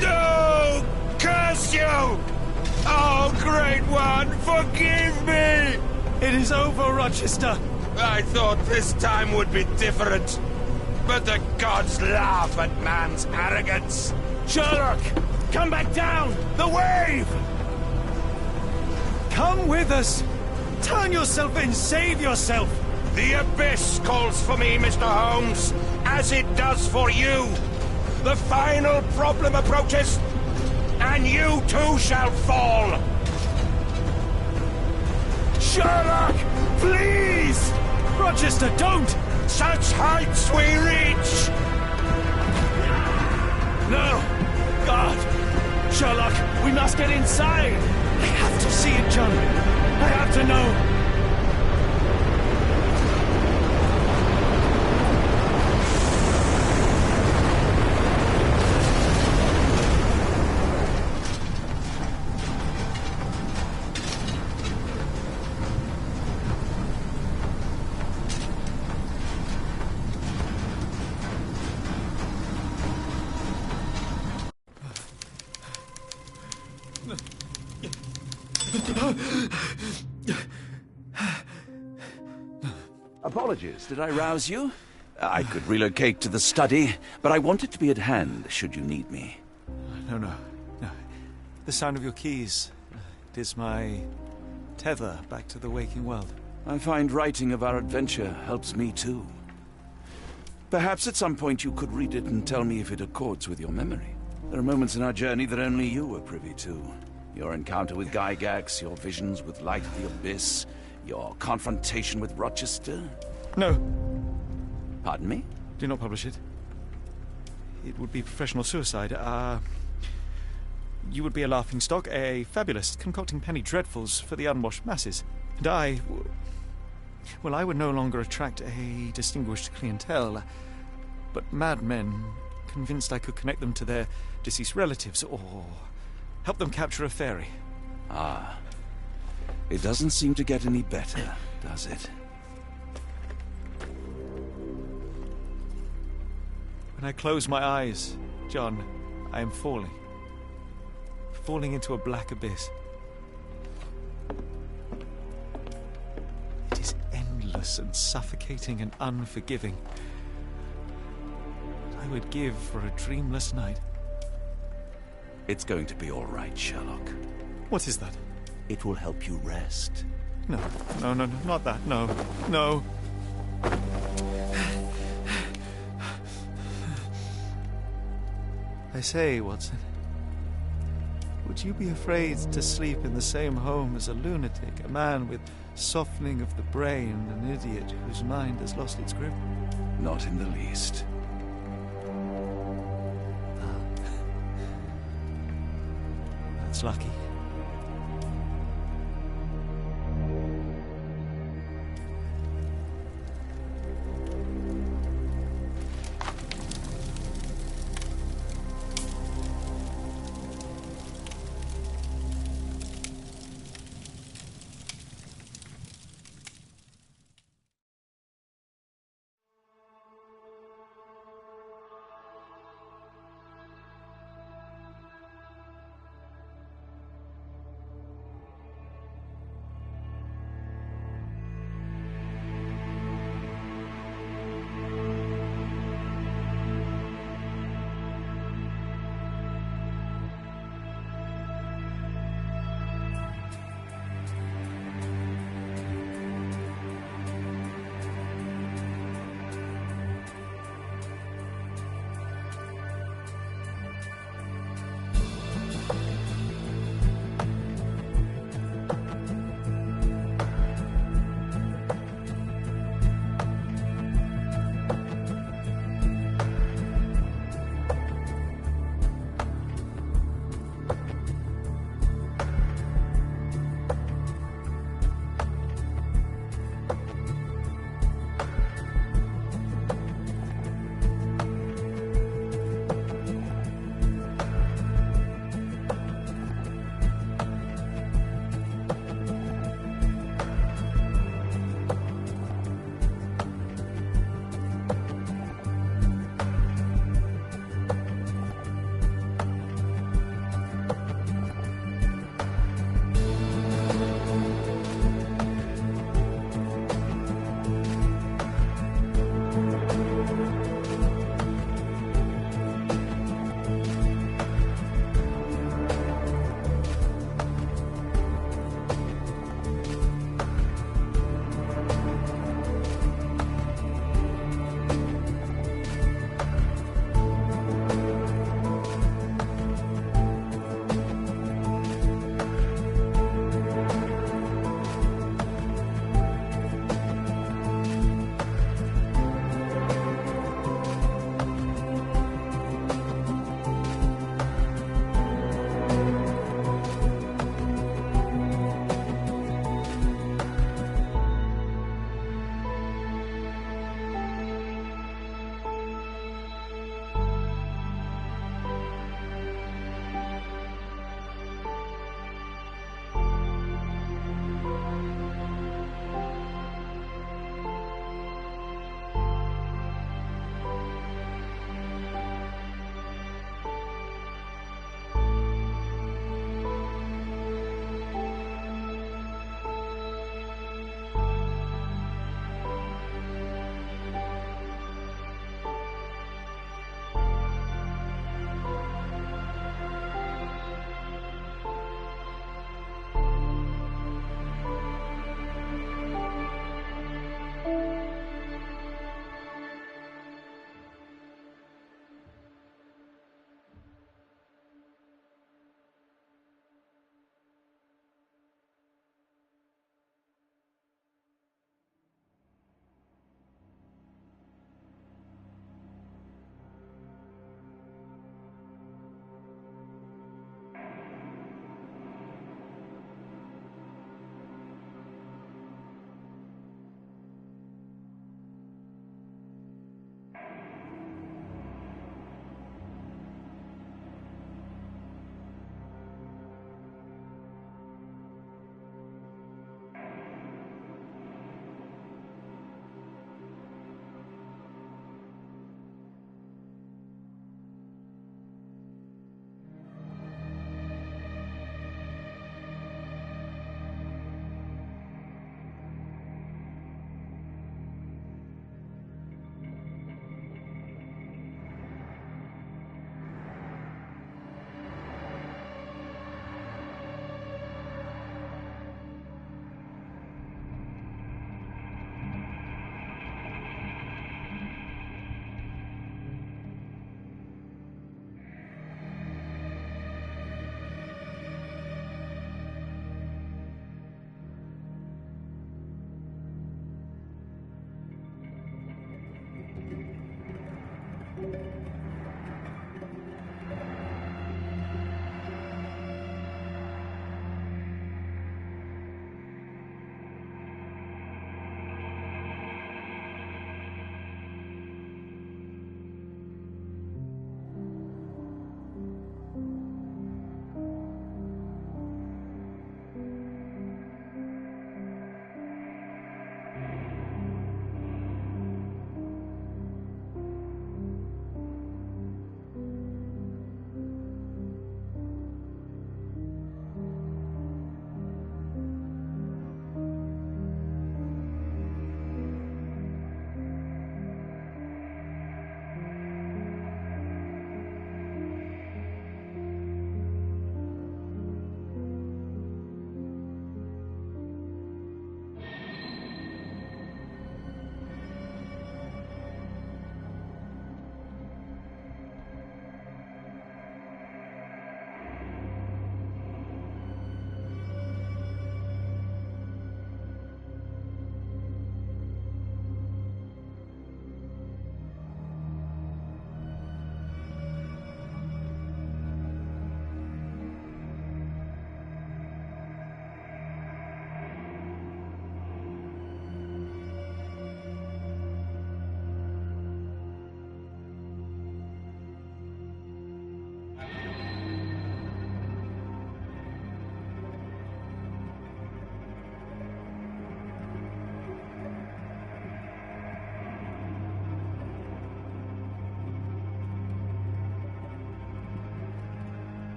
No! Curse you! Oh, Great One, forgive me! It is over, Rochester. I thought this time would be different. But the gods laugh at man's arrogance. Sherlock, come back down! The wave! Come with us! Turn yourself in, save yourself! The abyss calls for me, Mr. Holmes, as it does for you. The final problem approaches, and you too shall fall. Sherlock, please! Rochester, don't! Such heights we reach! No! God! Sherlock, we must get inside! I have to see it, John. I have to know. Apologies, did I rouse you? I could relocate to the study, but I wanted to be at hand should you need me. No. The sound of your keys. It is my tether back to the waking world. I find writing of our adventure helps me too. Perhaps at some point you could read it and tell me if it accords with your memory. There are moments in our journey that only you were privy to. Your encounter with Gygax, your visions with Light of the Abyss, your confrontation with Rochester. No. Pardon me? Do not publish it. It would be professional suicide. You would be a laughingstock, a fabulist, concocting penny dreadfuls for the unwashed masses. And I would no longer attract a distinguished clientele, but madmen convinced I could connect them to their deceased relatives or help them capture a fairy. Ah. It doesn't seem to get any better, does it? When I close my eyes, John, I am falling. Falling into a black abyss. It is endless and suffocating and unforgiving. I would give for a dreamless night. It's going to be all right, Sherlock. What is that? It will help you rest. No, not that. No. I say, Watson, would you be afraid to sleep in the same home as a lunatic, a man with softening of the brain, an idiot whose mind has lost its grip? Not in the least. That's lucky.